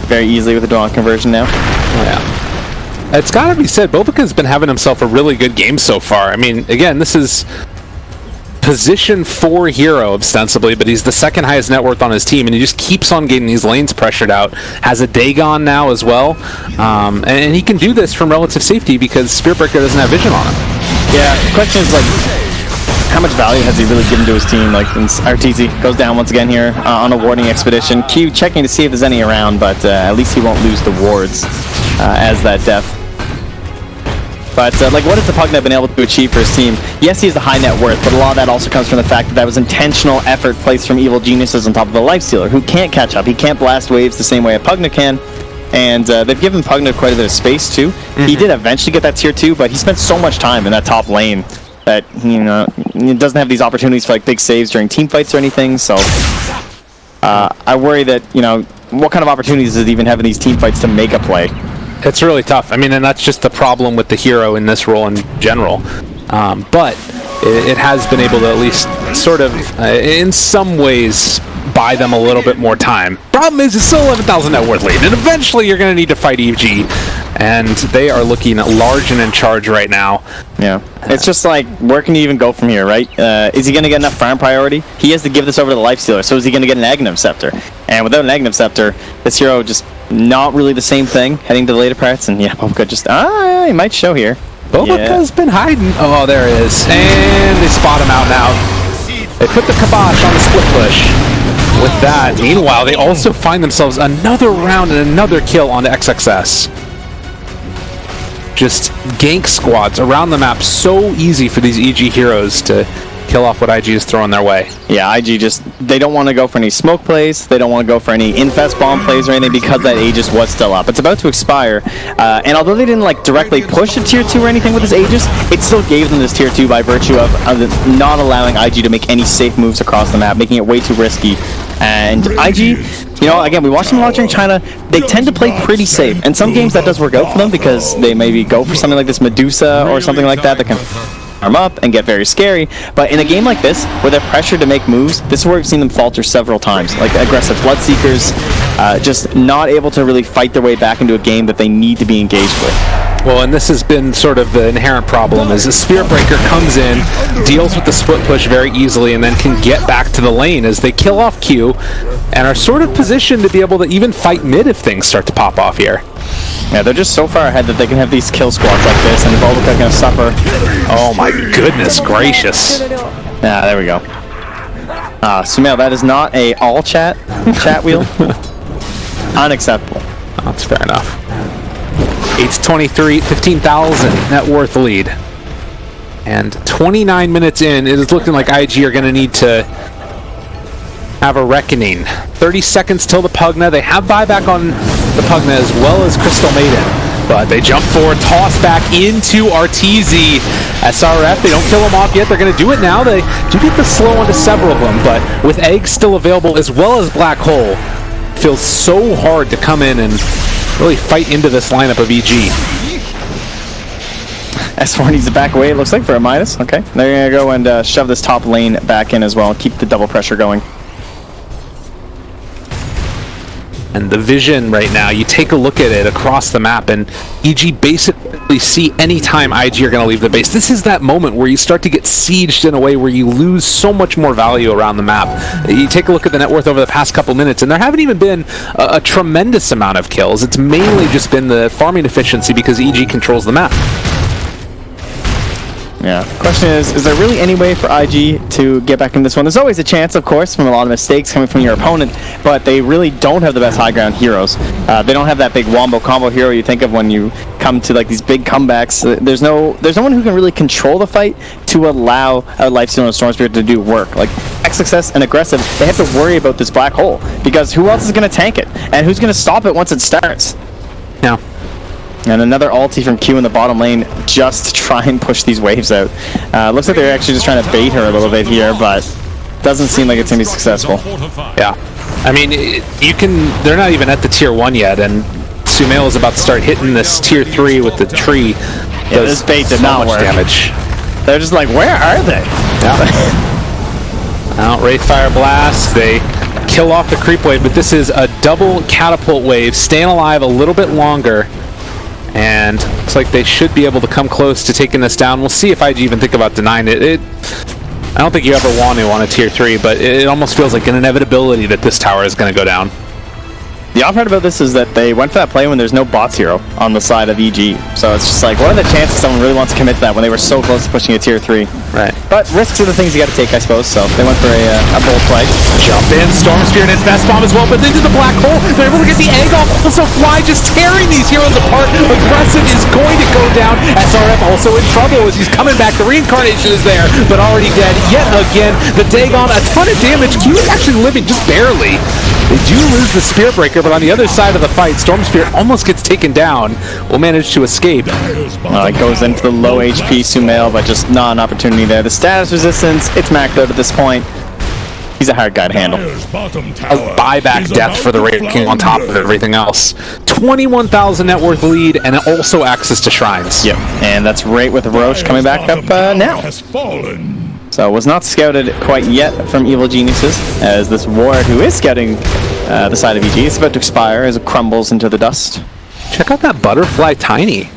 very easily with the Dawn conversion now. Oh, yeah. It's got to be said, Bobica's been having himself a really good game so far. I mean, again, this is position 4 hero, ostensibly, but he's the second highest net worth on his team, and he just keeps on getting these lanes pressured out. Has a Dagon now as well, and he can do this from relative safety because Spiritbreaker doesn't have vision on him. Yeah, the question is, like, how much value has he really given to his team? Like, Arteezy goes down once again here on a warding expedition. Q checking to see if there's any around, but at least he won't lose the wards as that death. But like, what has the Pugna been able to achieve for his team? Yes, he has the high net worth, but a lot of that also comes from the fact that that was intentional effort placed from evil geniuses on top of a Lifestealer who can't catch up. He can't blast waves the same way a Pugna can. And they've given Pugna quite a bit of space too. He did eventually get that tier 2, but he spent so much time in that top lane that, you know, he doesn't have these opportunities for like big saves during team fights or anything. So I worry that, you know, what kind of opportunities does he even have in these team fights to make a play? It's really tough. I mean, and that's just the problem with the hero in this role in general. But it has been able to at least sort of, in some ways, buy them a little bit more time. Problem is, it's still 11,000 net worth lead, and eventually you're going to need to fight EG, and they are looking large and in charge right now. Yeah, it's just like, where can you even go from here, right? Is he going to get enough farm priority? He has to give this over to the Lifestealer, so is he going to get an Aghanim Scepter? And without an Aghanim Scepter, this hero just not really the same thing heading to the later parts, and yeah, Bobuka just, he might show here. Bobuka's been hiding. Oh, there he is. And they spot him out now. They put the kibosh on the split push. With that, meanwhile, they also find themselves another round and another kill on the XXS. Just gank squads around the map, so easy for these EG heroes to kill off what IG is throwing their way. Yeah, IG just, they don't want to go for any smoke plays, they don't want to go for any infest bomb plays or anything because that Aegis was still up. It's about to expire, and although they didn't like directly push a tier 2 or anything with this Aegis, it still gave them this tier 2 by virtue of not allowing IG to make any safe moves across the map, making it way too risky. And IG, you know, again, we watched them a lot during China, they tend to play pretty safe. And some games that does work out for them because they maybe go for something like this Medusa or something like that that can arm up and get very scary. But in a game like this, where they're pressured to make moves, this is where we've seen them falter several times. Like aggressive Bloodseekers, just not able to really fight their way back into a game that they need to be engaged with. Well, and this has been sort of the inherent problem, is the Spirit Breaker comes in, deals with the split push very easily, and then can get back to the lane as they kill off Q, and are sort of positioned to be able to even fight mid if things start to pop off here. Yeah, they're just so far ahead that they can have these kill squads like this, and Bobuka going to suffer. Oh my goodness gracious. Yeah, there we go. Sumail, that is not a all chat wheel. Unacceptable. That's fair enough. 8-23, 15,000 net worth lead. And 29 minutes in, it is looking like IG are going to need to have a reckoning. 30 seconds till the Pugna. They have buyback on the Pugna as well as Crystal Maiden. But they jump forward, toss back into RTZ. SRF, they don't kill him off yet. They're going to do it now. They do get the slow onto several of them, but with eggs still available as well as Black Hole, it feels so hard to come in and really fight into this lineup of EG. S4 needs to back away, it looks like, for a minus. Okay, they're going to go and shove this top lane back in as well, keep the double pressure going. And the vision right now, you take a look at it across the map, and EG basically see any time IG are going to leave the base. This is that moment where you start to get sieged in a way where you lose so much more value around the map. You take a look at the net worth over the past couple minutes, and there haven't even been a tremendous amount of kills. It's mainly just been the farming efficiency because EG controls the map. Yeah. Question is there really any way for IG to get back in this one? There's always a chance, of course, from a lot of mistakes coming from your opponent, but they really don't have the best high ground heroes. They don't have that big wombo combo hero you think of when you come to like these big comebacks. There's no one who can really control the fight to allow a Lifestealer and Storm Spirit to do work. Like XXS and aggressive, they have to worry about this black hole because who else is going to tank it and who's going to stop it once it starts? Yeah. And another ulti from Q in the bottom lane just to try and push these waves out. Looks like they're actually just trying to bait her a little bit here, but doesn't seem like it's going to be successful. Yeah. I mean, they're not even at the tier 1 yet, and Sumail is about to start hitting this tier 3 with the tree. Yeah, this bait did not work. Damage. They're just like, where are they? Yeah. Out Wraithfire Blast, they kill off the creep wave, but this is a double catapult wave, staying alive a little bit longer. And looks like they should be able to come close to taking this down. We'll see if IG even think about denying it. I don't think you ever want to on a tier 3, but it almost feels like an inevitability that this tower is going to go down. The odd part about this is that they went for that play when there's no bots hero on the side of EG. So it's just like, what are the chances someone really wants to commit to that when they were so close to pushing a tier 3? Right. But risks are the things you got to take, I suppose. So they went for a bold play. Jump in, Storm Spirit and Fast Bomb as well, but into the black hole. They're able to get the egg off. Also, Fly just tearing these heroes apart. Aggressive is going to go down. SRF also in trouble as he's coming back. The reincarnation is there, but already dead yet again. The Dagon, a ton of damage. Q is actually living just barely. They do lose the Spirit Breaker, but on the other side of the fight, Storm Spirit almost gets taken down. Will manage to escape. It goes into the low HP Sumail, but just not an opportunity there. The status resistance, it's maxed out at this point. He's a hard guy to handle. A buyback death for the Raider King on top of everything else. 21,000 net worth lead, and also access to shrines. Yep, and that's right with Roche coming back up now. So was not scouted quite yet from Evil Geniuses, as this ward who is scouting the side of EG is about to expire as it crumbles into the dust. Check out that Butterfly Tiny.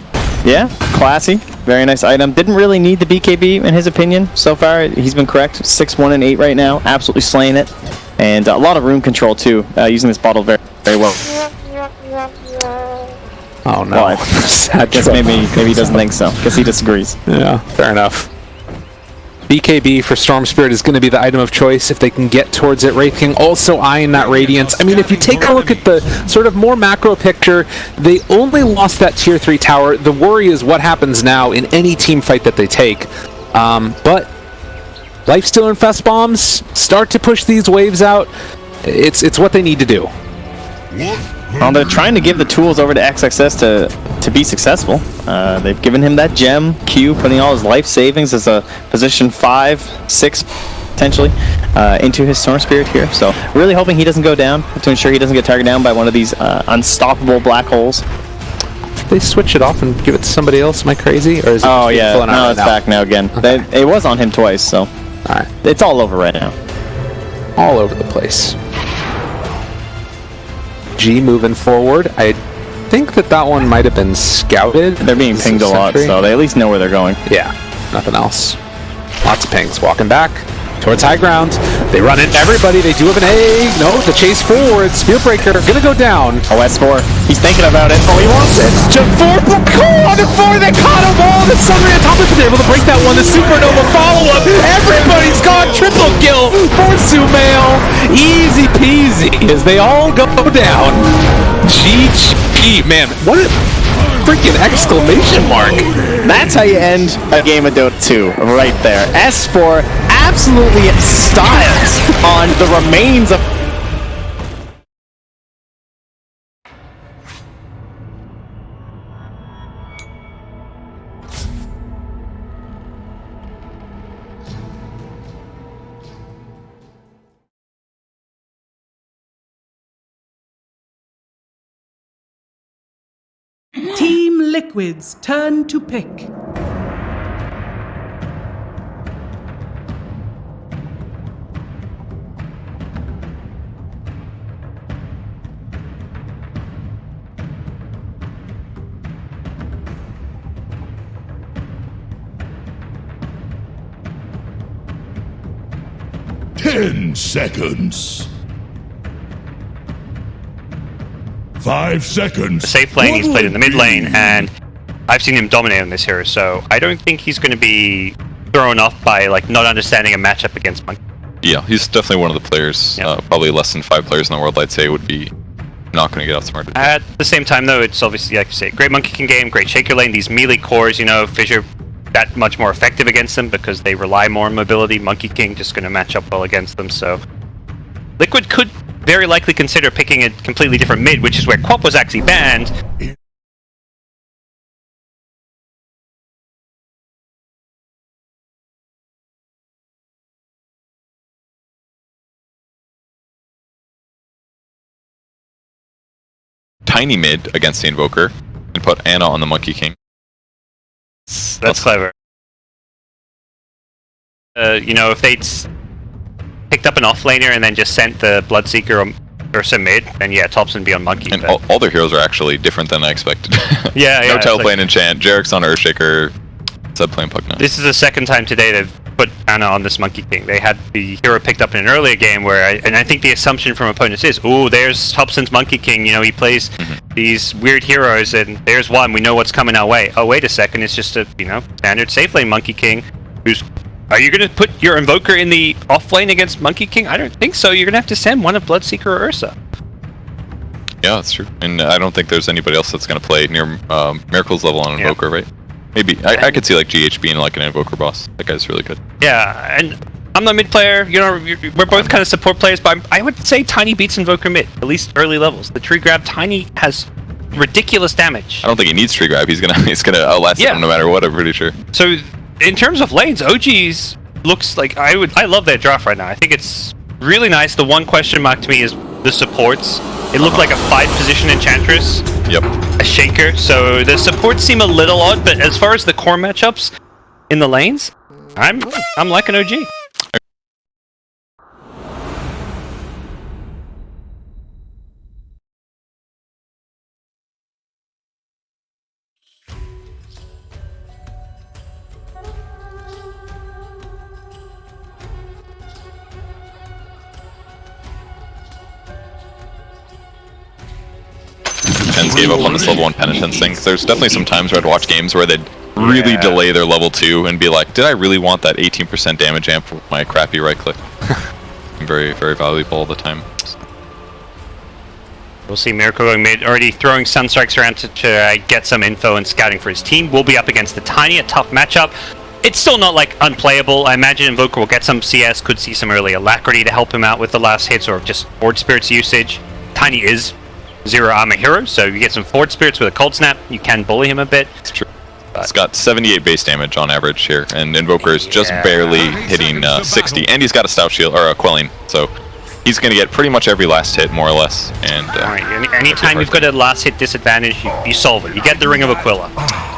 Yeah, classy. Very nice item. Didn't really need the BKB in his opinion so far. He's been correct. 6-1 and 8 right now. Absolutely slaying it. And a lot of room control too, using this bottle very, very well. Oh no. Well, I guess maybe he doesn't think so. Guess he disagrees. Yeah, fair enough. BKB for Storm Spirit is going to be the item of choice if they can get towards it. Wraith King also eyeing that Radiance. I mean, if you take a look at the sort of more macro picture, they only lost that tier 3 tower. The worry is what happens now in any team fight that they take. But Lifestealer and Fest Bombs start to push these waves out. It's what they need to do. Well, they're trying to give the tools over to XXS to be successful. They've given him that gem, Q, putting all his life savings as a position 5, 6, potentially, into his Storm Spirit here. So really hoping he doesn't go down to ensure he doesn't get targeted down by one of these unstoppable black holes. They switch it off and give it to somebody else? Am I crazy? Or is it no, it's back now again. Okay. It was on him twice, so it's all over right now. All over the place. G moving forward. I think that one might have been scouted. They're being pinged a lot, so they at least know where they're going. Yeah, nothing else. Lots of pings. Walking back towards high ground. They run into everybody. They do have an egg. No, the chase forward. Spear Breaker gonna go down. Oh, S4. He's thinking about it. Oh, he wants it. Jump forward. On the 4. They caught him all. The Sunray on top of it. They're able to break that one. The Supernova follow-up. Everybody's gone. Triple kill for Sumail. Easy peasy as they all go down. GG. Man, what a freaking exclamation mark. That's how you end a game of Dota 2, right there. S4 absolutely styles on the remains of... Team Liquid's turn to pick. Ten seconds. 5 seconds. The safe playing, he's played in the mid lane, and I've seen him dominate on this hero, so I don't think he's going to be thrown off by like not understanding a matchup against Monkey. Yeah, he's definitely one of the players. Yeah. Probably less than 5 players in the world, I'd say, would be not going to get outsmarted. At the same time, though, it's obviously, like you say, great Monkey King game, great Shaker lane. These melee cores, you know, Fissure that much more effective against them because they rely more on mobility. Monkey King just going to match up well against them, so Liquid could very likely consider picking a completely different mid, which is where Quap was actually banned. Tiny mid against the Invoker and put Ana on the Monkey King. That's clever. You know, if they'd picked up an offlaner and then just sent the Bloodseeker or some mid, then yeah, Topson would be on Monkey. And all their heroes are actually different than I expected. Yeah, no Tail playing Enchant, Jarek's on Earthshaker, Zed playing Pugna. This is the second time today they've put Anna on this Monkey King. They had the hero picked up in an earlier game where, I think the assumption from opponents is, oh, there's Hobson's Monkey King. You know, he plays these weird heroes, and there's one. We know what's coming our way. Oh, wait a second, it's just a standard safe lane Monkey King. Are you going to put your Invoker in the off lane against Monkey King? I don't think so. You're going to have to send one of Bloodseeker or Ursa. Yeah, that's true. And I don't think there's anybody else that's going to play near Miracle's level on Invoker, right? Maybe. I could see like GH being like an Invoker boss. That guy's really good. Yeah, and I'm the mid player. We're both kind of support players, but I would say Tiny beats Invoker mid, at least early levels. The tree grab, Tiny has ridiculous damage. I don't think he needs tree grab. He's gonna outlast him no matter what, I'm pretty sure. So in terms of lanes, OG's looks like I love their draft right now. I think it's really nice. The one question mark to me is the supports. It looked like a 5-position Enchantress. Yep. A Shaker. So the supports seem a little odd, but as far as the core matchups in the lanes, I'm liking OG. Gave up on this level 1 penitence thing. There's definitely some times where I'd watch games where they'd really delay their level 2 and be like, did I really want that 18% damage amp with my crappy right click? Very, very valuable all the time. We'll see Miracle going mid, already throwing Sunstrikes around to get some info and scouting for his team. We'll be up against the Tiny, a tough matchup. It's still not like unplayable. I imagine Invoker will get some CS, could see some early Alacrity to help him out with the last hits or just Forward Spirits usage. Tiny is 0 armor hero, so you get some Forward Spirits with a Cold Snap. You can bully him a bit. It's true. It's got 78 base damage on average here, and Invoker is just barely hitting 60, and he's got a Stout Shield, or a Quelling, so he's going to get pretty much every last hit, more or less. And anytime you've got a last hit disadvantage, you solve it. You get the Ring of Aquila.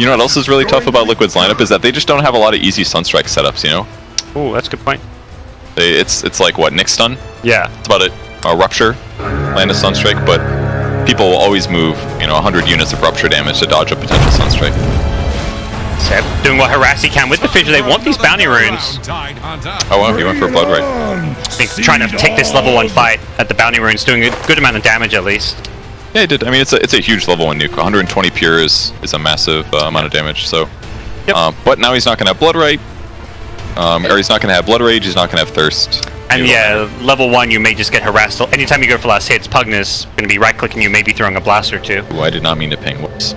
You know what else is really tough about Liquid's lineup is that they just don't have a lot of easy Sunstrike setups, you know? Oh, that's a good point. It's like, what, Nick Stun? Yeah. That's about it. Rupture, land a Sunstrike, but people will always move, 100 units of Rupture damage to dodge a potential Sunstrike. Seb doing what harass he can with the Fissure. They want these bounty runes. Oh wow, he went for a Blood Right. I think trying to take this level 1 fight at the bounty runes, doing a good amount of damage at least. Yeah, he did. I mean, it's a huge level 1 nuke. 120 pure is a massive amount of damage. So, but now he's not going to have Blood Right, or he's not going to have Blood Rage. He's not going to have Thirst. And level 1, you may just get harassed. Anytime you go for last hits, Pugna's going to be right-clicking you, maybe throwing a blast or two. Ooh, I did not mean to ping. Whoops.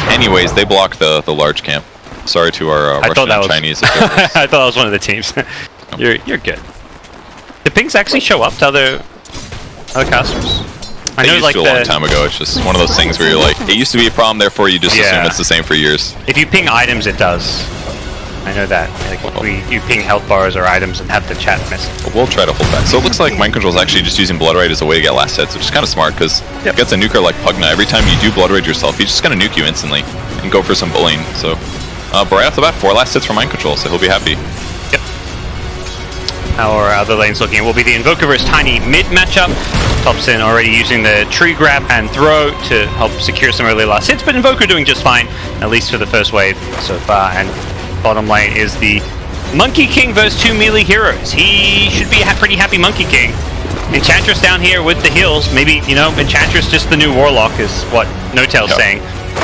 Anyways, they blocked the large camp. Sorry to our Russian and Chinese observers. I thought that was one of the teams. You're good. Did pings actually show up to other casters? I know, like a long time ago. It's just one of those things where you're like, it used to be a problem, therefore you just assume it's the same for years. If you ping items, it does. I know that. Like you ping health bars or items and have the chat miss. We'll try to hold back. So it looks like Mind Control is actually just using Blood Rage as a way to get last hits, which is kind of smart because it gets a nuker like Pugna. Every time you do Blood Rage yourself, he's just going to nuke you instantly and go for some bullying. So, but right off the bat, 4 last hits for Mind Control, so he'll be happy. Yep. Our other lanes looking will be the Invoker versus Tiny mid matchup. Thompson already using the tree grab and throw to help secure some early last hits, but Invoker doing just fine, at least for the first wave so far. And bottom lane is the Monkey King versus 2 melee heroes. He should be a pretty happy Monkey King. Enchantress down here with the heals. Maybe, Enchantress just the new Warlock is what No-Tail's saying.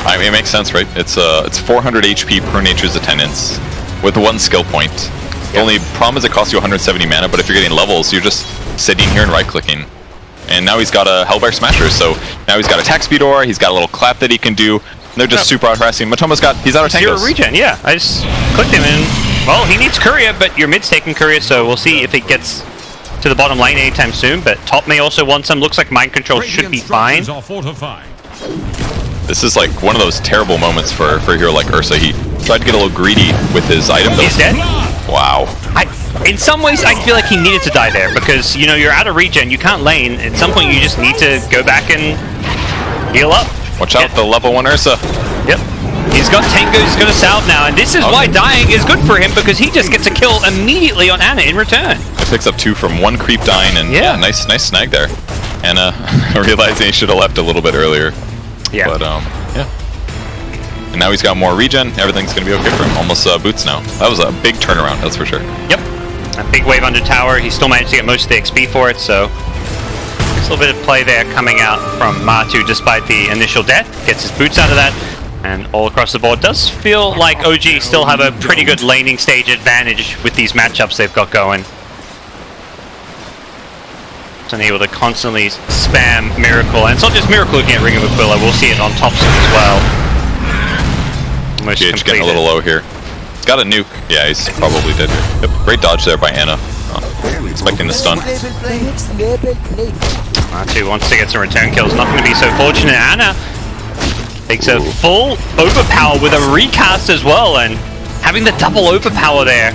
I mean, it makes sense, right? It's 400 HP per Nature's Attendance with 1 skill point. The only problem is it costs you 170 mana, but if you're getting levels, you're just sitting here and right-clicking. And now he's got a Hellfire Smasher, so now he's got attack speed aura, he's got a little clap that he can do. They're just super out harassing. Matoma's he's out of tangos. 0 regen, yeah. I just clicked him and, well, he needs Courier, but your mid's taking Courier, so we'll see if it gets to the bottom lane anytime soon. But top may also want some. Looks like Mind Control should be fine. This is like one of those terrible moments for a hero like Ursa. He tried to get a little greedy with his item. He's dead? Wow. In some ways, I feel like he needed to die there because, you're out of regen, you can't lane. At some point, you just need to go back and heal up. Watch out, the level 1 Ursa. Yep. He's got Tango, he's got a Salve now, and this is why dying is good for him because he just gets a kill immediately on Anna in return. It picks up 2 from 1 creep dying, and nice snag there. Anna realizing he should have left a little bit earlier. Yeah. But, And now he's got more regen. Everything's going to be okay for him. Almost boots now. That was a big turnaround, that's for sure. Yep. A big wave under tower. He still managed to get most of the XP for it, so there's a little bit of play there coming out from Matu despite the initial death. Gets his boots out of that, and all across the board. Does feel like OG still have a pretty good laning stage advantage with these matchups they've got going. And able to constantly spam Miracle, and it's not just Miracle looking at Ring of Aquila, we'll see it on Thompson as well. Almost GH getting a little low here. He's got a nuke. Yeah, he's probably dead here. Yep. Great dodge there by Anna. Expecting the stun. Matu wants to get some return kills, not going to be so fortunate. Anna takes a full overpower with a recast as well, and having the double overpower there.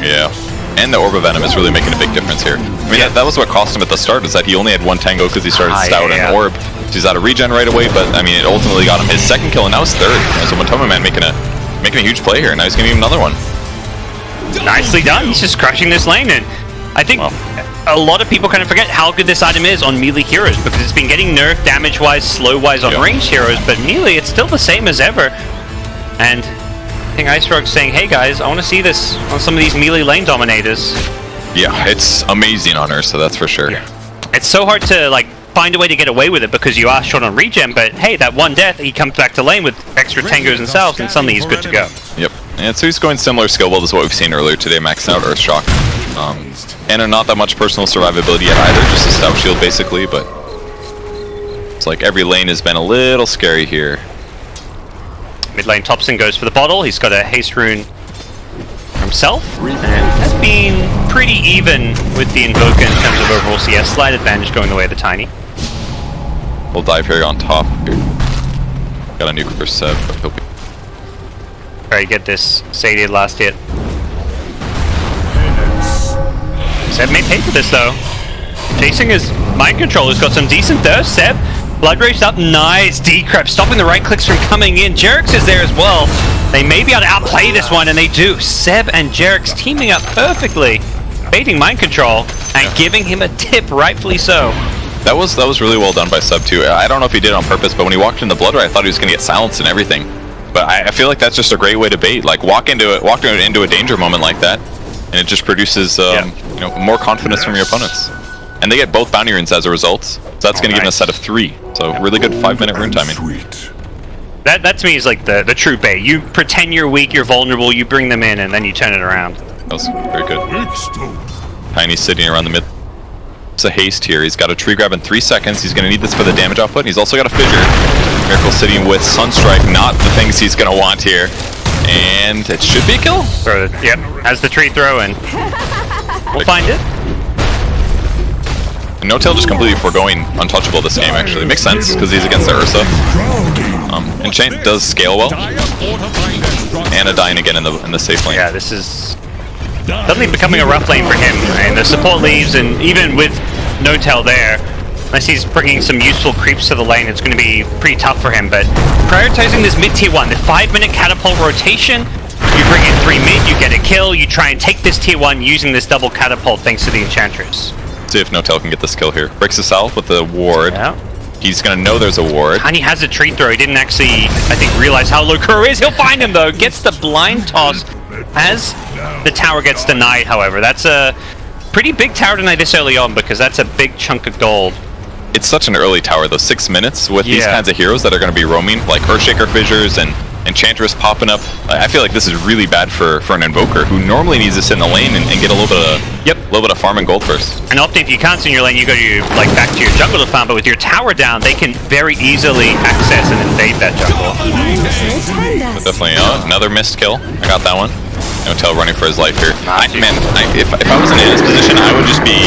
Yeah. And the Orb of Venom is really making a big difference here. I mean, that was what cost him at the start, is that he only had one Tango because he started Stout and Orb. So he's out of regen right away, but I mean, it ultimately got him his second kill, and now his third. So Matoma Man making a huge play here, and now he's going to get another one. Nicely done. He's just crushing this lane, and I think a lot of people kind of forget how good this item is on melee heroes, because it's been getting nerfed damage-wise, slow-wise on ranged heroes, but melee, it's still the same as ever. And I think Ice Rogue's saying, hey guys, I want to see this on some of these melee lane dominators. Yeah, it's amazing on her, so that's for sure. Yeah. It's so hard to like find a way to get away with it because you are short on regen, but hey, that one death, he comes back to lane with extra tangos and salves, and suddenly he's good to go. Yep, and so he's going similar skill build as what we've seen earlier today, maxing out Earthshock. And not that much personal survivability yet either, just a Stout Shield basically, but it's like every lane has been a little scary here. Mid lane Thompson goes for the bottle. He's got a haste rune himself, and has been pretty even with the Invoker in terms of overall CS. Slight advantage going the way of the Tiny. We'll dive here on top. Got a nuke for Seb, but he'll be... Alright, get this Sadie last hit. Seb may pay for this though. Chasing his mind control has got some decent thirst. Seb, Blood Rage up, nice decrep, stopping the right clicks from coming in. Jerix is there as well. They may be able to outplay this one, and they do. Seb and Jerix teaming up perfectly, baiting mind control and giving him a tip, rightfully so. That was really well done by Seb too. I don't know if he did it on purpose, but when he walked in the Blood Rage, I thought he was going to get silenced and everything. But I feel like that's just a great way to bait. Like walk into a danger moment like that, and it just produces you know, more confidence from your opponents. And they get both bounty runes as a result, so that's going to give them a set of 3. So really good 5-minute rune timing. That to me is like the true bait. You pretend you're weak, you're vulnerable, you bring them in, and then you turn it around. That was very good. Tiny's sitting around the mid. It's a haste here. He's got a tree grab in 3 seconds. He's going to need this for the damage output. And he's also got a fissure. Miracle sitting with Sunstrike, not the things he's going to want here. And it should be a kill. Yep, has the tree throw, and we'll find it. No-Tail just completely foregoing untouchable this game, actually. Makes sense, because he's against the Ursa. Enchant does scale well. Anna dying again in the safe lane. Yeah, this is suddenly becoming a rough lane for him. And the support leaves, and even with No-Tail there, unless he's bringing some useful creeps to the lane, it's going to be pretty tough for him. But prioritizing this mid-tier 1, the 5-minute catapult rotation, you bring in 3 mid, you get a kill, you try and take this tier 1 using this double catapult thanks to the Enchantress. See if No-Tail can get this kill here. Breaks the south with the ward. Yeah. He's gonna know there's a ward. Tiny has a tree throw. He didn't actually, I think, realize how low Kuro is. He'll find him though. Gets the blind toss as the tower gets denied, however. That's a pretty big tower denied this early on because that's a big chunk of gold. It's such an early tower though. 6 minutes with these kinds of heroes that are gonna be roaming, like Earthshaker Fissures and Enchantress popping up. I feel like this is really bad for an Invoker who normally needs to sit in the lane and get a little bit of farm and gold first. And often if you can't sit in your lane, you go to like back to your jungle to farm, but with your tower down, they can very easily access and invade that jungle. But definitely another missed kill. I got that one. No-Tail running for his life here. If I wasn't in his position, I would just be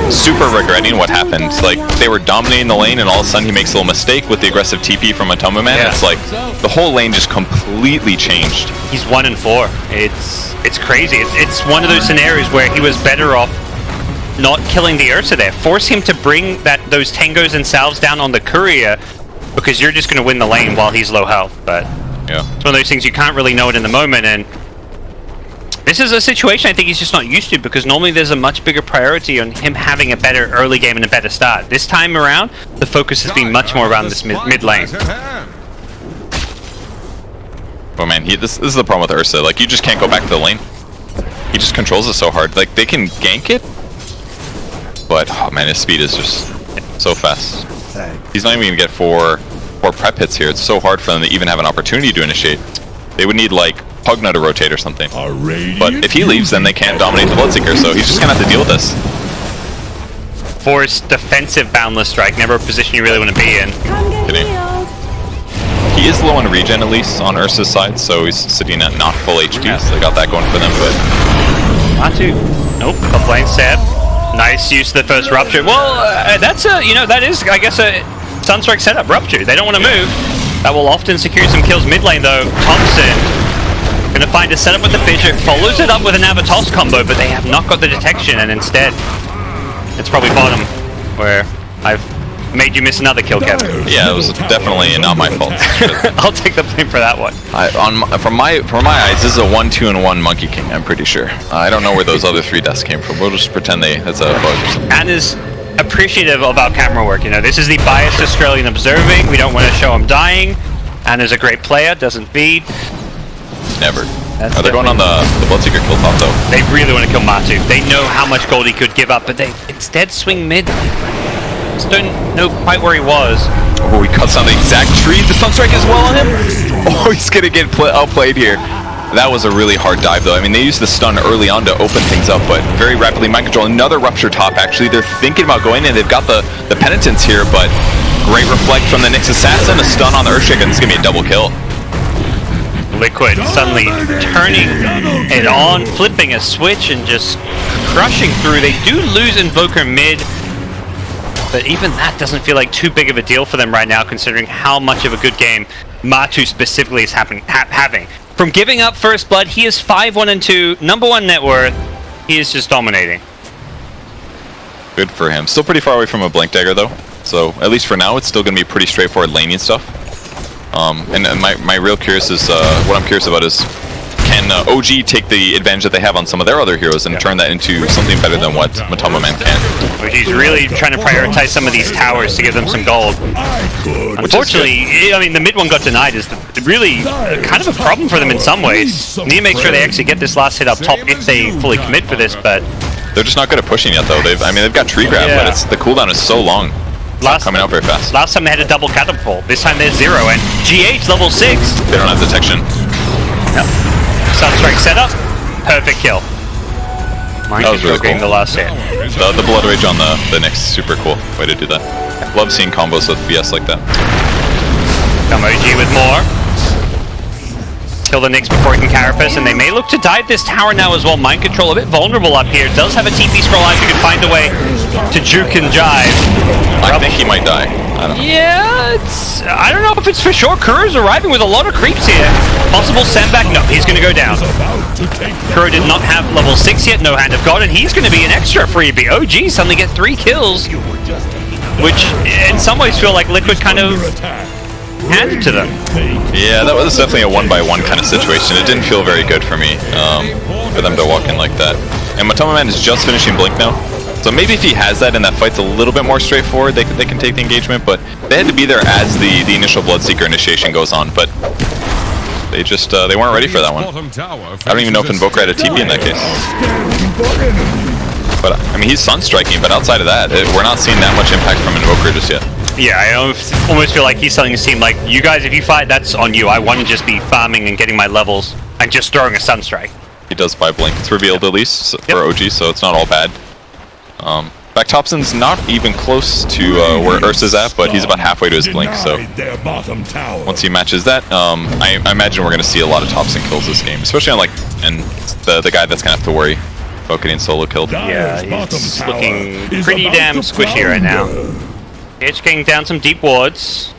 super regretting what happened. Like, they were dominating the lane and all of a sudden he makes a little mistake with the aggressive TP from Matoma Man. It's like the whole lane just completely changed. He's 1 and 4. It's crazy. It's one of those scenarios where he was better off not killing the Ursa there. Force him to bring those tangos and salves down on the courier because you're just going to win the lane while he's low health. But yeah, it's one of those things you can't really know it in the moment, and this is a situation I think he's just not used to because normally there's a much bigger priority on him having a better early game and a better start. This time around, the focus has been much more around this mid lane. Oh man, this is the problem with Ursa. Like, you just can't go back to the lane. He just controls it so hard. Like, they can gank it, but oh man, his speed is just so fast. He's not even gonna get four prep hits here. It's so hard for them to even have an opportunity to initiate. They would need like Pugna to rotate or something. But if he leaves, then they can't dominate the Bloodseeker, so he's just gonna have to deal with this. Forced defensive boundless strike, never a position you really want to be in. Kidding. He is low on regen, at least on Ursa's side, so he's sitting at not full HP, so they got that going for them. But Matu, nope, top lane Seb. Nice use of the first rupture. Well, that's a, that is, I guess, a Sunstrike setup, rupture. They don't want to move. That will often secure some kills mid lane, though. Thompson gonna find a setup with the Fissure, follows it up with an Avatos combo, but they have not got the detection, and instead, it's probably bottom, where I've made you miss another kill, Kevin. Yeah, it was definitely not my fault. I'll take the blame for that one. From my eyes, this is a 1-2-1 Monkey King, I'm pretty sure. I don't know where those other 3 deaths came from. We'll just pretend that's a bug or something. Anna's appreciative of our camera work, this is the biased Australian observing. We don't want to show him dying. Anna's a great player, doesn't feed. Never. Are they going on the Bloodseeker kill top, though? They really want to kill Matu. They know how much gold he could give up, but they instead swing mid. Just don't know quite where he was. Oh, he cuts on the exact tree. The Sunstrike as well on him. Oh, he's gonna get outplayed here. That was a really hard dive, though. I mean, they used the stun early on to open things up, but very rapidly mind control. Another rupture top, actually. They're thinking about going in. They've got the penitence here, but great reflect from the Nyx Assassin. A stun on the Earthshaker, and this is gonna be a double kill. Liquid suddenly turning it on, flipping a switch, and just crushing through. They do lose Invoker mid, but even that doesn't feel like too big of a deal for them right now, considering how much of a good game Matu specifically is having. From giving up first blood, he is 5-1-2, #1 net worth. He is just dominating. Good for him. Still pretty far away from a Blink Dagger, though. So, at least for now, it's still going to be pretty straightforward laning stuff. And my real curious is, what I'm curious about is, can OG take the advantage that they have on some of their other heroes and turn that into something better than what Matoma Man can? He's really trying to prioritize some of these towers to give them some gold. Unfortunately, I mean, the mid one got denied is really kind of a problem for them in some ways. Need to make sure they actually get this last hit up top if they fully commit for this, but they're just not good at pushing yet, though. They've got tree grab, but the cooldown is so long. It's coming out very fast. Last time they had a double catapult. This time there's 0, and GH level 6. They don't have detection. No. Sunstrike setup, perfect kill. Mind that was really cool. The last hit. The Blood Rage on the Nyx, super cool way to do that. Love seeing combos with BS like that. Come OG with more. Kill the Nyx before he can Carapace, and they may look to dive this tower now as well. Mind control a bit vulnerable up here. Does have a TP scroll out if you can find a way to juke and jive. I think he might die. I don't know. Yeah, I don't know if it's for sure. Kuro's arriving with a lot of creeps here. Possible sandbag? No, he's going to go down. Kuro did not have level 6 yet, no Hand of God, and he's going to be an extra freebie. OG suddenly get 3 kills, which in some ways feel like Liquid kind of handed to them. Yeah, that was definitely a 1-by-1 kind of situation. It didn't feel very good for me, for them to walk in like that. And Matoma Man is just finishing Blink now. So maybe if he has that and that fight's a little bit more straightforward, they can take the engagement, but they had to be there as the initial Bloodseeker initiation goes on, but they just, they weren't ready for that one. I don't even know if Invoker had a TP in that case. But, I mean, he's Sunstriking, but outside of that, we're not seeing that much impact from Invoker just yet. Yeah, I almost feel like he's telling his team, like, you guys, if you fight, that's on you. I want to just be farming and getting my levels and just throwing a Sunstrike. He does buy Blink. It's revealed at least for OG, so it's not all bad. Back Thompson's not even close to where Ursa's at, but he's about halfway to his Blink, so once he matches that, I imagine we're going to see a lot of Thompson kills this game, especially on the guy that's going to have to worry about getting solo killed. Yeah, he's looking pretty damn squishy right now. Edge getting down some deep wards.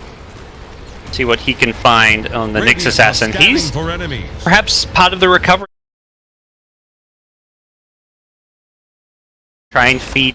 See what he can find on the Nyx Assassin. He's perhaps part of the recovery. Try and feed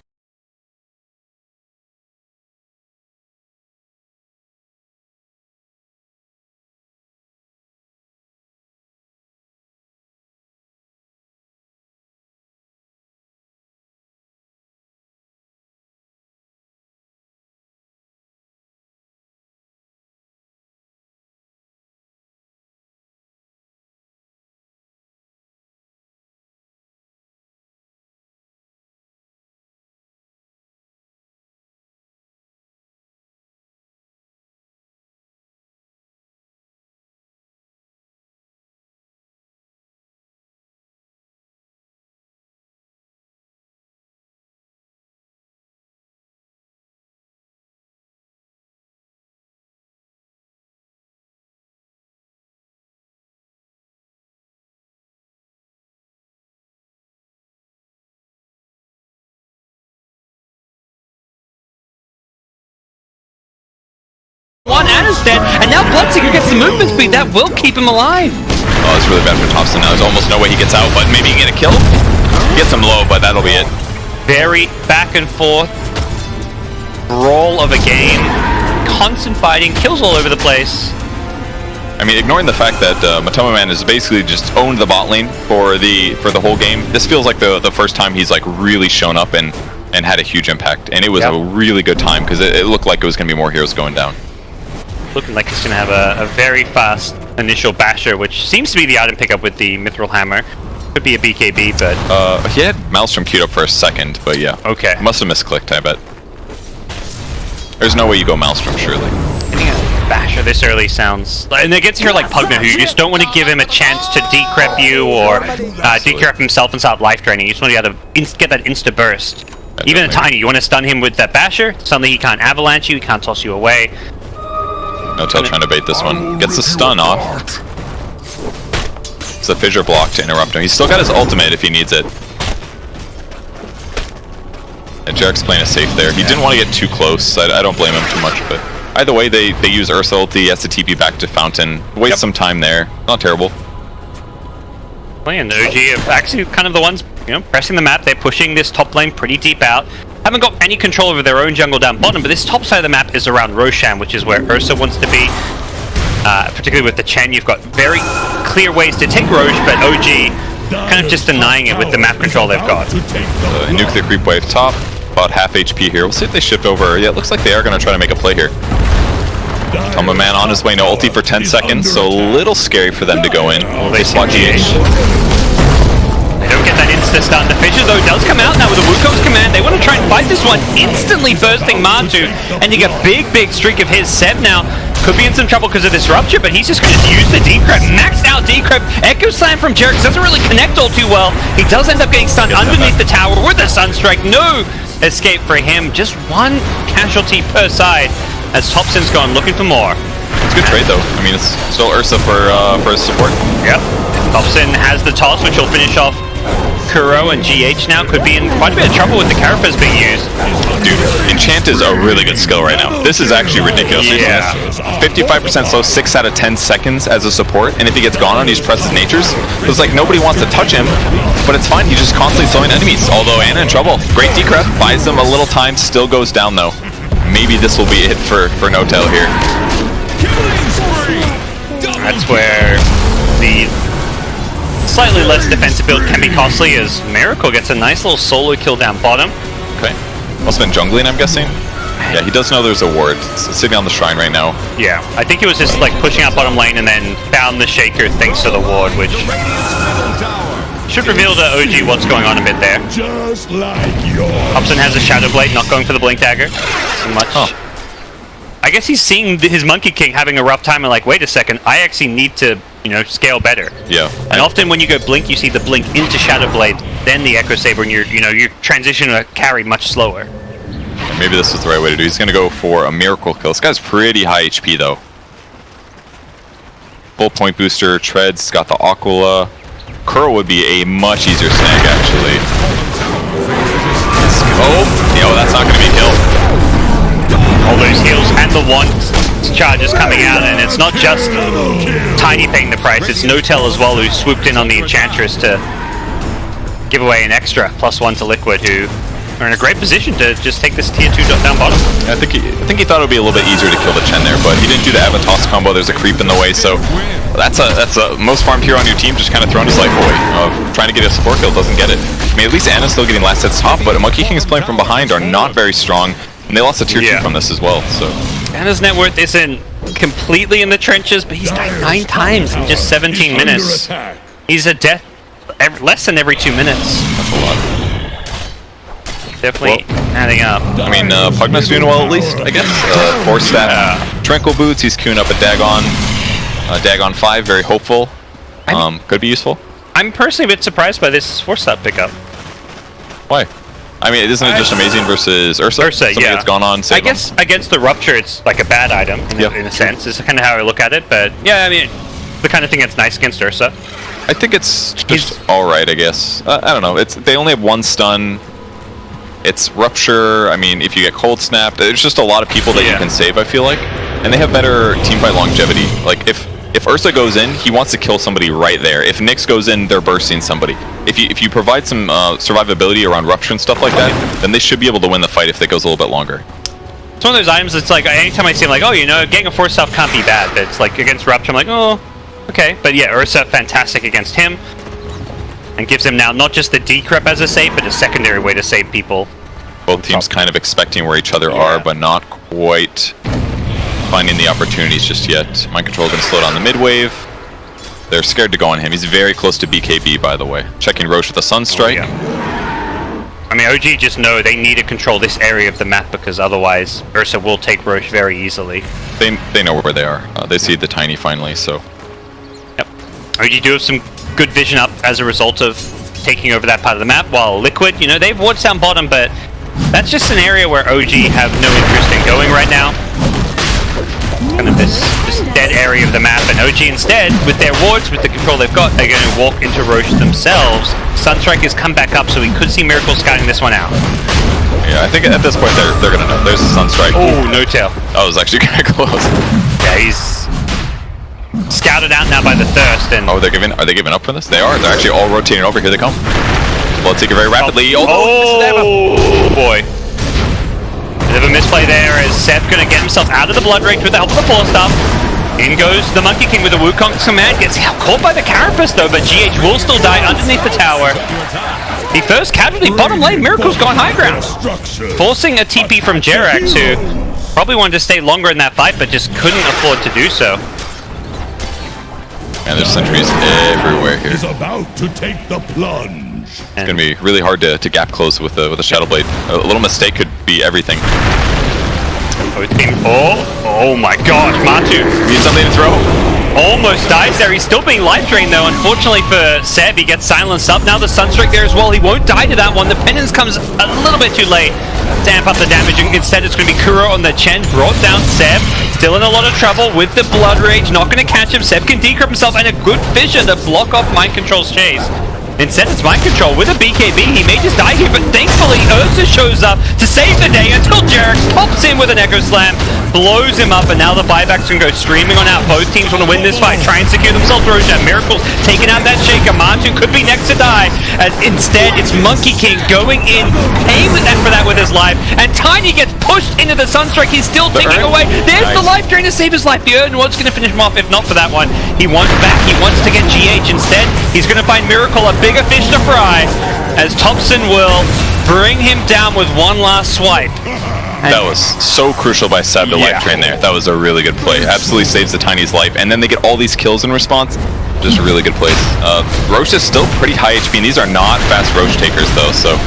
One Anna's dead, and now Bloodseeker gets the movement speed. That will keep him alive. Oh, it's really bad for Thompson now. There's almost no way he gets out, but maybe he can get a kill. Gets him low, but that'll be it. Very back and forth brawl of a game. Constant fighting, kills all over the place. I mean, ignoring the fact that Matoma Man has basically just owned the bot lane for the whole game, this feels like the first time he's like really shown up and had a huge impact. And it was a really good time because it looked like it was going to be more heroes going down. Looking like he's going to have a very fast initial basher, which seems to be the item pickup with the Mithril Hammer. Could be a BKB, but... he had Maelstrom queued up for a second, but yeah. Okay. Must have misclicked, I bet. There's no way you go Maelstrom, surely. Getting a basher this early sounds... And it gets here like Pugna, who you just don't want to give him a chance to decrep you or decrep himself and start life draining. You just want to get that insta-burst. Even a tiny, you want to stun him with that basher, suddenly he can't avalanche you, he can't toss you away. Notel trying to bait this one. Gets the stun off. It's a fissure block to interrupt him. He's still got his ultimate if he needs it. And Jarek's playing it safe there. He didn't want to get too close. I don't blame him too much, but either way, they use Ursa ulti. He has to TP back to Fountain. Waste some time there. Not terrible. And the OG are actually kind of the ones, pressing the map. They're pushing this top lane pretty deep out. Haven't got any control over their own jungle down bottom, but this top side of the map is around Roshan, which is where Ursa wants to be. Particularly with the Chen, you've got very clear ways to take Roche, but OG kind of just denying it with the map control they've got. Nuke the creep wave top, about half HP here. We'll see if they shift over. Yeah, it looks like they are going to try to make a play here. Tomba Man on his way, no ulti for 10 seconds, so a little scary for them to go in. They spot GH. They don't get that insta-stun. The Fissure, though, does come out now with a Wukong's command. They want to try and fight this one, instantly bursting Martu, and you get a big streak of his. Seb now could be in some trouble because of this rupture, but he's just going to use the decrep, maxed out decrep. Echo Slam from Jerix doesn't really connect all too well. He does end up getting stunned underneath the tower with a Sunstrike. No escape for him. Just one casualty per side as Thompson's gone looking for more. It's a good trade, though. I mean, it's still Ursa for his support. Yep. Thompson has the toss, which will finish off Kuro, and GH now could be in quite a bit of trouble with the Carapace being used. Dude, Enchant is a really good skill right now. This is actually ridiculous. Yeah. 55% slow, 6 out of 10 seconds as a support, and if he gets gone on, he just presses Natures. It's like nobody wants to touch him, but it's fine. He's just constantly slowing enemies. Although Anna in trouble. Great decrep, buys them a little time, still goes down though. Maybe this will be it for Notel here. That's where the slightly less defensive build can be costly, as Miracle gets a nice little solo kill down bottom. Okay. Must have been jungling, I'm guessing. Yeah, he does know there's a ward. It's sitting on the shrine right now. Yeah, I think he was just like pushing out bottom lane and then found the Shaker thanks to the ward, which should reveal to OG what's going on a bit there. Just like yours. Hobson has a Shadow Blade, not going for the Blink Dagger so much. Oh. I guess he's seeing his Monkey King having a rough time and like, wait a second, I actually need to, scale better. Yeah. And often when you go Blink, you see the Blink into Shadow Blade, then the Echo Saber, and you're transitioning to carry much slower. Maybe this is the right way to do it. He's going to go for a Miracle kill. This guy's pretty high HP though. Full point booster, Treads, got the Aquila. Kuro would be a much easier snag actually. That's not going to be a kill. All those heals and the one charges coming out, and it's not just Tiny paying the price, it's Notel as well, who swooped in on the Enchantress to give away an extra +1 to Liquid, who are in a great position to just take this tier 2 down bottom. I think he thought it would be a little bit easier to kill the Chen there, but he didn't do the Avatos combo. There's a creep in the way, so that's a most farmed hero on your team, just kind of throwing his life away. Trying to get a support kill, doesn't get it. I mean, at least Anna's still getting last hits top, but Monkey Kings playing from behind are not very strong. And they lost a tier 2 from this as well, so... Anna's net worth isn't completely in the trenches, but he's died 9 times in just 17 minutes. He's a death less than every 2 minutes. That's a lot. Definitely adding up. I mean, Pugna's doing well at least, I guess. 4-stat Tranquil Boots, he's queuing up a Dagon. Dagon 5, very hopeful. Could be useful. I'm personally a bit surprised by this 4-stat pickup. Why? I mean, isn't it just amazing versus Ursa? Something that's gone on. I guess against the Rupture, it's like a bad item in a sense. It's kind of how I look at it. But yeah, I mean, the kind of thing that's nice against Ursa. I think it's just all right. I guess I don't know. They only have 1 stun. It's Rupture. I mean, if you get Cold Snap, there's just a lot of people that you can save. I feel like. and they have better team fight longevity. Like if Ursa goes in, he wants to kill somebody right there. If Nyx goes in, they're bursting somebody. If you provide some survivability around Rupture and stuff like that, then they should be able to win the fight if it goes a little bit longer. It's one of those items that's like, anytime I see him, like, oh, you know, getting a force self can't be bad, but it's like against Rupture, I'm like, oh, okay. But yeah, Ursa, fantastic against him. And gives him now not just the decrypt as a save, but a secondary way to save people. Both teams kind of expecting where each other are, but not quite finding the opportunities just yet. Mind Control going to slow down the mid wave. They're scared to go on him. He's very close to BKB, by the way. Checking Roche with a Sunstrike. Oh, yeah. I mean, OG just know they need to control this area of the map because otherwise Ursa will take Roche very easily. They know where they are. They see the Tiny finally, so... Yep. OG do have some good vision up as a result of taking over that part of the map, while Liquid, you know, they've wards down bottom, but that's just an area where OG have no interest in going right now. Kind of this dead area of the map, and OG instead, with their wards, with the control they've got, they're going to walk into Roche themselves. Sunstrike has come back up, so we could see Miracle scouting this one out. Yeah, I think at this point they're going to know. There's a Sunstrike. Oh, no tail. That was actually kind of close. Yeah, he's scouted out now by the Thirst, and... Oh, are they giving up for this? They are. They're actually all rotating over. Here they come. Bloodseeker very rapidly. Oh boy. Bit of a misplay there as Seb gonna get himself out of the Blood Rage with the help of the Force Staff. In goes the Monkey King with the Wukong's command. Gets caught by the Carapace though, but GH will still die underneath the tower. The first casualty bottom lane. Miracle's gone high ground. Forcing a TP from Jerax, who probably wanted to stay longer in that fight, but just couldn't afford to do so. And there's sentries everywhere here. Is about to take the plunge. It's gonna be really hard to gap close with the Shadow Blade. A little mistake could be everything. Oh my gosh, Matu needs something to throw. Almost dies there. He's still being life drained though. Unfortunately for Seb, he gets silenced up. Now the Sunstrike there as well. He won't die to that one. The penance comes a little bit too late to amp up the damage. Instead, it's going to be Kuro on the Chen. Brought down Seb. Still in a lot of trouble with the Blood Rage. Not going to catch him. Seb can decrypt himself, and a good Fissure to block off Mind Control's chase. Instead, it's Mind Control with a BKB. He may just die here, but thankfully, Ursa shows up to save the day until Jerax pops in with an Echo Slam, blows him up, and now the buybacks can go streaming on out. Both teams want to win this fight, try and secure themselves Roche. Miracle's taking out that Shaker. Matu could be next to die, as instead, it's Monkey King going in, paying for that with his life, and Tiny gets pushed into the Sunstrike. He's still ticking away. There's the life drain to save his life. The Erdn was going to finish him off, if not for that one. He wants back. He wants to get GH. Instead, he's going to find Miracle a bigger fish to fry, as Thompson will bring him down with one last swipe. That was so crucial by Seb to life drain there. That was a really good play. Absolutely saves the Tiny's life, and then they get all these kills in response. Just a really good place. Roche is still pretty high HP, and these are not fast Roche takers though, so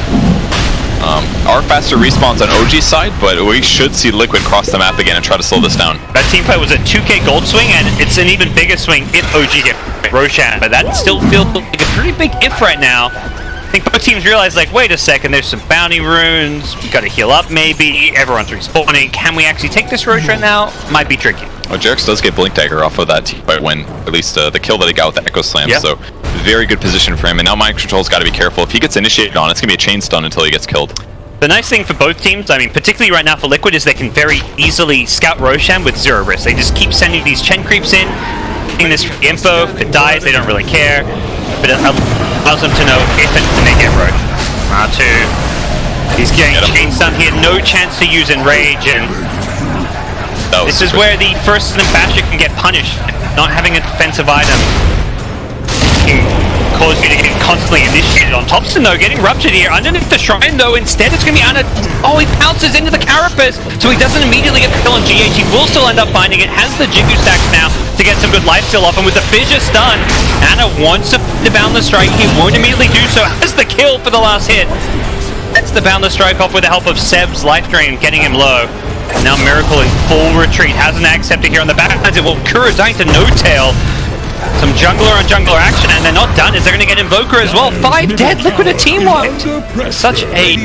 are faster respawns on OG's side, but we should see Liquid cross the map again and try to slow this down. That team fight was a 2k gold swing, and it's an even bigger swing if OG get Roshan, but that still feels like a pretty big if right now. I think both teams realize, like, wait a second, there's some bounty runes, we gotta heal up maybe, everyone's respawning, can we actually take this Roche right now? Might be tricky. Well, Jerax does get Blink Dagger off of that team fight win, at least the kill that he got with the Echo Slam, so very good position for him, and now Mind Control's gotta be careful. If he gets initiated on, it's gonna be a chain stun until he gets killed. The nice thing for both teams, I mean, particularly right now for Liquid, is they can very easily scout Roshan with 0 risk. They just keep sending these Chen creeps in, getting this info. If it dies, they don't really care. But it allows them to know if and when they get Roche. Matu, he's getting chain stun. He had no chance to use Enrage, and this is where the first Basher can get punished. Not having a defensive item can cause you to get constantly initiated on Thompson though, getting ruptured here underneath the shrine though. Instead it's going to be Anna. Oh, he pounces into the Carapace, so he doesn't immediately get the kill on GH. He will still end up finding it, has the Jigu stacks now to get some good life steal off, and with the Fissure stun, Anna wants to boundless strike. He won't immediately do so, has the kill for the last hit. That's the boundless strike off with the help of Seb's life drain, getting him low. Now Miracle in full retreat, has an acceptor here on the back lines. It will Kuro dying to no tail. Some jungler on jungler action, and they're not done. Is they're going to get Invoker as well? 5 dead. Liquid a team wiped. Such a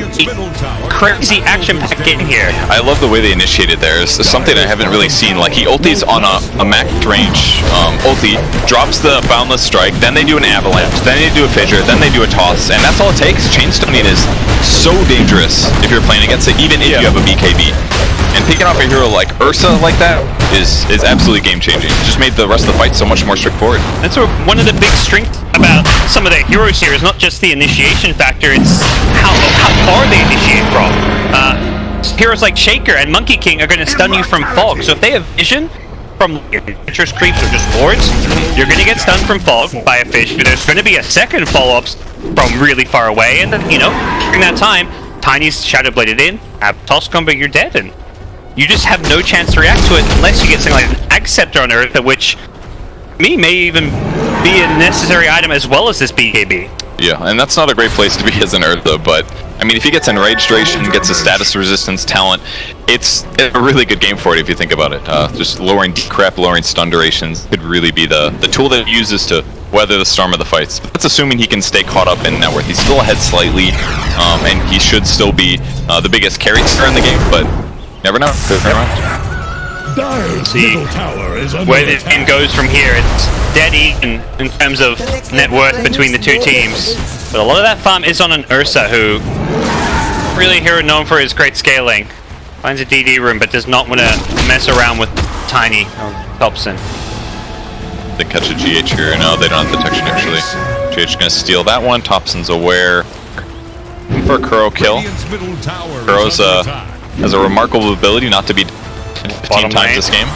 crazy action-packed game here. I love the way they initiated there. It's something I haven't really seen. Like, he ultis on a max range ulti, drops the Boundless Strike, then they do an Avalanche, then they do a Fissure, then they do a Toss, and that's all it takes. Chainstoning is so dangerous if you're playing against it, even if you have a BKB. And picking off a hero like Ursa like that is absolutely game-changing. It just made the rest of the fight so much more straightforward. That's one of the big strengths about some of their heroes here is not just the initiation factor, it's how far they initiate from. Heroes like Shaker and Monkey King are going to stun you from Fog, so if they have vision from Citrus Creeps or just Wards, you're going to get stunned from Fog by a fish. There's going to be a second follow-up from really far away, and then, you know, during that time, Tiny's Shadow Bladed in, have Toss combo, you're dead, and you just have no chance to react to it unless you get something like an Ag Scepter on Earth, which me may even be a necessary item as well as this BKB. Yeah, and that's not a great place to be as an Eartha, but I mean, if he gets Enraged Duration, gets a status resistance talent, it's a really good game for it if you think about it. Just lowering decrep, lowering stun durations could really be the tool that he uses to weather the storm of the fights. But that's assuming he can stay caught up in net worth. He's still ahead slightly, and he should still be the biggest carry star in the game, but never know. See where this game goes from here. It's dead even in terms of net worth between the two teams. But a lot of that farm is on an Ursa, who really a hero known for his great scaling. Finds a DD room, but does not want to mess around with Tiny Thompson. They catch a GH here. No, they don't have detection actually. GH gonna steal that one. Thompson's aware for a Kuro kill. Kuro's has a remarkable ability not to be 15 times this game.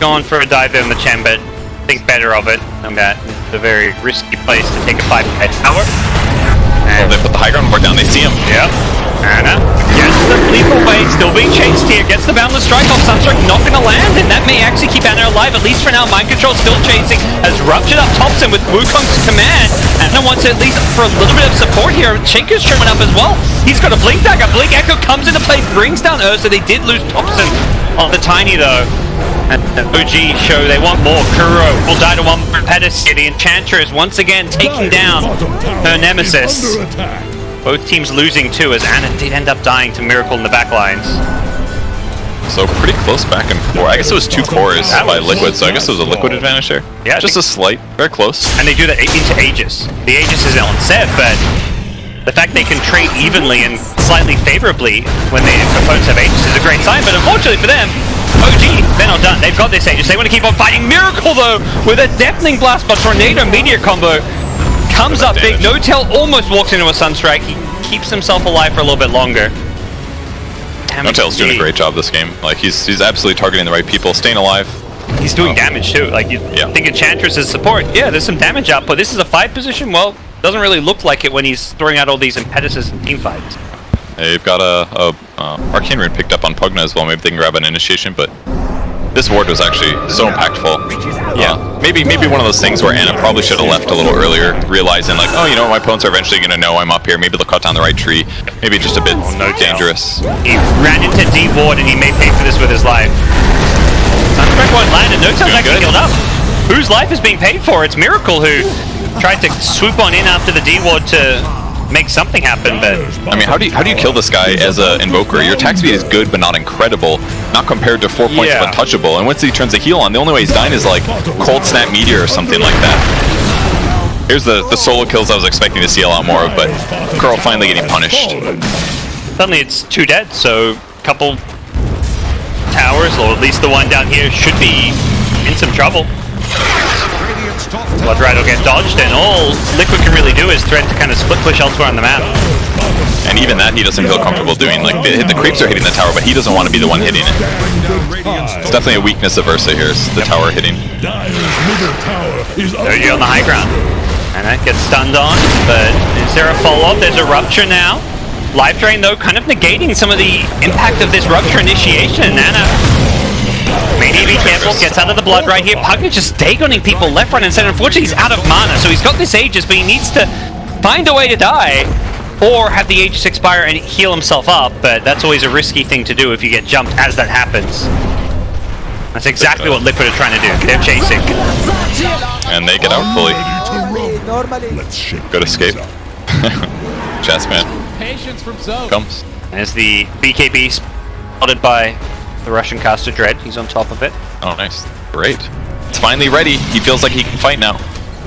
Going for a dive in the Chen, but think better of it. And that it's a very risky place to take a 5-head tower. And they put the high ground ward down, they see him. Yep. Anna gets the leap away, still being chased here, gets the Boundless Strike off, Sunstrike not gonna land, and that may actually keep Anna alive, at least for now. Mind Control still chasing, has ruptured up Thompson with Wukong's command. Anna wants at least for a little bit of support here. Shaker's trimming up as well. He's got a Blink Dagger, Blink Echo comes into play, brings down Ursa. They did lose Thompson on the Tiny though. And the OG show they want more. Kuro will die to one Impetus here. The Enchantress once again taking down her nemesis. Both teams losing too, as Anna did end up dying to Miracle in the back lines. So pretty close back and forth. I guess it was 2 cores by Liquid, so I guess it was a Liquid advantage there. Yeah, just a slight, very close. And they do that into Aegis. The Aegis is on set, but the fact they can trade evenly and slightly favorably when the opponents have Aegis is a great sign, but unfortunately for them, OG, they're not done. They've got this Aegis. They want to keep on fighting. Miracle, though, with a Deafening Blast, but Tornado Meteor combo comes up big. No-Tail almost walks into a Sunstrike. He keeps himself alive for a little bit longer. No-Tail's doing a great job this game. Like, he's absolutely targeting the right people, staying alive. He's doing damage, too. Like, you think Enchantress is support. Yeah, there's some damage output. This is a fight position. Well, doesn't really look like it when he's throwing out all these Impetuses in team fights. They've got a Arcane Rune picked up on Pugna as well. Maybe they can grab an initiation, but this ward was actually so impactful. Yeah, maybe one of those things where Anna probably should have left a little earlier, realizing like, oh, you know what, my opponents are eventually going to know I'm up here. Maybe they'll cut down the right tree. Maybe just a bit dangerous. He ran into D ward and he may pay for this with his life. Sunstrike won't land and No-Tail's actually healed up. Whose life is being paid for? It's Miracle who tried to swoop on in after the D ward to make something happen, but I mean, how do you kill this guy as an Invoker? Your attack speed is good, but not incredible. Not compared to 4 points of Untouchable. And once he turns a heal on, the only way he's dying is like Cold Snap Meteor or something like that. Here's the solo kills I was expecting to see a lot more of, but Kuro finally getting punished. Suddenly it's 2 dead, so a couple towers, or at least the one down here, should be in some trouble. Blood Ride will get dodged, and all Liquid can really do is threaten to kind of split push elsewhere on the map. And even that he doesn't feel comfortable doing. Like, the creeps are hitting the tower, but he doesn't want to be the one hitting it. It's definitely a weakness of Ursa here, is the tower hitting. OG on the high ground. And that gets stunned on, but is there a follow-up? There's a Rupture now. Life Drain, though, kind of negating some of the impact of this Rupture initiation. Nana may need to be careful, gets out of the blood right here. Pugna just Dagoning people left, right, and center. Unfortunately, he's out of mana, so he's got this Aegis, but he needs to find a way to die, or have the Aegis expire and heal himself up, but that's always a risky thing to do if you get jumped as that happens. That's exactly what Liquid are trying to do. They're chasing. And they get out fully. Good escape. Chess man. Patience from Zoe. Comes. There's the BKB spotted by the Russian caster Dread. He's on top of it. Oh, nice. Great. It's finally ready. He feels like he can fight now.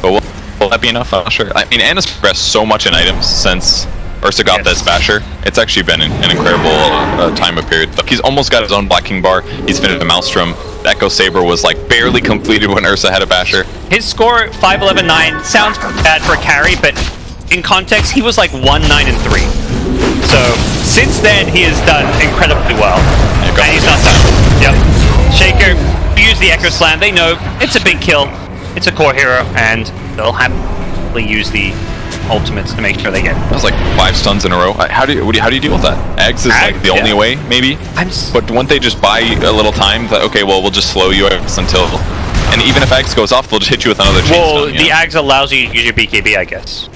But will that be enough? I'm not sure. I mean, Anna's progressed so much in items since Ursa got this basher. It's actually been an incredible time of period. He's almost got his own Black King bar. He's finished the Maelstrom. The Echo Saber was like barely completed when Ursa had a basher. His score 5-11-9 sounds bad for a carry, but in context, he was like 1-9-3. So since then, he has done incredibly well, and he's not done. Yep. Shaker use the Echo Slam. They know it's a big kill. It's a core hero, and they'll happily use the ultimates to make sure they get. That was like 5 stuns in a row. How do you deal with that? Ags is like the only way, maybe. But wouldn't they just buy a little time? That okay, well we'll just slow you until. And even if Ags goes off, they'll just hit you with another chain Well, stun, the Ags allows you to use your BKB, I guess.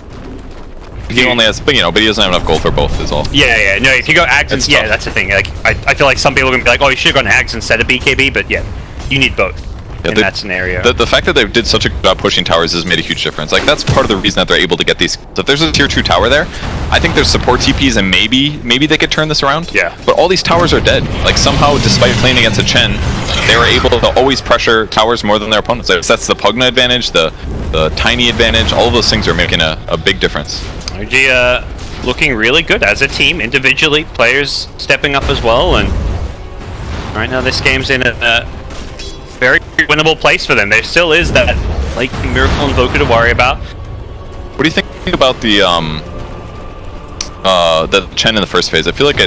He only has, but he doesn't have enough gold for both. Is all. Yeah. No, if you go Ags, that's the thing. Like, I feel like some people are gonna be like, oh, you should have gone Ags instead of BKB, but yeah, you need both in that scenario. The fact that they did such a good job pushing towers has made a huge difference. Like that's part of the reason that they're able to get these. So if there's a tier 2 tower there, I think there's support TPs and maybe they could turn this around. Yeah. But all these towers are dead. Like somehow, despite playing against a Chen, they were able to always pressure towers more than their opponents. Like, that's the Pugna advantage, the Tiny advantage. All of those things are making a big difference. OG looking really good as a team, individually, players stepping up as well, and right now this game's in a very winnable place for them. There still is that like Miracle Invoker to worry about. What do you think about the Chen in the first phase? I feel like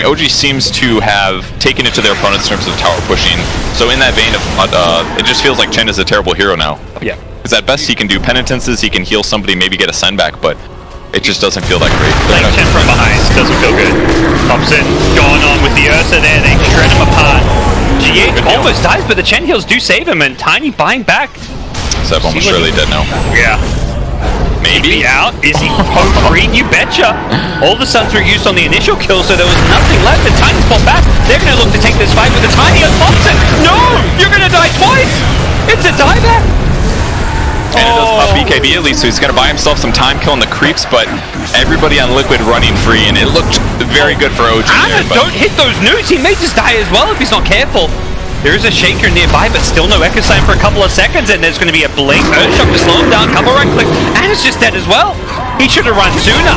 OG seems to have taken it to their opponents in terms of tower pushing. So in that vein of, it just feels like Chen is a terrible hero now. Yeah. Because at best he can do penitences, he can heal somebody, maybe get a send back, but it just doesn't feel that great. Playing Chen from behind doesn't feel good. Thompson going on with the Ursa there, they shred him apart. GH almost dies, but the Chen heals do save him, and Tiny buying back. Seb almost surely dead now. Yeah. Maybe out. Is he green? You betcha. All the suns were used on the initial kill, so there was nothing left, and Tiny's fought back. They're going to look to take this fight with the Tiny and Thompson. No! You're going to die twice! It's a dieback! And it does pop BKB at least, so he's going to buy himself some time killing the creeps, but everybody on Liquid running free, and it looked very good for OG Anna, don't hit those nukes! He may just die as well if he's not careful. There is a Shaker nearby, but still no Echo Sign for a couple of seconds, and there's going to be a blink. Earthshock to slow him down, couple right click. Anna's just dead as well. He should have run sooner.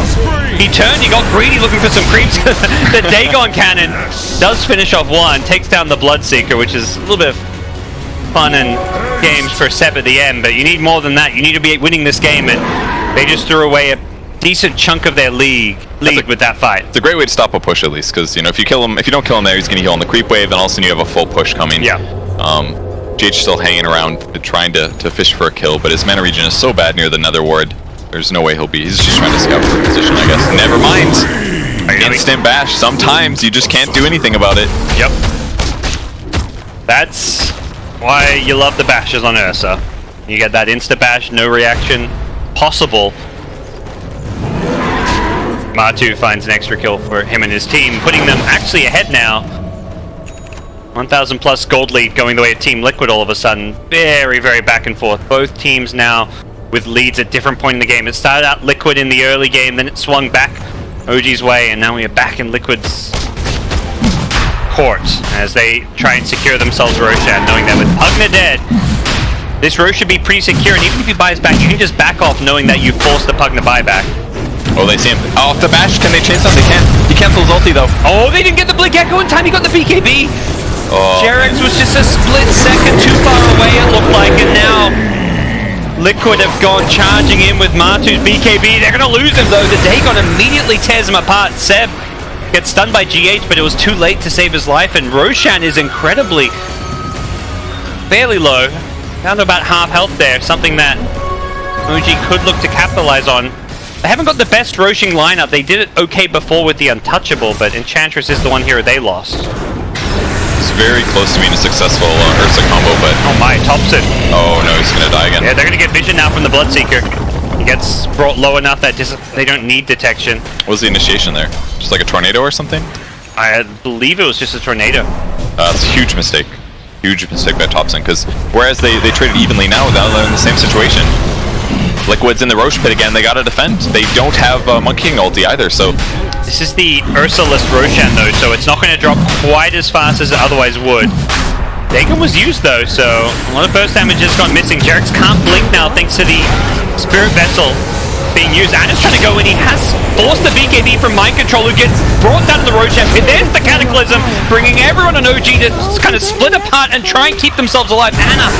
He turned, he got greedy looking for some creeps. The Dagon Cannon does finish off one, takes down the Bloodseeker, which is a little bit of fun and games for Seb at the end, but you need more than that. You need to be winning this game, and they just threw away a decent chunk of their lead with that fight. It's a great way to stop a push at least, because if you don't kill him there, he's going to heal on the creep wave, and all of a sudden you have a full push coming. Yeah. GH still hanging around, trying to fish for a kill, but his mana regen is so bad near the Nether Ward. There's no way he's just trying to scout for a position, I guess. Never mind. Instant bash. Sometimes you just can't do anything about it. Yep. That's why you love the bashes on Ursa. You get that insta bash, no reaction possible. Matu finds an extra kill for him and his team, putting them actually ahead now. 1,000 plus gold lead going the way of Team Liquid all of a sudden. Very, very back and forth. Both teams now with leads at different point in the game. It started out Liquid in the early game, then it swung back OG's way, and now we are back in Liquid's court as they try and secure themselves Roshan, knowing that with Pugna dead, this Rosh should be pretty secure, and even if he buys back, you can just back off knowing that you forced the Pugna buyback. Oh, they see him. Off the bash, can they chase him? They can't. He cancels ulti though. Oh, they didn't get the Blink Echo in time, he got the BKB! Oh. Jerex was just a split second too far away, it looked like, and now Liquid have gone charging in with Matu's BKB. They're gonna lose him though. The Dagon immediately tears him apart. Seb gets stunned by GH, but it was too late to save his life, and Roshan is fairly low. Down to about half health there, something that OG could look to capitalize on. They haven't got the best Roshan lineup. They did it okay before with the Untouchable, but Enchantress is the one hero they lost. It's very close to being a successful Ursa combo, but... Oh my, Thompson. Oh no, he's gonna die again. Yeah, they're gonna get vision now from the Bloodseeker. He gets brought low enough that they don't need detection. What was the initiation there? Just like a tornado or something? I believe it was just a tornado. It's a huge mistake. Huge mistake by Thompson, because whereas they traded evenly now, they're in the same situation. Liquid's in the Roche pit again, they gotta defend. They don't have Monkey King ulti either, so... This is the Ursa-less Roshan though, so it's not going to drop quite as fast as it otherwise would. Dagon was used though, so a lot of burst damage has gone missing. Jerix can't blink now thanks to the Spirit Vessel being used. Anna's trying to go in, he has forced the BKB from Mind Control, who gets brought down to the Roshan pit. There's the Cataclysm, bringing everyone on OG to kind of split apart and try and keep themselves alive. Anna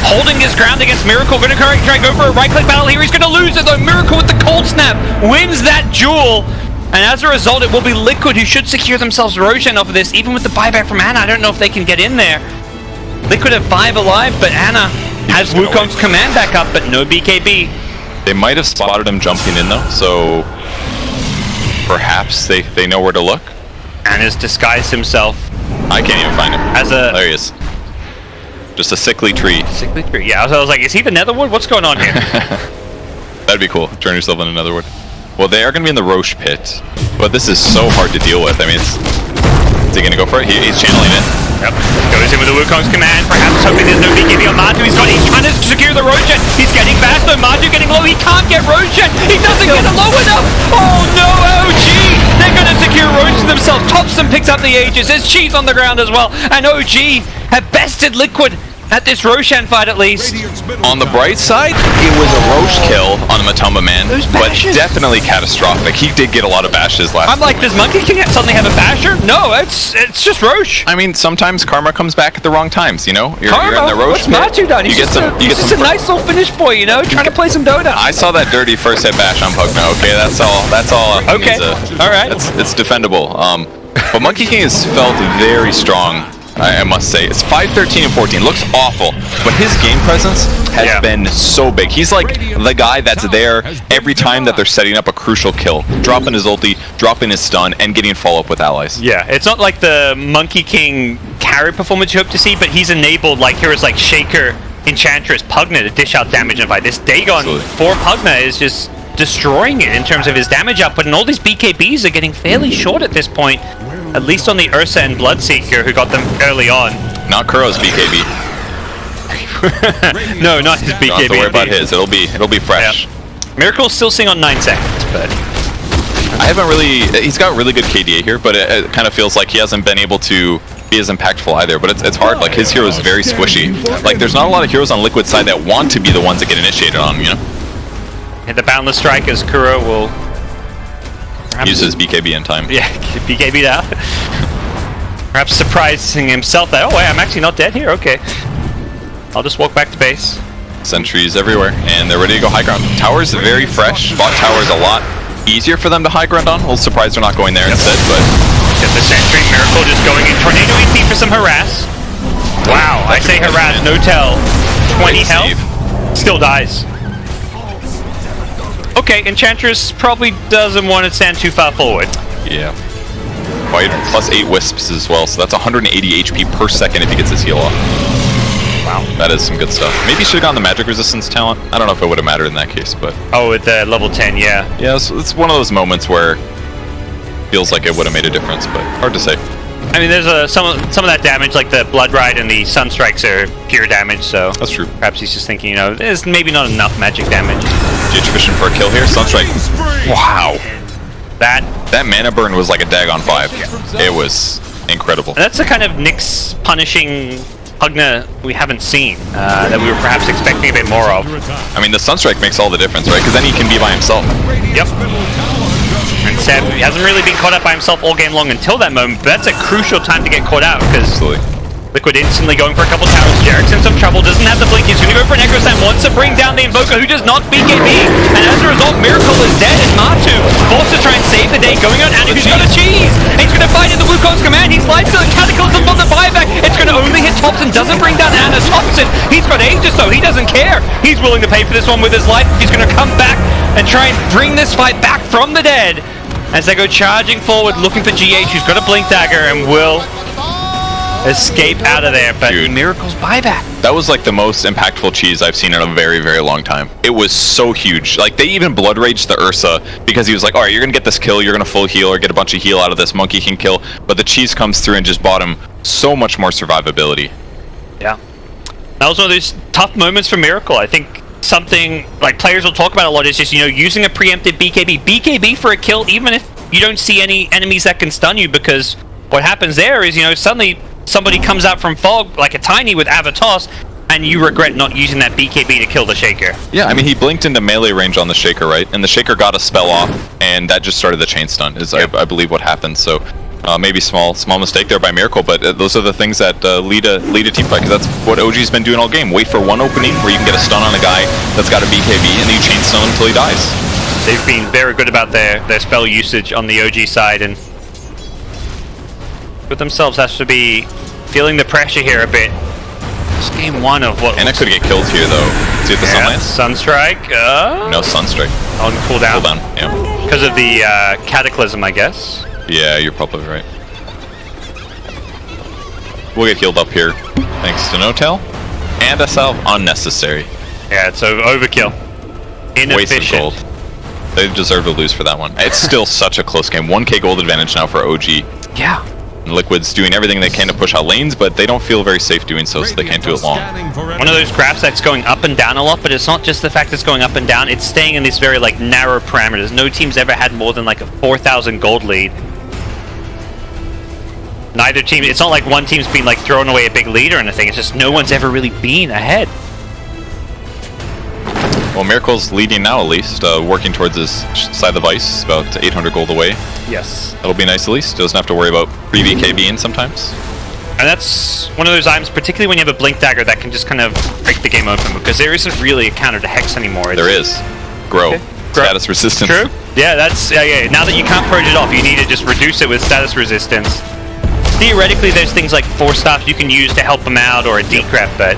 holding his ground against Miracle, gonna try and go for a right-click battle here. He's gonna lose it though. Miracle with the Cold Snap wins that duel. And as a result, it will be Liquid who should secure themselves Roshan off of this. Even with the buyback from Anna, I don't know if they can get in there. Liquid have 5 alive, but Anna has Wukong's command back up, but no BKB. They might have spotted him jumping in though, so perhaps they know where to look. Anna's disguised himself. I can't even find him. There he is. Just a sickly tree. Sickly tree, yeah. I was like, is he the Netherwood? What's going on here? That'd be cool. Turn yourself into Netherwood. Well, they are going to be in the Roche pit, but this is so hard to deal with. I mean, is he going to go for it? He's channeling it. Yep. Goes in with the Wukong's command, perhaps hoping there's no BKB on Matu. He's trying to secure the Roshan. He's getting fast though. Matu getting low. He can't get Roshan. He doesn't get it low enough. Oh no, OG! They're going to secure Roshan themselves. Thompson picks up the Aegis. There's Cheese on the ground as well. And OG have bested Liquid at this Roshan fight at least. On the bright side, it was a Roche kill on the Matumba man, but definitely catastrophic. He did get a lot of bashes last I'm like, does Monkey King suddenly have a basher? No, it's just Roche. I mean, sometimes karma comes back at the wrong times, you know? You're in the Roche what's Matu done? He's just a nice little Finnish boy, you know, trying to play some Dota. I saw that dirty first hit bash on Pugna, okay? That's all. Okay, alright. It's defendable. But Monkey King has felt very strong, I must say. It's 5-13 and 14. Looks awful, but his game presence has been so big. He's like the guy that's there every time that they're setting up a crucial kill. Dropping his ulti, dropping his stun, and getting follow-up with allies. Yeah, it's not like the Monkey King carry performance you hope to see, but he's enabled like heroes like Shaker, Enchantress, Pugna to dish out damage and fight. This Dagon for Pugna is just destroying it in terms of his damage output, and all these BKBs are getting fairly short at this point. At least on the Ursa and Bloodseeker, who got them early on. Not Kuro's BKB. No, not his BKB. Don't have to worry about his. It'll be fresh. Yeah. Miracle's still seeing on 9 seconds, but I haven't really. He's got really good KDA here, but it kind of feels like he hasn't been able to be as impactful either. But it's hard. Like his hero is very squishy. Like there's not a lot of heroes on Liquid side that want to be the ones that get initiated on. You know. Hit the Boundless Strike as Kuro will use his BKB in time. Yeah, BKB'd out. Perhaps surprising himself that, oh wait, I'm actually not dead here, okay. I'll just walk back to base. Sentries everywhere, and they're ready to go high ground. Tower's very fresh. Bot tower's a lot easier for them to high ground on. A little surprised they're not going there instead, but... Get the Sentry, Miracle just going in. Tornado EP for some harass. Wow, I say harass, no tell. 20 health, still dies. Okay, Enchantress probably doesn't want to stand too far forward. Yeah. Quite plus 8 wisps as well, so that's 180 HP per second if he gets his heal off. Wow. That is some good stuff. Maybe he should have gotten the magic resistance talent. I don't know if it would have mattered in that case, but... Oh, at the level 10, yeah. Yeah, it's one of those moments where it feels like it would have made a difference, but hard to say. I mean, there's some of that damage, like the Blood Ride and the Sunstrikes are pure damage, so... That's true. Perhaps he's just thinking, you know, there's maybe not enough magic damage. GH fishing for a kill here. Sunstrike. Wow. That mana burn was like a Dagon 5. It was incredible. And that's the kind of Nyx punishing Pugna we haven't seen, that we were perhaps expecting a bit more of. I mean, the Sunstrike makes all the difference, right? Because then he can be by himself. Yep. And Seb, he hasn't really been caught out by himself all game long until that moment, but that's a crucial time to get caught out, because Liquid instantly going for a couple towers. Jerix in some trouble, doesn't have the blink, he's going to go for an Echo Slam, wants to bring down the Invoker, who does not BKB, and as a result, Miracle is dead, and Matu forced to try and save the day, going on Anna, who's got a cheese! And he's going to fight in the Wukong's command, he slides to the Cataclysm on the buyback, it's going to only hit Thompson, doesn't bring down Anna. Thompson, he's got Aegis though, he doesn't care, he's willing to pay for this one with his life, he's going to come back and try and bring this fight back from the dead, as they go charging forward, looking for GH, who's got a Blink Dagger, and will escape out of there, but Miracle's buyback. That was like the most impactful cheese I've seen in a very, very long time. It was so huge. Like, they even blood raged the Ursa because he was like, all right, you're gonna get this kill, you're gonna full heal or get a bunch of heal out of this Monkey King kill, but the cheese comes through and just bought him so much more survivability. That was one of those tough moments for Miracle. I think something like players will talk about a lot is just, you know, using a preemptive BKB for a kill, even if you don't see any enemies that can stun you, because what happens there is, you know, suddenly somebody comes out from fog like a Tiny with Avatos, and you regret not using that BKB to kill the Shaker. Yeah, I mean, he blinked into melee range on the Shaker, right? And the Shaker got a spell off, and that just started the chain stun, is I believe what happened. So maybe small mistake there by Miracle, but those are the things that lead a team fight, because that's what OG's been doing all game. Wait for one opening where you can get a stun on a guy that's got a BKB, and then you chain stun until he dies. They've been very good about their spell usage on the OG side, and with themselves has to be feeling the pressure here a bit. It's game one of what. And that could get killed here, though. See if the Sunlight? Sunstrike. No, Sunstrike. On cooldown. Cooldown, yeah. Because of the Cataclysm, I guess. Yeah, you're probably right. We'll get healed up here, thanks to No-Tail. And a salve unnecessary. Yeah, it's overkill. Inefficient. Waste of gold. They deserve to lose for that one. It's still such a close game. 1k gold advantage now for OG. Yeah. Liquid's doing everything they can to push out lanes, but they don't feel very safe doing so they can't do it long. One of those graphs that's going up and down a lot, but it's not just the fact it's going up and down, it's staying in these very like narrow parameters. No team's ever had more than like a 4,000 gold lead. Neither team, it's not like one team's been like throwing away a big lead or anything, it's just no one's ever really been ahead. Well, Miracle's leading now, at least, working towards his side of the vice, about 800 gold away. Yes. That'll be nice, at least. Doesn't have to worry about pre-BKBing sometimes. And that's one of those items, particularly when you have a Blink Dagger, that can just kind of break the game open, because there isn't really a counter to Hex anymore. There is. Grow. Okay. Status resistance. True. Yeah, that's... yeah. Now that you can't purge it off, you need to just reduce it with status resistance. Theoretically, there's things like Force Staff you can use to help them out, or a Decrep, but...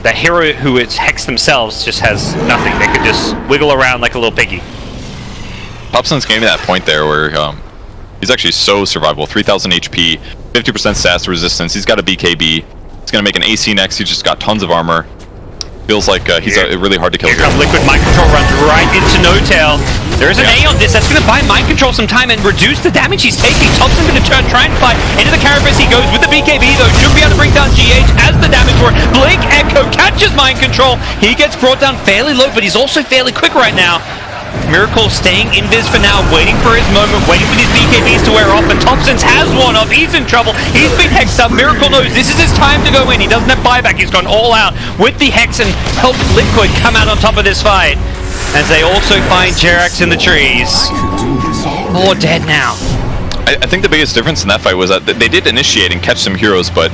the hero who is Hex themselves just has nothing. They could just wiggle around like a little piggy. Popson's getting to that point there where he's actually so survivable. 3,000 HP, 50% status resistance. He's got a BKB. He's going to make an AC next. He's just got tons of armor. Feels like he's really hard to kill. Here comes Liquid. Mind Control runs right into No-Tail. There is an A on this. That's going to buy Mind Control some time and reduce the damage he's taking. Thompson going to try and fight into the Carapace. He goes with the BKB, though. Should be able to bring down GH as the damage for Blink Echo catches Mind Control. He gets brought down fairly low, but he's also fairly quick right now. Miracle staying invis for now, waiting for his moment, waiting for these BKBs to wear off, and Thompson's has one off. He's in trouble. He's been hexed up. Miracle knows this is his time to go in. He doesn't have buyback. He's gone all out with the hex and helped Liquid come out on top of this fight. As they also find Jerax in the trees. All dead now. I think the biggest difference in that fight was that they did initiate and catch some heroes, but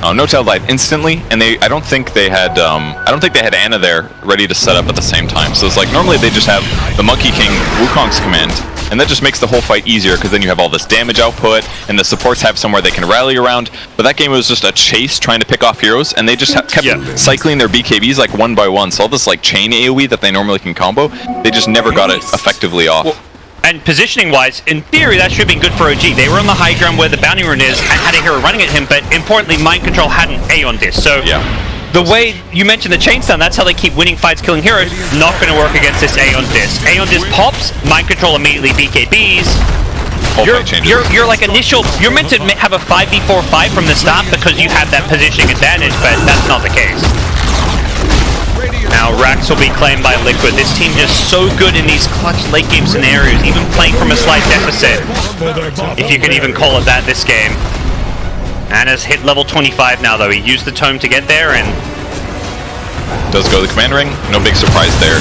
No-Tail died instantly, and I don't think they had Ana there ready to set up at the same time. So it's like normally they just have the Monkey King Wukong's command, and that just makes the whole fight easier because then you have all this damage output, and the supports have somewhere they can rally around. But that game was just a chase trying to pick off heroes, and they just kept cycling their BKBs like one by one. So all this like chain AoE that they normally can combo, they just never got it effectively off. Well, and positioning-wise, in theory, that should have been good for OG. They were on the high ground where the bounty rune is and had a hero running at him, but importantly, Mind Control had an A on this. So the way you mentioned the chain stun, that's how they keep winning fights, killing heroes. Not going to work against this A on this. A on this pops, Mind Control immediately BKBs. You're like initial. You're meant to have a 5v4 fight from the start because you have that positioning advantage, but that's not the case. Now Rax will be claimed by Liquid. This team is so good in these clutch late game scenarios, even playing from a slight deficit, if you can even call it that this game. Ana's hit level 25 now though. He used the tome to get there and does go to the command ring. No big surprise there.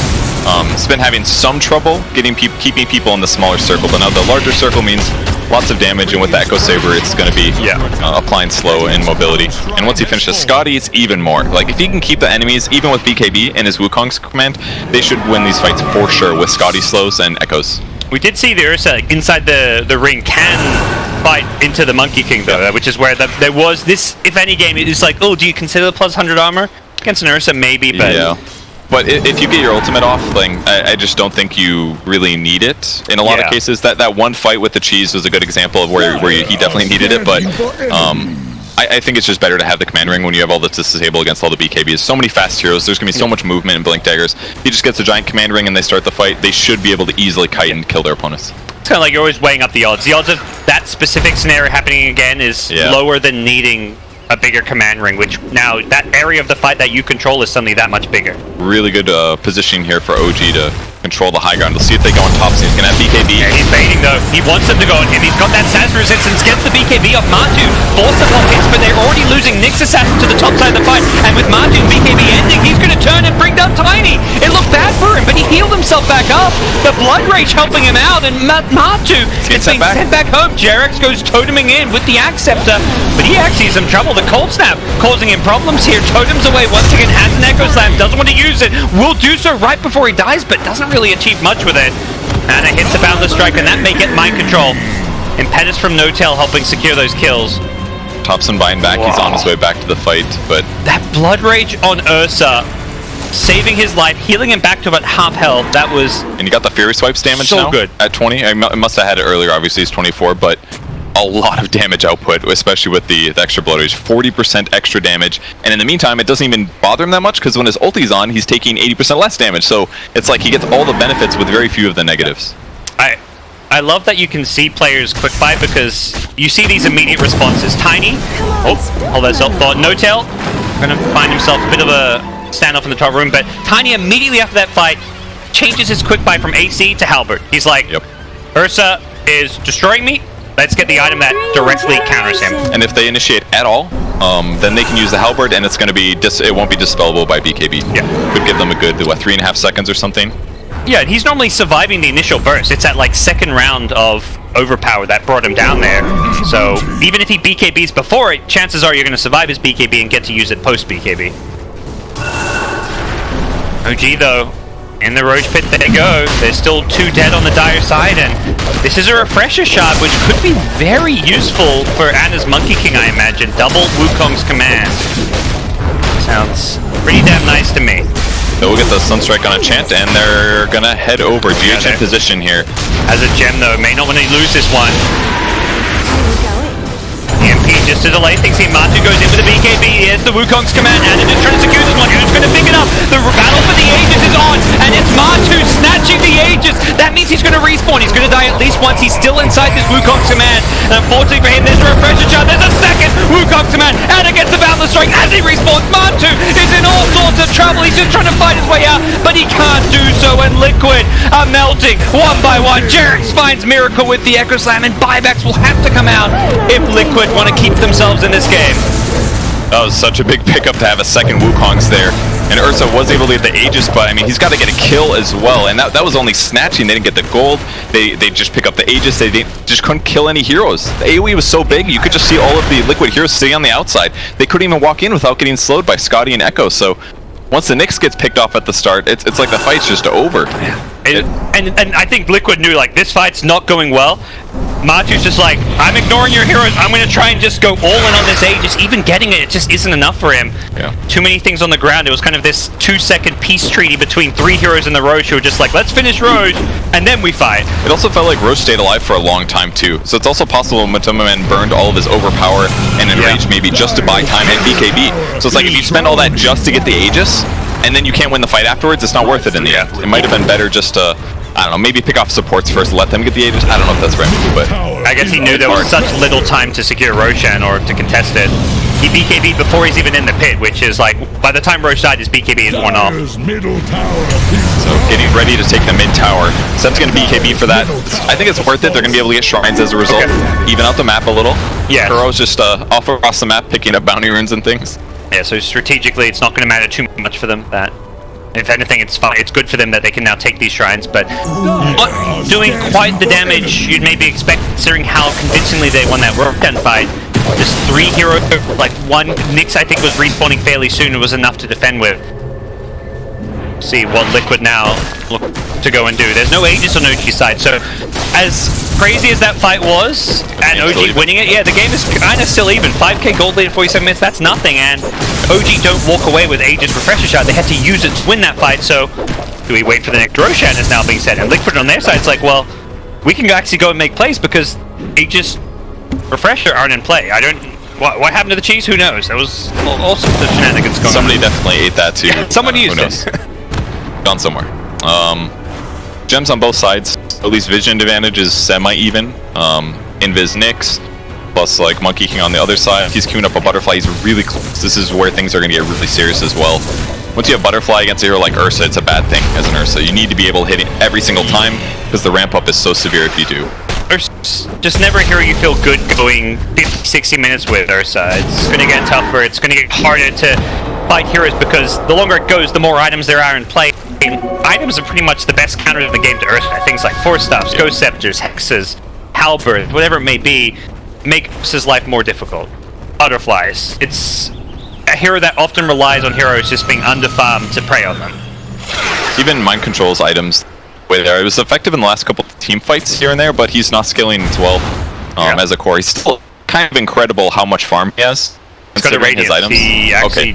It's been having some trouble keeping people in the smaller circle, but now the larger circle means lots of damage, and with the Echo Saber, it's going to be applying slow and mobility. And once he finishes Scotty, it's even more. Like, if he can keep the enemies, even with BKB and his Wukong's command, they should win these fights for sure with Scotty slows and Echoes. We did see the Ursa inside the ring can fight into the Monkey King, though, which is where there was this, if any game, it's like, oh, do you consider the plus 100 armor? Against an Ursa, maybe, but... Yeah. But if you get your ultimate off, like, I just don't think you really need it. In a lot of cases, that one fight with the cheese was a good example of where he definitely needed it. But I think it's just better to have the command ring when you have all this disable against all the BKBs. So many fast heroes. There's going to be so much movement in Blink Daggers. He just gets a giant command ring and they start the fight. They should be able to easily kite and kill their opponents. It's kind of like you're always weighing up the odds. The odds of that specific scenario happening again is lower than needing a bigger command ring, which now that area of the fight that you control is suddenly that much bigger. Really good positioning here for OG to control the high ground. Let's see if they go on top. So he's gonna have BKB. Yeah, he's baiting though. He wants them to go on him. He's got that Sass resistance, gets the BKB off Matu. Force the block hits, but they're already losing Nyx Assassin to the top side of the fight. And with Matu and BKB ending, he's gonna turn and bring down Tiny. It looked bad for him, but he healed himself back up. The Blood Rage helping him out, and Matu gets being sent back home. Jerex goes toteming in with the Axe Scepter, but he actually is in trouble. The Cold Snap causing him problems here. Totems away once again, has an Echo Slam, doesn't want to use it. Will do so right before he dies, but doesn't really achieve much with it. And it hits the Boundless Strike, and that may get mind control. Impetus from No-Tail helping secure those kills. Thompson buying back. He's on his way back to the fight, but that Blood Rage on Ursa, saving his life, healing him back to about half health. That was... And you got the Fury Swipes damage so now good. At 20. I must have had it earlier, obviously he's 24, but a lot of damage output, especially with the extra Blood Rage. 40% extra damage, and in the meantime, it doesn't even bother him that much, because when his ulti's on, he's taking 80% less damage, so it's like he gets all the benefits with very few of the negatives. I love that you can see players quick fight because you see these immediate responses. Tiny, hold that thought. No-Tail, gonna find himself a bit of a standoff in the top room, but Tiny immediately after that fight changes his quick buy from AC to Halberd. He's like, Ursa is destroying me. Let's get the item that directly counters him. And if they initiate at all, then they can use the Halberd, and it's going to be it won't be dispellable by BKB. Yeah, could give them a good 3.5 seconds or something. Yeah, and he's normally surviving the initial burst. It's that like second round of overpower that brought him down there. So even if he BKBs before it, chances are you're going to survive his BKB and get to use it post BKB. OG though. In the Roach Pit they go. There's still 2 dead on the Dire side, and this is a Refresher Shard, which could be very useful for Anna's Monkey King, I imagine. Double Wukong's command. Sounds pretty damn nice to me. They'll get the Sunstrike on a chant, and they're gonna head over. GH in position here. As a gem though, may not want to lose this one. EMP just to delay things here. Matu goes in with the BKB. Here's the Wukong's command. And it is trying to secure this one. Who's going to pick it up? The battle for the Aegis is on. And it's Matu snatching the Aegis. That means he's going to respawn. He's going to die at least once. He's still inside this Wukong's command. And unfortunately for him, there's a Refresher Shard. There's a second Wukong's command. And against the Boundless Strike as he respawns. Matu is in all sorts of trouble. He's just trying to fight his way out. But he can't do so. And Liquid are melting one by one. Jerex finds Miracle with the Echo Slam. And buybacks will have to come out if Liquid want to keep themselves in this game. That was such a big pickup to have a second Wukong's there. And Ursa was able to get the Aegis, but I mean, he's got to get a kill as well. And that was only snatching. They didn't get the gold. They just pick up the Aegis. They just couldn't kill any heroes. The AoE was so big, you could just see all of the Liquid heroes sitting on the outside. They couldn't even walk in without getting slowed by Scotty and Echo. So once the Nyx gets picked off at the start, it's like the fight's just over. And I think Liquid knew, like, this fight's not going well. Matu's just like, I'm ignoring your heroes. I'm going to try and just go all in on this Aegis. Even getting it just isn't enough for him. Yeah. Too many things on the ground. It was kind of this 2-second peace treaty between 3 heroes in the Roche who were just like, let's finish Roche, and then we fight. It also felt like Roche stayed alive for a long time, too. So it's also possible Matoma burned all of his overpower and enrage maybe just to buy time and BKB. So it's like, if you spend all that just to get the Aegis, and then you can't win the fight afterwards, it's not worth it in the end. It might have been better just to, I don't know, maybe pick off supports first, let them get the Aegis. I don't know if that's right, but I guess he knew there was such little time to secure Roshan or to contest it. He BKB'd before he's even in the pit, which is like, by the time Roche died, his BKB is worn off. So getting ready to take the mid tower. Seb's going to BKB for that. I think it's worth it. They're going to be able to get shrines as a result. Even out the map a little. Yeah. Kuro's just off across the map picking up bounty runes and things. Yeah, so strategically, it's not going to matter too much for them. That, if anything, it's fine. It's good for them that they can now take these shrines, but not doing quite the damage you'd maybe expect, considering how convincingly they won that Roshan fight. Just 3 heroes, like 1 Nyx I think was respawning fairly soon. It was enough to defend with. See what Liquid now look to go and do. There's no Aegis on OG's side, so as crazy as that fight was, and OG winning it, yeah, the game is kind of still even. 5k gold lead in 47 minutes, that's nothing, and OG don't walk away with Aegis Refresher Shard. They had to use it to win that fight, so do we wait for the next Roshan is now being said, and Liquid on their side, it's like, well, we can actually go and make plays because Aegis Refresher aren't in play. I don't... What happened to the cheese? Who knows? There was all sorts of shenanigans going on. Somebody definitely ate that too. Someone used it. Gone somewhere. Gems on both sides. At least vision advantage is semi-even. Invis Nyx. plus like Monkey King on the other side. He's queuing up a Butterfly. He's really close. This is where things are going to get really serious as well. Once you have Butterfly against a hero like Ursa, it's a bad thing as an Ursa. You need to be able to hit it every single time because the ramp up is so severe if you do. Ursa's just never a hero you feel good going 50-60 minutes with, Ursa. It's going to get tougher. It's going to get harder to fight heroes because the longer it goes, the more items there are in play. Items are pretty much the best counter in the game to Ursa. Things like Force Staffs, Ghost Scepters, Hexes, Halberd, whatever it may be, make Ursa's life more difficult. Butterflies. It's a hero that often relies on heroes just being underfarmed to prey on them. Even Mind Control's items, it was effective in the last couple of team fights here and there, but he's not scaling as well as a core. He's still kind of incredible how much farm he has. He's got a Radiance. He actually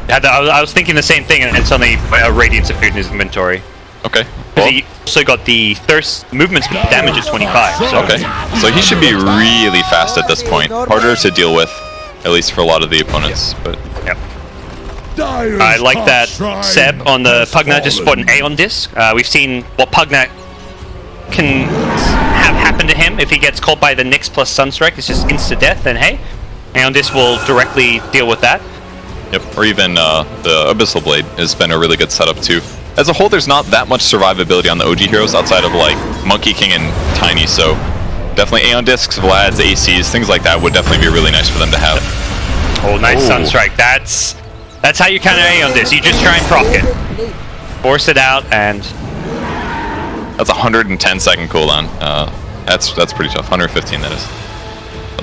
had I was thinking the same thing, and suddenly a Radiance appeared in his inventory. Okay. Well, he also got the Thirst movement speed damage at 25. So. Okay. So he should be really fast at this point. Harder to deal with, at least for a lot of the opponents. But yep. I like that Seb on the Pugna just spot an Aeon Disc. We've seen what Pugna can have happen to him if he gets caught by the Nyx plus Sunstrike. It's just insta-death, and hey, Aeon Disc will directly deal with that. Yep, or even the Abyssal Blade has been a really good setup too. As a whole, there's not that much survivability on the OG heroes outside of like Monkey King and Tiny, so definitely Aeon Discs, Vlads, ACs, things like that would definitely be really nice for them to have. Oh, nice Sunstrike. That's how you counter Aeon Disc. You just try and proc it. Force it out, and that's 110-second cooldown. That's pretty tough. 115 that is.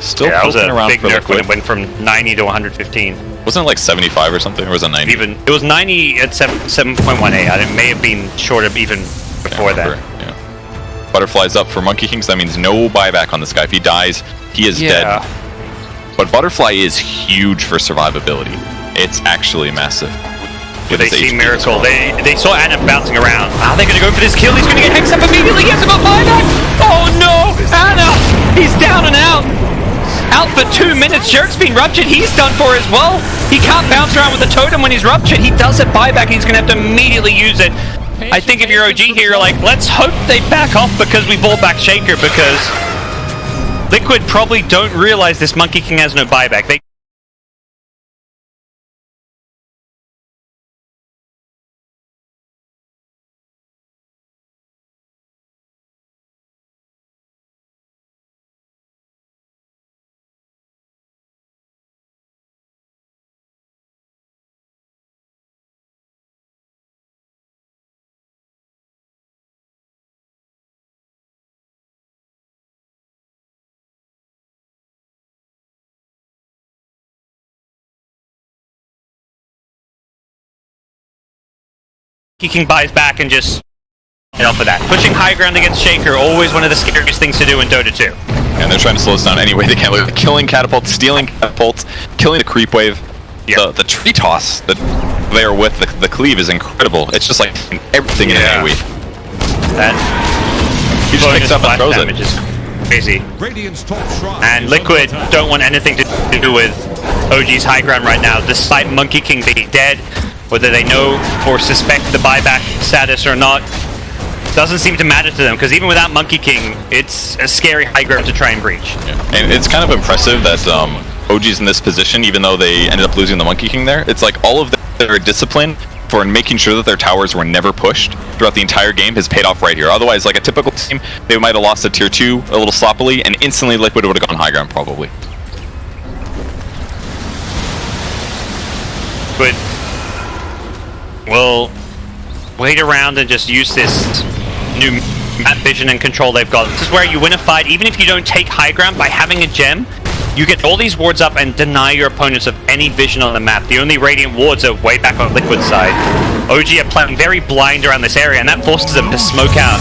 Still that was a around big for nerf when Liquid. it went from 90 to 115. Wasn't it like 75 or something, or was it 90? It was 90 at 7.18. It may have been shorter even before that. Yeah. Butterfly's up for Monkey King, so that means no buyback on this guy. If he dies, he is dead. But Butterfly is huge for survivability. It's actually massive. They see Miracle. They saw Anna bouncing around. Are they going to go for this kill? He's going to get Hex up immediately. He hasn't got buyback. Oh no! Anna! He's down and out. Out for 2 minutes. Jerk's been ruptured. He's done for as well. He can't bounce around with the totem when he's ruptured. He does have buyback. He's going to have to immediately use it. I think if you're OG here, you're like, let's hope they back off because we bought back Shaker, because Liquid probably don't realize this Monkey King has no buyback. They King buys back and just get off of that. Pushing high ground against Shaker, always one of the scariest things to do in Dota 2. And they're trying to slow us down any way they can. They're killing catapults, stealing catapults, killing the creep wave. Yep. The tree toss that they are with the cleave is incredible. It's just like everything in an AoE. That he just picks up and throws it. Is crazy. And Liquid don't want anything to do with OG's high ground right now, despite Monkey King being dead. Whether they know or suspect the buyback status or not doesn't seem to matter to them, because even without Monkey King, it's a scary high ground to try and breach. Yeah. And it's kind of impressive that OG's in this position, even though they ended up losing the Monkey King there. It's like all of their discipline for making sure that their towers were never pushed throughout the entire game has paid off right here. Otherwise, like a typical team, they might have lost a tier 2 a little sloppily, and instantly Liquid would have gone high ground probably. But we'll wait around and just use this new map vision and control they've got. This is where you win a fight, even if you don't take high ground. By having a gem, you get all these wards up and deny your opponents of any vision on the map. The only Radiant wards are way back on Liquid side. OG are playing very blind around this area, and that forces them to smoke out.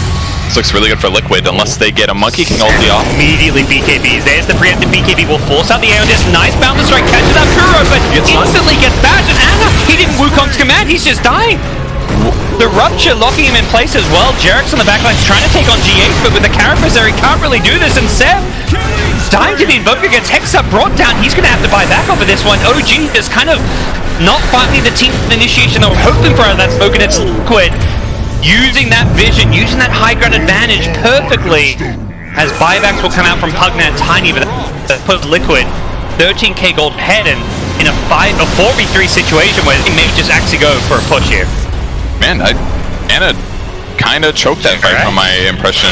This looks really good for Liquid, unless they get a Monkey King ulti off. Immediately BKBs. There's the preemptive BKB. Will force out the Aeon Disc. Nice bouncer strike. Catches out Kuro, but instantly gets bashed. And Anna, he didn't Wukong's command. He's just dying. The Rupture locking him in place as well. Jerk's on the backline's trying to take on GH, but with the Carapace there, he can't really do this. And Seb, dying to the Invoker, gets Hexa brought down. He's going to have to buy back off of this one. OG is kind of not finally the team initiation they were hoping for out of that smoke, and it's Liquid using that vision, using that high ground advantage perfectly as buybacks will come out from Pugna tiny, but that puts Liquid 13k gold ahead and in a 4v3 situation where they may just actually go for a push here. Man, Anna kind of choked that fight from my impression.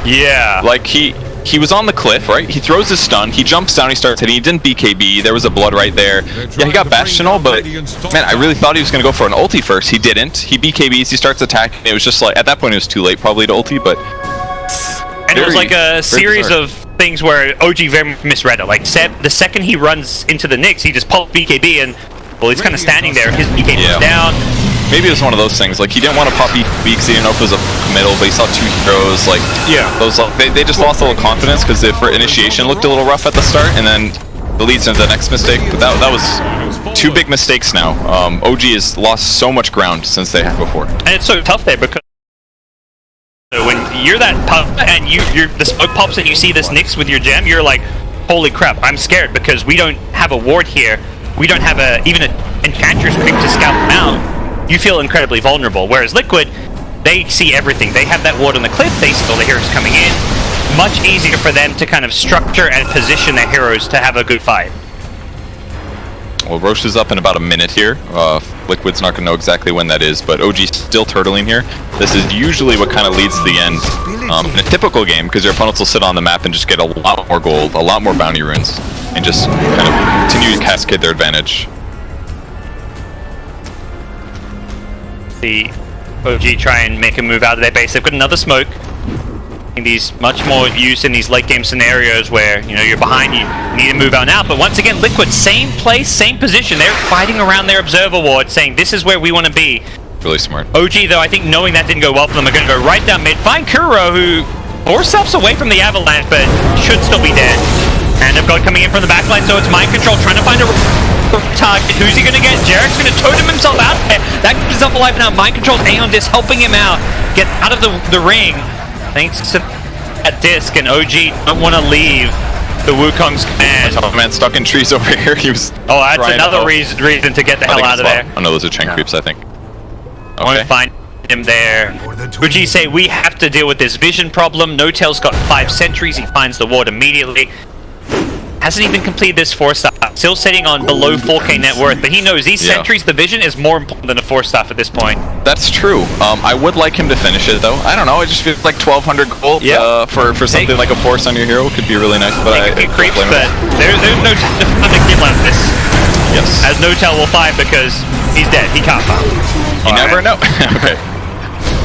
Yeah. Like, he was on the cliff, right? He throws his stun, he jumps down, he starts hitting, he didn't BKB, there was a blood right there. Yeah, he got bashed and all, but man, I really thought he was going to go for an ulti first. He didn't. He BKBs, he starts attacking. It was just like, at that point it was too late probably to ulti, but... And it was like a series of things where OG very much misread it. Like, the second he runs into the Nyx, he just popped BKB and, well, he's kind of standing there, his BKB is down. Maybe it was one of those things, like he didn't want to pop BKB because he didn't know if it was a middle, but he saw two heroes, like, those, they just lost a little confidence because the initiation looked a little rough at the start, and then it leads into the next mistake. But that was two big mistakes now. OG has lost so much ground since they had before. And it's so tough there because when you're that pup and the smoke pops and you see this Nyx with your gem, you're like, holy crap, I'm scared because we don't have a ward here. We don't have even an Enchantress quick to scout them out. You feel incredibly vulnerable. Whereas Liquid, they see everything. They have that ward on the cliff, they see all the heroes coming in. Much easier for them to kind of structure and position their heroes to have a good fight. Well, Roche is up in about a minute here. Liquid's not going to know exactly when that is, but OG's still turtling here. This is usually what kind of leads to the end in a typical game, because your opponents will sit on the map and just get a lot more gold, a lot more bounty runes, and just kind of continue to cascade their advantage. The OG try and make a move out of their base. They've got another smoke. These much more used in these late game scenarios where you're behind, you need to move out now. But once again, Liquid, same place, same position. They're fighting around their observer ward, saying this is where we want to be. Really smart. OG, though, I think knowing that didn't go well for them, are going to go right down mid. Find Kuro, who forced steps away from the avalanche, but should still be dead. And they've got coming in from the backline, so it's mind control, trying to find a target. Who's he going to get? Jarek's going to totem himself out there. That keeps himself alive now. Mind control, Aeon Disc helping him out. Get out of the ring. Thanks to that disc, and OG don't want to leave the Wukong's command. Oh man, stuck in trees over here. He was. Oh, that's another reason to get the hell out of there. Oh no, those are chain creeps, I think. I want to find him there. OG say we have to deal with this vision problem. No Tail's got 5 sentries. He finds the ward immediately. Hasn't even completed this 4-star. Still sitting on below 4k net worth, but he knows these sentries, the vision is more important than a 4-star at this point. That's true. I would like him to finish it though. I don't know. I just feel like 1,200 gold for something like a force on your hero could be really nice. But I creeps, but there's no time to find a kid like this. Yes. As No Tail will find because he's dead. He can't farm. You never know. Okay.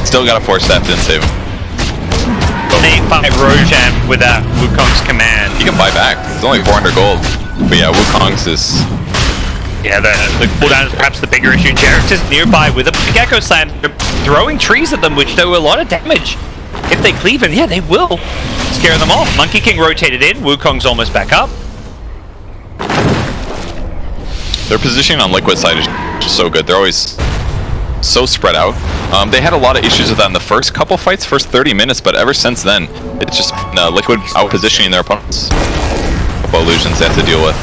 Still got a 4-step, didn't save him. They fight Rojam with that Wukong's command. He can buy back. It's only 400 gold. But yeah, Wukong's is... Yeah, the cooldown is perhaps the bigger issue. Jarek's is nearby with a big Echo Slam. They're throwing trees at them, which do a lot of damage. If they cleave in, yeah, they will scare them off. Monkey King rotated in. Wukong's almost back up. Their positioning on Liquid side is just so good. They're always so spread out. They had a lot of issues with that in the first couple fights, first 30 minutes, but ever since then, it's just Liquid out-positioning their opponents. A couple illusions they have to deal with.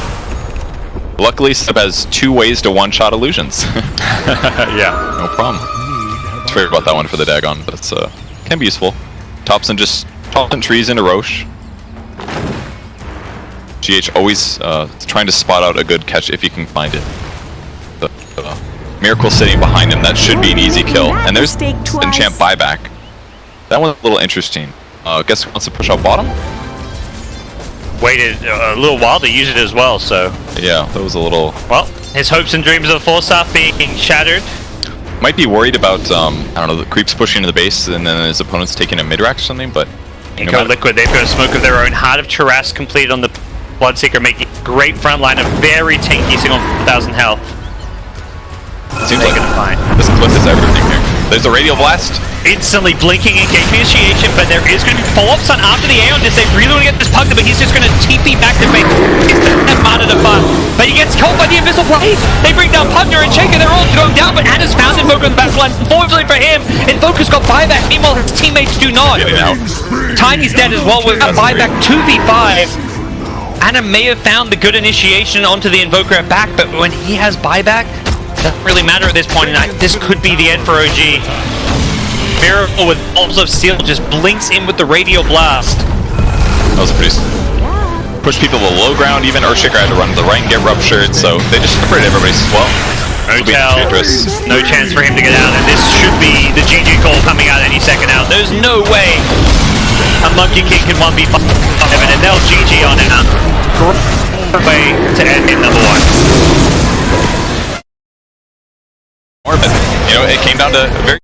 Luckily, Seb has 2 ways to one-shot illusions. Yeah. No problem. Let's forget about that one for the Dagon, but it's can be useful. Thompson just tossing trees into Roche. GH always trying to spot out a good catch if he can find it. Miracle sitting behind him, that should be an easy kill. And there's enchant buyback. That one's a little interesting. Guess who wants to push out bottom? Waited a little while to use it as well, so... Yeah, that was a little... Well, his hopes and dreams of 4-star being shattered. Might be worried about, I don't know, the creeps pushing into the base and then his opponent's taking a mid-rack or something, but... Liquid, they've got a smoke of their own. Heart of Charas completed on the Bloodseeker, making great front line, a very tanky single 1,000 health. Seems like this cliff is everything here. There's a radial blast. Instantly blinking engage initiation, but there is going to be follow-ups on after the Aeon Disc. They really want to get this Pugna, but he's just going to TP back to base. He's that Mana to fun. But he gets caught by the Invisible Blade. They bring down Pugna and Shaker. They're all going down, but Anna's found Invoker on the backline. Unfortunately for him, Invoker's got buyback. Meanwhile, his teammates do not. Tiny's dead as well with that buyback 2v5. Anna may have found the good initiation onto the Invoker at back, but when he has buyback, doesn't really matter at this point, and this could be the end for OG. Miracle with Bulbs of Steel just blinks in with the Radial Blast. That was pretty... Push people to the low ground even. Earthshaker had to run to the right and get ruptured, so they just separated everybody as well. No chance for him to get out, and this should be the GG call coming out any second out. There's no way a Monkey King can 1v5 and they'll GG on it. Great way to end in number 1. But, you know, it came down to very...